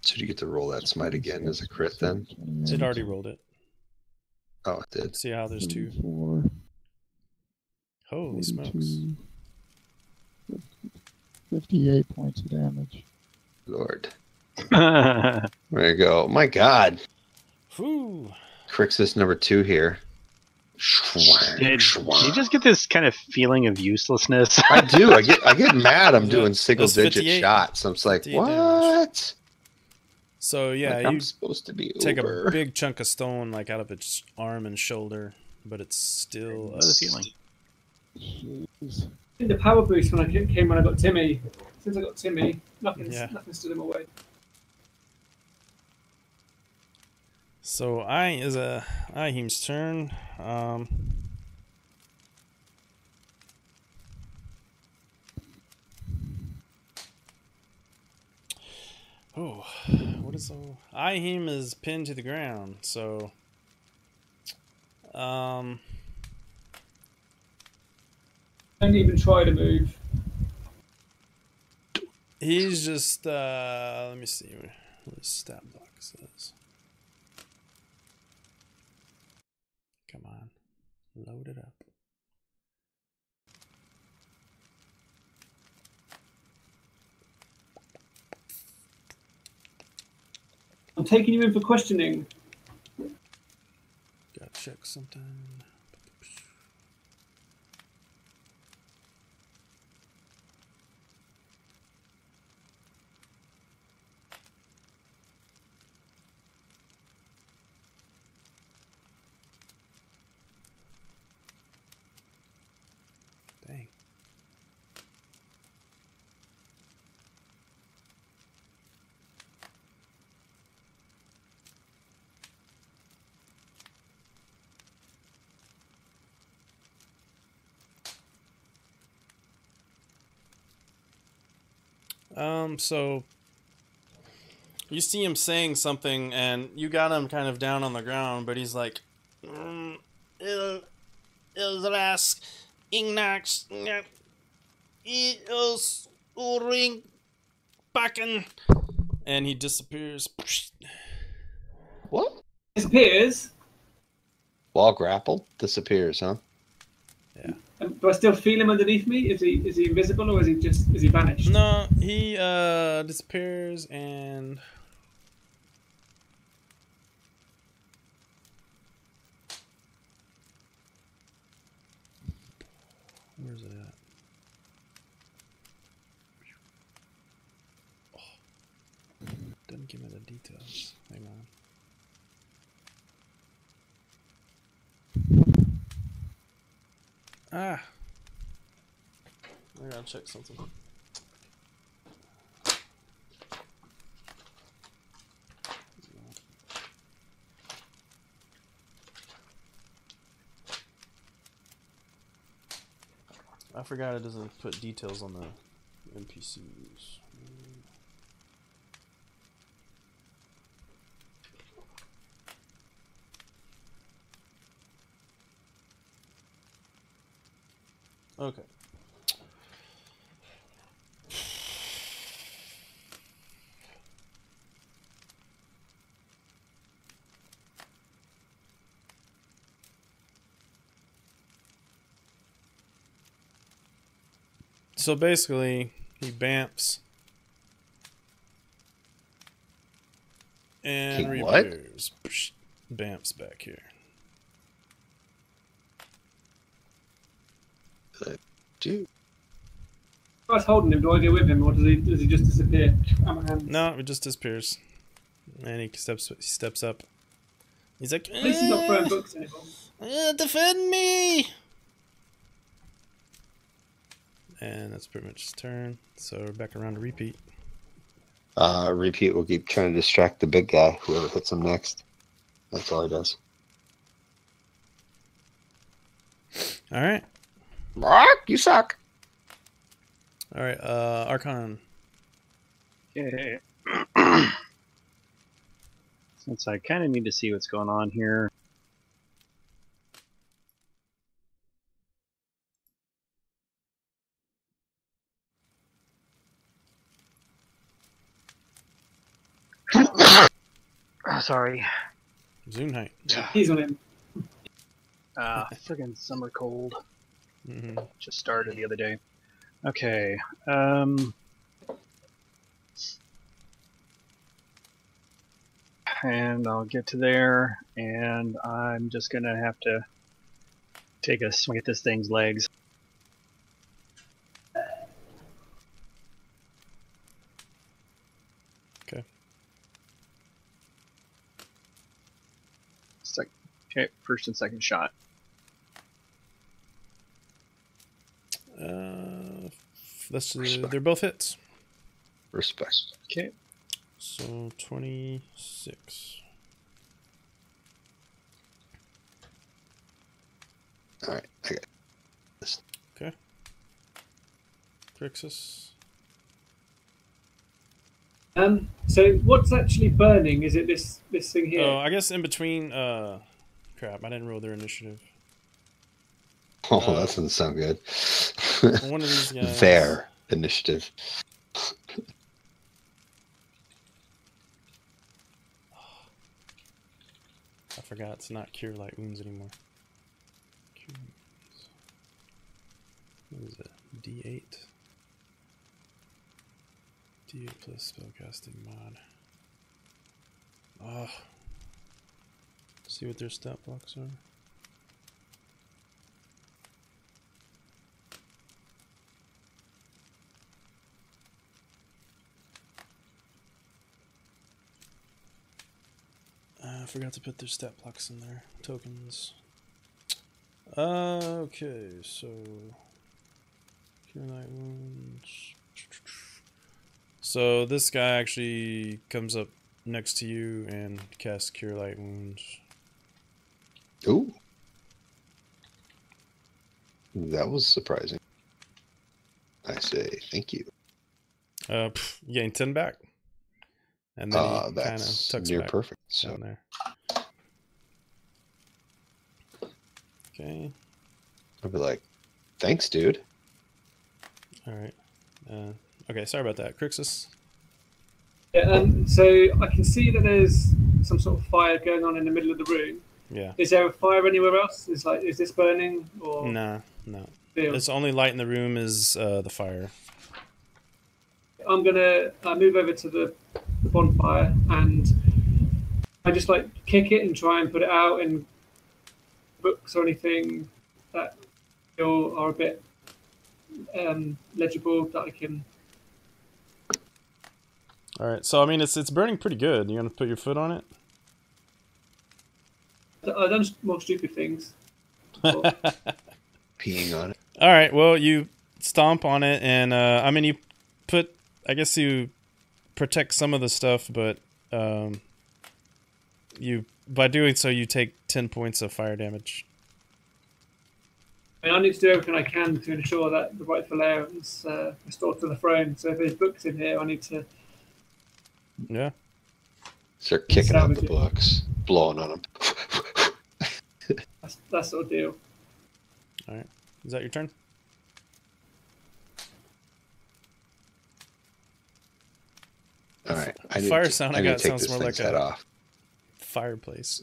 [SPEAKER 4] So do you get to roll that smite again as a crit then?
[SPEAKER 5] 28,
[SPEAKER 1] It already rolled it.
[SPEAKER 4] Oh, it did.
[SPEAKER 1] See how there's 2.
[SPEAKER 5] 34,
[SPEAKER 1] Holy
[SPEAKER 5] 42,
[SPEAKER 1] smokes.
[SPEAKER 5] 58 points of damage.
[SPEAKER 4] Lord. There you go. My God.
[SPEAKER 1] Whew.
[SPEAKER 4] Crixus number 2 here.
[SPEAKER 3] Did you just get this kind of feeling of uselessness?
[SPEAKER 4] I do. I get mad. I'm
[SPEAKER 1] That-
[SPEAKER 4] doing single
[SPEAKER 1] that's
[SPEAKER 4] digit
[SPEAKER 1] 58.
[SPEAKER 4] shots. I'm just like,
[SPEAKER 1] 58 damage.
[SPEAKER 4] what?
[SPEAKER 1] So, yeah,
[SPEAKER 4] Like,
[SPEAKER 1] you
[SPEAKER 4] I'm supposed to be
[SPEAKER 1] take
[SPEAKER 4] over.
[SPEAKER 1] a big chunk of stone, like, out of its arm and shoulder, but it's still...
[SPEAKER 3] What was the feeling?
[SPEAKER 5] Jeez.
[SPEAKER 2] I think the power boost when I came when I got Timmy. Since I got Timmy, nothing stood in my way.
[SPEAKER 1] So, Ahim's turn. Oh, what is so? Ahim is pinned to the ground, so
[SPEAKER 2] Don't even try to move.
[SPEAKER 1] he's just let me see what his stat block says. Come on, load it up.
[SPEAKER 2] I'm taking you in for questioning.
[SPEAKER 1] Gotta check sometime. Dang. So you see him saying something, and you got him kind of down on the ground, but he's like, "Ilras Ignax Eos Uring Backen," and he disappears.
[SPEAKER 4] What?
[SPEAKER 2] Disappears.
[SPEAKER 4] While grappled, disappears, huh?
[SPEAKER 2] Do I still feel him underneath me? Is he invisible or is he vanished?
[SPEAKER 1] No, he disappears, and where's it at? Oh, doesn't give me the details. Hang on. I gotta check something. I forgot it doesn't put details on the NPCs. Okay. So basically, he bamps and
[SPEAKER 4] He what?
[SPEAKER 1] reappears. Psh, bamps back here.
[SPEAKER 4] Dude.
[SPEAKER 2] If I was holding him, do I go with him, or does he just disappear out of my hands?
[SPEAKER 1] No, it just disappears. And he steps up. He's like,
[SPEAKER 2] At least he's not throwing books anymore.
[SPEAKER 1] defend me! And that's pretty much his turn. So we're back around to repeat.
[SPEAKER 4] Repeat will keep trying to distract the big guy, whoever hits him next. That's all he does.
[SPEAKER 1] Alright.
[SPEAKER 4] Mark, you suck.
[SPEAKER 1] Alright, Archon.
[SPEAKER 3] Okay. Since I kind of need to see what's going on here. Sorry.
[SPEAKER 1] Zoomheit.
[SPEAKER 2] He's on him.
[SPEAKER 3] Friggin' summer cold.
[SPEAKER 1] Mm-hmm.
[SPEAKER 3] Just started the other day. Okay. And I'll get to there, and I'm just gonna have to take a swing at this thing's legs.
[SPEAKER 1] Okay.
[SPEAKER 3] Okay, first and second shot.
[SPEAKER 1] They're both hits.
[SPEAKER 4] Respect.
[SPEAKER 3] Okay.
[SPEAKER 1] So 26.
[SPEAKER 4] All right, I got this.
[SPEAKER 1] Okay. Crixus.
[SPEAKER 2] So what's actually burning? Is it this thing here?
[SPEAKER 1] Oh, I guess in between. Crap! I didn't roll their initiative.
[SPEAKER 4] Oh, that doesn't sound good.
[SPEAKER 1] One of these guys.
[SPEAKER 4] Their initiative.
[SPEAKER 1] I forgot it's not cure light wounds anymore. Cure wounds. What is it? D8. D8 plus spellcasting mod. Oh. See what their stat blocks are. I forgot to put their stat blocks in there. Tokens. Okay, so cure light wounds. So this guy actually comes up next to you and casts cure light wounds.
[SPEAKER 4] Ooh. That was surprising. I say thank you.
[SPEAKER 1] You gain 10 back. And then he kind of
[SPEAKER 4] That's
[SPEAKER 1] tucks
[SPEAKER 4] near
[SPEAKER 1] back
[SPEAKER 4] perfect. So
[SPEAKER 1] down there. Okay.
[SPEAKER 4] I'll be like, thanks, dude.
[SPEAKER 1] All right. Okay, sorry about that. Crixus.
[SPEAKER 2] Yeah, so I can see that there's some sort of fire going on in the middle of the room.
[SPEAKER 1] Yeah.
[SPEAKER 2] Is there a fire anywhere else? Is this burning or?
[SPEAKER 1] Nah, no.
[SPEAKER 2] Field?
[SPEAKER 1] It's only light in the room is the fire.
[SPEAKER 2] I'm gonna move over to the bonfire and I just like kick it and try and put it out in books or anything that feel are a bit legible that I can.
[SPEAKER 1] All right. So I mean, it's burning pretty good. You gonna put your foot on it?
[SPEAKER 2] I've done more stupid things.
[SPEAKER 4] Peeing on it.
[SPEAKER 1] All right. Well, you stomp on it, and I mean, you put. I guess you protect some of the stuff, but you by doing so, you take 10 points of fire damage.
[SPEAKER 2] I need to do everything I can to ensure that the rightful heir is restored to the throne. So if there's books in here, I need to.
[SPEAKER 1] Yeah.
[SPEAKER 4] Start kicking out the
[SPEAKER 2] Salvage it.
[SPEAKER 4] books, blowing on them.
[SPEAKER 2] That sort of deal.
[SPEAKER 1] All right. Is that your turn?
[SPEAKER 4] All right.
[SPEAKER 1] Fire sound I got
[SPEAKER 4] take
[SPEAKER 1] sounds
[SPEAKER 4] this
[SPEAKER 1] more
[SPEAKER 4] thing's
[SPEAKER 1] like
[SPEAKER 4] head
[SPEAKER 1] a
[SPEAKER 4] off.
[SPEAKER 1] fireplace.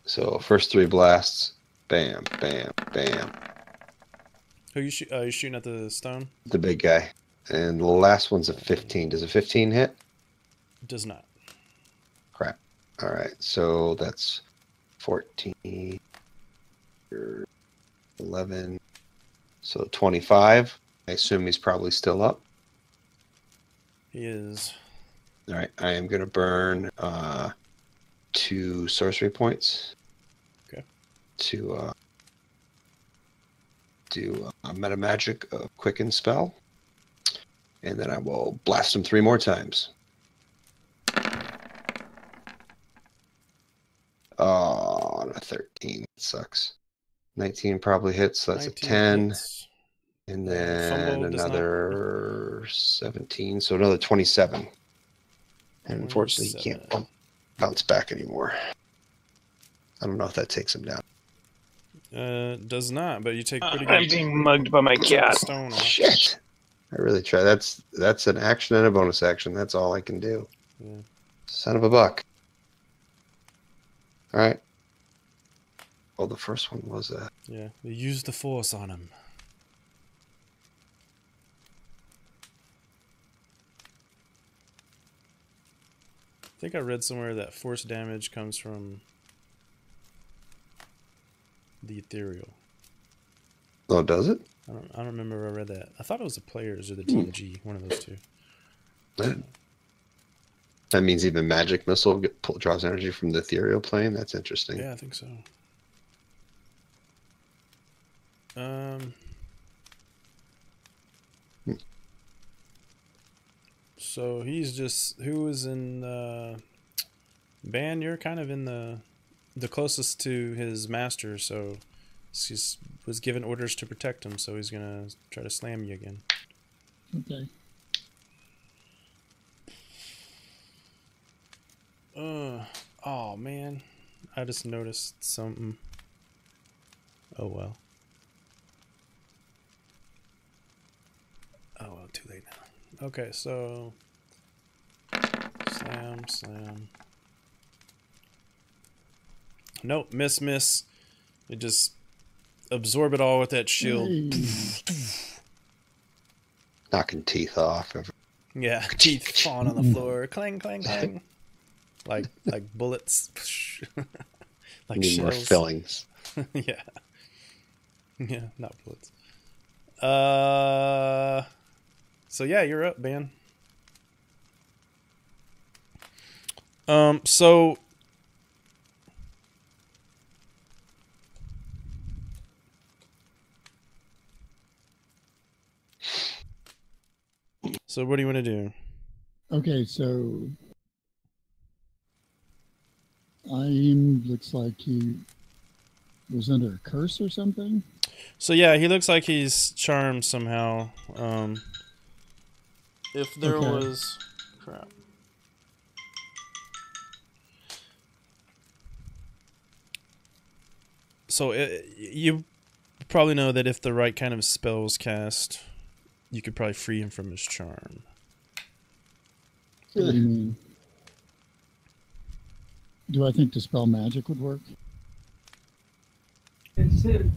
[SPEAKER 4] So first 3 blasts, bam, bam, bam.
[SPEAKER 1] Who you you shooting at the stone?
[SPEAKER 4] The big guy, and the last one's a 15. Does a 15 hit?
[SPEAKER 1] Does not.
[SPEAKER 4] Crap. All right. So that's 14, 11. So 25. I assume he's probably still up.
[SPEAKER 1] He is.
[SPEAKER 4] All right. I am going to burn 2 sorcery points.
[SPEAKER 1] Okay.
[SPEAKER 4] To do a meta magic quicken spell, and then I will blast him 3 more times. Oh, on a 13. That sucks. 19 probably hits, so that's a 10.
[SPEAKER 1] hits.
[SPEAKER 4] And then
[SPEAKER 1] Fumble does not.
[SPEAKER 4] another 17, so another 27. And unfortunately, he can't bounce back anymore. I don't know if that takes him down.
[SPEAKER 1] Does not, but you take pretty
[SPEAKER 3] I'm
[SPEAKER 1] good.
[SPEAKER 3] being mugged by my cat.
[SPEAKER 1] Stone off.
[SPEAKER 4] Shit! I really try. That's an action and a bonus action. That's all I can do.
[SPEAKER 1] Yeah.
[SPEAKER 4] Son of a buck. All right. Well, the first one was a.
[SPEAKER 1] Yeah, you use the force on him. I think I read somewhere that force damage comes from the ethereal.
[SPEAKER 4] Oh, does it?
[SPEAKER 1] I don't remember where I read that. I thought it was the players or the TMG, one of those two.
[SPEAKER 4] That means even magic missile draws energy from the ethereal plane. That's interesting.
[SPEAKER 1] Yeah, I think so. So he's just who is in Ban, you're kind of in the closest to his master, so he was given orders to protect him, so he's gonna try to slam you again.
[SPEAKER 5] Okay.
[SPEAKER 1] Oh man, I just noticed something. Oh well. Oh well, too late now. Okay, so slam. Nope, miss. It just absorb it all with that shield.
[SPEAKER 5] Hey.
[SPEAKER 4] Knocking teeth off.
[SPEAKER 1] Yeah, teeth falling on the floor. Clang, clang, clang. Like bullets. Like
[SPEAKER 4] Need more
[SPEAKER 1] shells.
[SPEAKER 4] fillings.
[SPEAKER 1] Yeah. Yeah, not bullets. So yeah, you're up, man. So what do you want to do?
[SPEAKER 5] Okay, so looks like he was under a curse or something.
[SPEAKER 1] So yeah, he looks like he's charmed somehow. If there was crap. So you probably know that if the right kind of spell was cast, you could probably free him from his charm.
[SPEAKER 5] What do you mean? Do I think dispel magic would work?
[SPEAKER 2] Kiss him.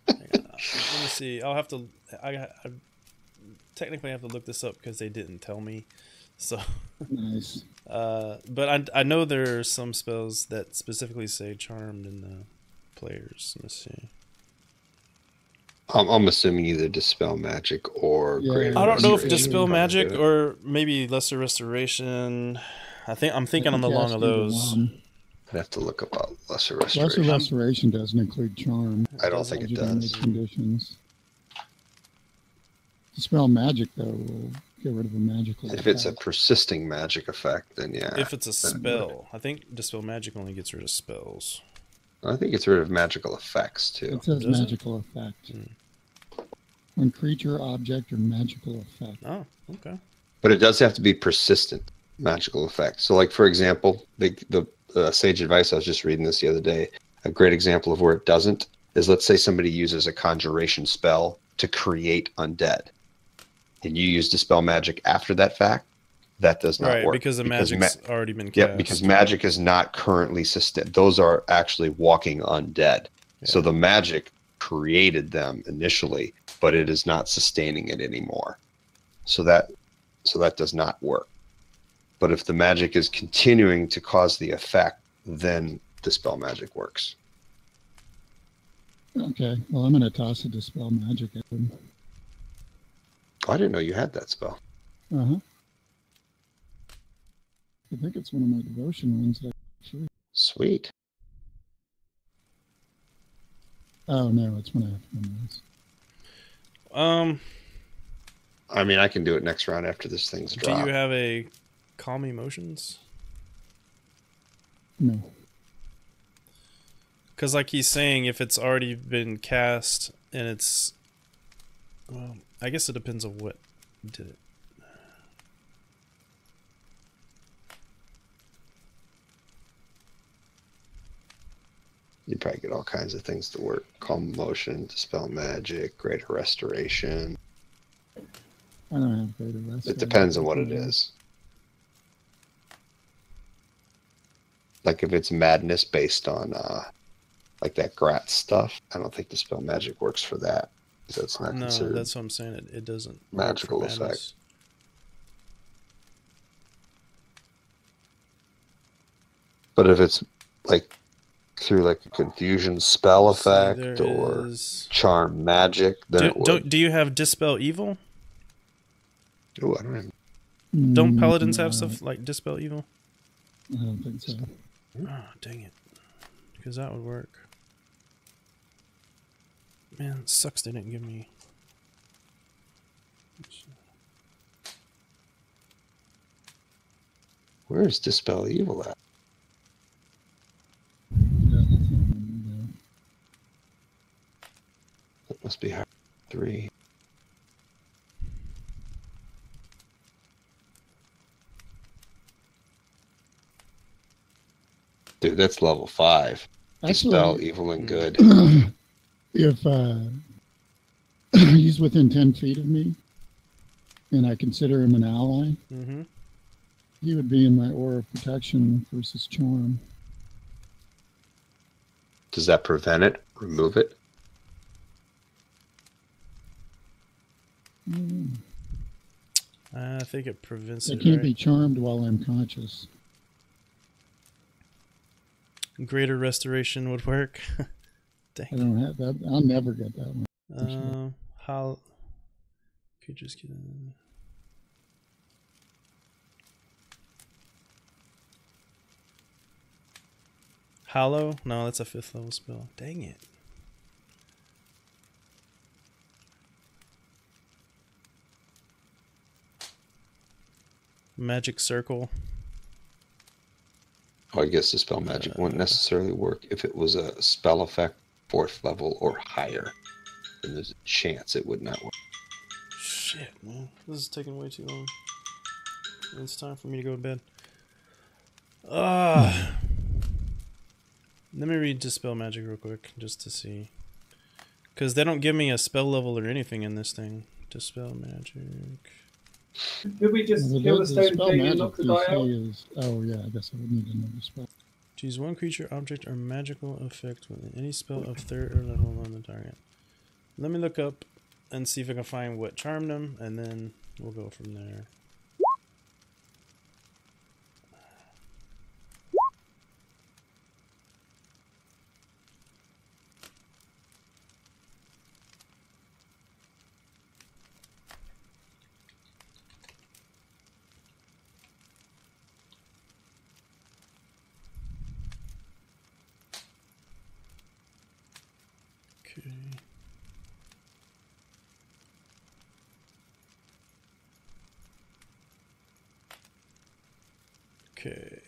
[SPEAKER 1] Hang on. Let me see. I'll have to. I technically have to look this up because they didn't tell me. So.
[SPEAKER 5] Nice.
[SPEAKER 1] But I know there are some spells that specifically say charmed in the players. Let me see.
[SPEAKER 4] I'm assuming either dispel magic or greater
[SPEAKER 1] I don't know if
[SPEAKER 4] restoration
[SPEAKER 1] dispel
[SPEAKER 4] would probably
[SPEAKER 1] magic
[SPEAKER 4] do it.
[SPEAKER 1] or maybe lesser restoration. I'm thinking on the long of those.
[SPEAKER 4] I'd have to look about lesser
[SPEAKER 5] Lesser
[SPEAKER 4] restoration.
[SPEAKER 5] restoration doesn't include charm.
[SPEAKER 4] I don't think it
[SPEAKER 5] Legitimate
[SPEAKER 4] does.
[SPEAKER 5] Conditions. Dispel magic, though, will get rid of a magical
[SPEAKER 4] If it's a
[SPEAKER 5] effect.
[SPEAKER 4] persisting magic effect, then yeah.
[SPEAKER 1] If it's a
[SPEAKER 4] then it would.
[SPEAKER 1] spell, I think Dispel Magic only gets rid of spells.
[SPEAKER 4] I think it's rid of magical effects too.
[SPEAKER 5] It says
[SPEAKER 1] Does it?
[SPEAKER 5] magical effect.
[SPEAKER 1] Hmm.
[SPEAKER 5] When creature, object, or magical effect.
[SPEAKER 1] Oh, okay.
[SPEAKER 4] But it does have to be persistent magical effect. So, like for example, the sage advice, I was just reading this the other day. A great example of where it doesn't is, let's say somebody uses a conjuration spell to create undead, and you use dispel magic after that fact. That does not
[SPEAKER 1] Right,
[SPEAKER 4] work
[SPEAKER 1] because the magic's already been cast.
[SPEAKER 4] Yep, because magic is not currently sustained. Those are actually walking undead.
[SPEAKER 1] Yeah.
[SPEAKER 4] So the magic created them initially, but it is not sustaining it anymore. So that does not work. But if the magic is continuing to cause the effect, then dispel magic works.
[SPEAKER 5] Okay, well, I'm going to toss a dispel magic at him.
[SPEAKER 4] Oh, I didn't know you had that spell.
[SPEAKER 5] Uh-huh. I think it's one of my devotion ones. Actually.
[SPEAKER 4] Sweet.
[SPEAKER 5] Oh, no, it's one I have to memorize.
[SPEAKER 4] I mean, I can do it next round after this thing's
[SPEAKER 1] Do
[SPEAKER 4] dropped.
[SPEAKER 1] you have a Calm Emotions?
[SPEAKER 5] No.
[SPEAKER 1] Because like he's saying, if it's already been cast and it's... Well, I guess it depends on what did it.
[SPEAKER 4] You'd probably get all kinds of things to work. Calm Emotion, Dispel Magic, Greater Restoration.
[SPEAKER 5] I don't have greater rest.
[SPEAKER 4] It depends on what it is. Like if it's madness based on like that Grat stuff, I don't think Dispel Magic works for that. So it's not
[SPEAKER 1] No,
[SPEAKER 4] considered
[SPEAKER 1] that's what I'm saying. It doesn't work for
[SPEAKER 4] magical
[SPEAKER 1] madness.
[SPEAKER 4] effect. But if it's like through like a confusion spell
[SPEAKER 1] See,
[SPEAKER 4] effect
[SPEAKER 1] there
[SPEAKER 4] or
[SPEAKER 1] is-
[SPEAKER 4] charm magic, then it would.
[SPEAKER 1] Do you have Dispel Evil?
[SPEAKER 4] Ooh, I don't have.
[SPEAKER 1] Don't paladins have
[SPEAKER 5] No,
[SPEAKER 1] stuff like Dispel Evil?
[SPEAKER 5] I don't think so.
[SPEAKER 1] Oh, dang it. Because that would work. Man, it sucks they didn't give me...
[SPEAKER 4] Where is Dispel Evil at?
[SPEAKER 5] Yeah, that's not one,
[SPEAKER 4] That must be hard. 3. Dude, that's level 5.
[SPEAKER 5] yeah.
[SPEAKER 4] Dispel
[SPEAKER 5] Actually,
[SPEAKER 4] Evil and Good.
[SPEAKER 5] if he's within 10 feet of me and I consider him an ally,
[SPEAKER 1] Mm-hmm.
[SPEAKER 5] he would be in my aura of protection versus charm.
[SPEAKER 4] Does that prevent it? Remove it?
[SPEAKER 5] Mm.
[SPEAKER 1] I think it prevents
[SPEAKER 5] I
[SPEAKER 1] it,
[SPEAKER 5] can't
[SPEAKER 1] right?
[SPEAKER 5] be charmed while I'm conscious.
[SPEAKER 1] Greater Restoration would work. Dang.
[SPEAKER 5] I don't have that. I'll never get that one.
[SPEAKER 1] How... Could just get... Hallow? No, that's a 5th level spell. Dang it. Magic Circle.
[SPEAKER 4] Oh, I guess Dispel Magic wouldn't necessarily work if it was a spell effect 4th level or higher. Then there's a chance it would not work.
[SPEAKER 1] Shit, man. This is taking way too long. It's time for me to go to bed. Let me read Dispel Magic real quick, just to see. Because they don't give me a spell level or anything in this thing. Dispel Magic.
[SPEAKER 2] Did we just
[SPEAKER 5] Well,
[SPEAKER 2] kill the stone
[SPEAKER 5] spell
[SPEAKER 2] thing and
[SPEAKER 5] magic
[SPEAKER 2] knock the
[SPEAKER 5] DC
[SPEAKER 2] guy out?
[SPEAKER 5] is. Oh, yeah, I guess I would need another spell.
[SPEAKER 1] Choose one creature, object, or magical effect with any spell of 3rd or level on the target. Let me look up and see if I can find what charmed them, and then we'll go from there. Okay. Okay.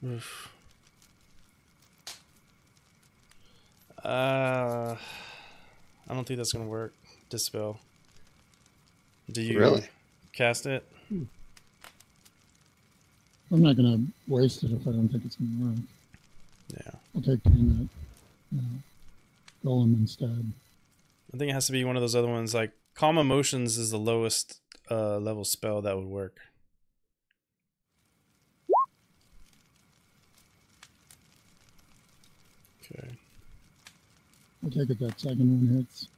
[SPEAKER 1] Oof. I don't think that's gonna work. Dispel. Do you
[SPEAKER 4] Really?
[SPEAKER 1] cast it?
[SPEAKER 5] I'm not gonna waste it if I don't think it's gonna work.
[SPEAKER 1] Yeah.
[SPEAKER 5] I'll take peanut. Golem instead.
[SPEAKER 1] I think it has to be one of those other ones. Like Calm Emotions is the lowest level spell that would work. Okay.
[SPEAKER 5] I'll take it that second one hits.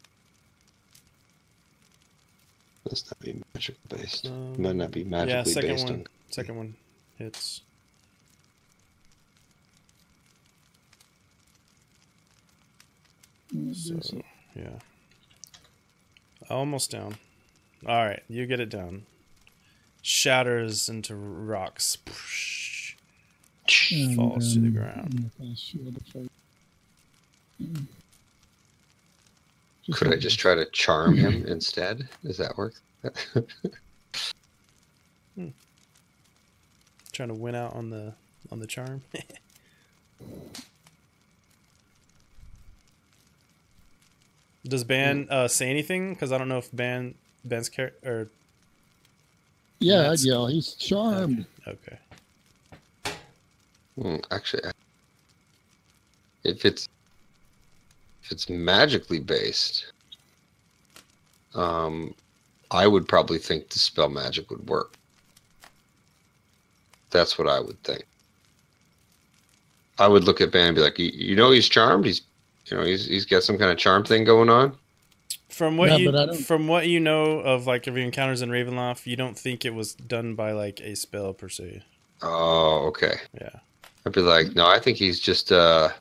[SPEAKER 4] Must not be magical based. Might not be magically
[SPEAKER 1] yeah, second
[SPEAKER 4] based
[SPEAKER 1] one.
[SPEAKER 4] on.
[SPEAKER 1] Second one hits. So yeah, almost down. All right, you get it down. Shatters into rocks.
[SPEAKER 5] And,
[SPEAKER 1] Falls to the ground.
[SPEAKER 4] Could I just try to charm him instead? Does that work?
[SPEAKER 1] Trying to win out on the charm. Does Ban say anything? Because I don't know if Ban's character or
[SPEAKER 5] yeah, I'd yell. He's charmed.
[SPEAKER 1] okay.
[SPEAKER 4] Actually, if it's magically based, I would probably think the spell magic would work. That's what I would think. I would look at Ban and be like, you know, he's charmed. He's got some kind of charm thing going on.
[SPEAKER 1] From what you know of like of your encounters in Ravenloft, you don't think it was done by like a spell per se.
[SPEAKER 4] Oh, okay.
[SPEAKER 1] Yeah.
[SPEAKER 4] I'd be like, no, I think he's just
[SPEAKER 1] I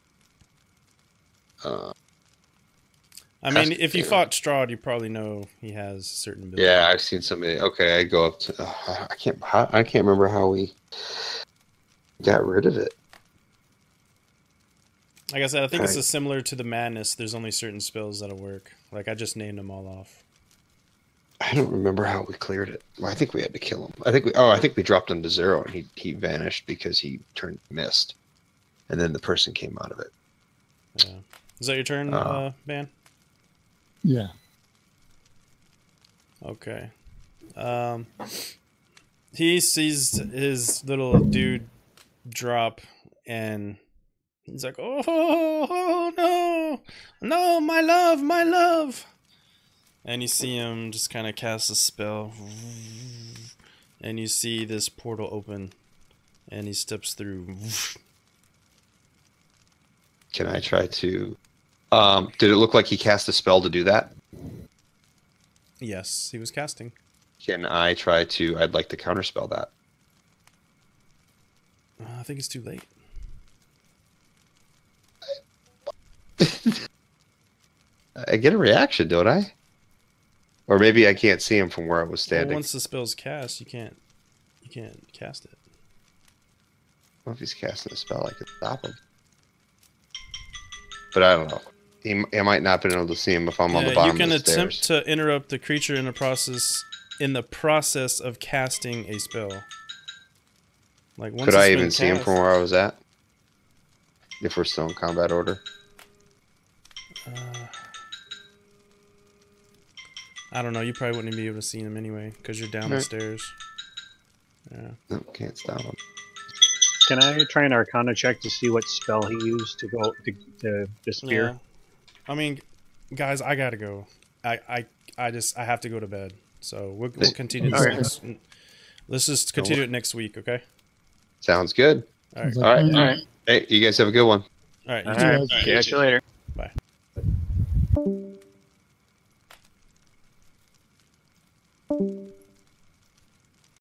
[SPEAKER 1] mean, if you fought Strahd, you probably know he has certain abilities.
[SPEAKER 4] Yeah, I've seen somebody. Okay, I go up to. I can't remember how we got rid of it.
[SPEAKER 1] Like I said, I think it's similar to the madness. There's only certain spells that'll work. Like I just named them all off.
[SPEAKER 4] I don't remember how we cleared it. Well, I think we had to kill him. I think we dropped him to 0 and he vanished because he turned mist, and then the person came out of it.
[SPEAKER 1] Yeah. Is that your turn, Ban?
[SPEAKER 5] Yeah.
[SPEAKER 1] Okay. He sees his little dude drop, and he's like, "Oh no, no, my love!" And you see him just kind of cast a spell, and you see this portal open, and he steps through.
[SPEAKER 4] Can I try to? Did it look like he cast a spell to do that?
[SPEAKER 1] Yes, he was casting.
[SPEAKER 4] Can I try to? I'd like to counterspell that.
[SPEAKER 1] I think it's too late.
[SPEAKER 4] I get a reaction, don't I? Or maybe I can't see him from where I was standing.
[SPEAKER 1] Well, once the spell's cast, you can't cast it.
[SPEAKER 4] Well, if he's casting a spell, I could stop him. But I don't know. I might not have been able to see him if I'm on the bottom of the stairs.
[SPEAKER 1] You can attempt to interrupt the creature in the process of casting a spell. Like once
[SPEAKER 4] could I even see him from where I was at? If we're still in combat order.
[SPEAKER 1] I don't know. You probably wouldn't be able to see him anyway because you're down the stairs. Yeah.
[SPEAKER 4] No, can't stop him.
[SPEAKER 3] Can I try an Arcana check to see what spell he used to go to disappear?
[SPEAKER 1] Yeah. I mean, guys, I gotta go. I have to go to bed. So we'll continue this. Let's just continue it next week, okay?
[SPEAKER 4] Sounds good.
[SPEAKER 1] All right.
[SPEAKER 4] All right. Hey, you guys have a good one.
[SPEAKER 1] All right.
[SPEAKER 3] All right. Catch you later.
[SPEAKER 1] Bye.
[SPEAKER 5] Thank you.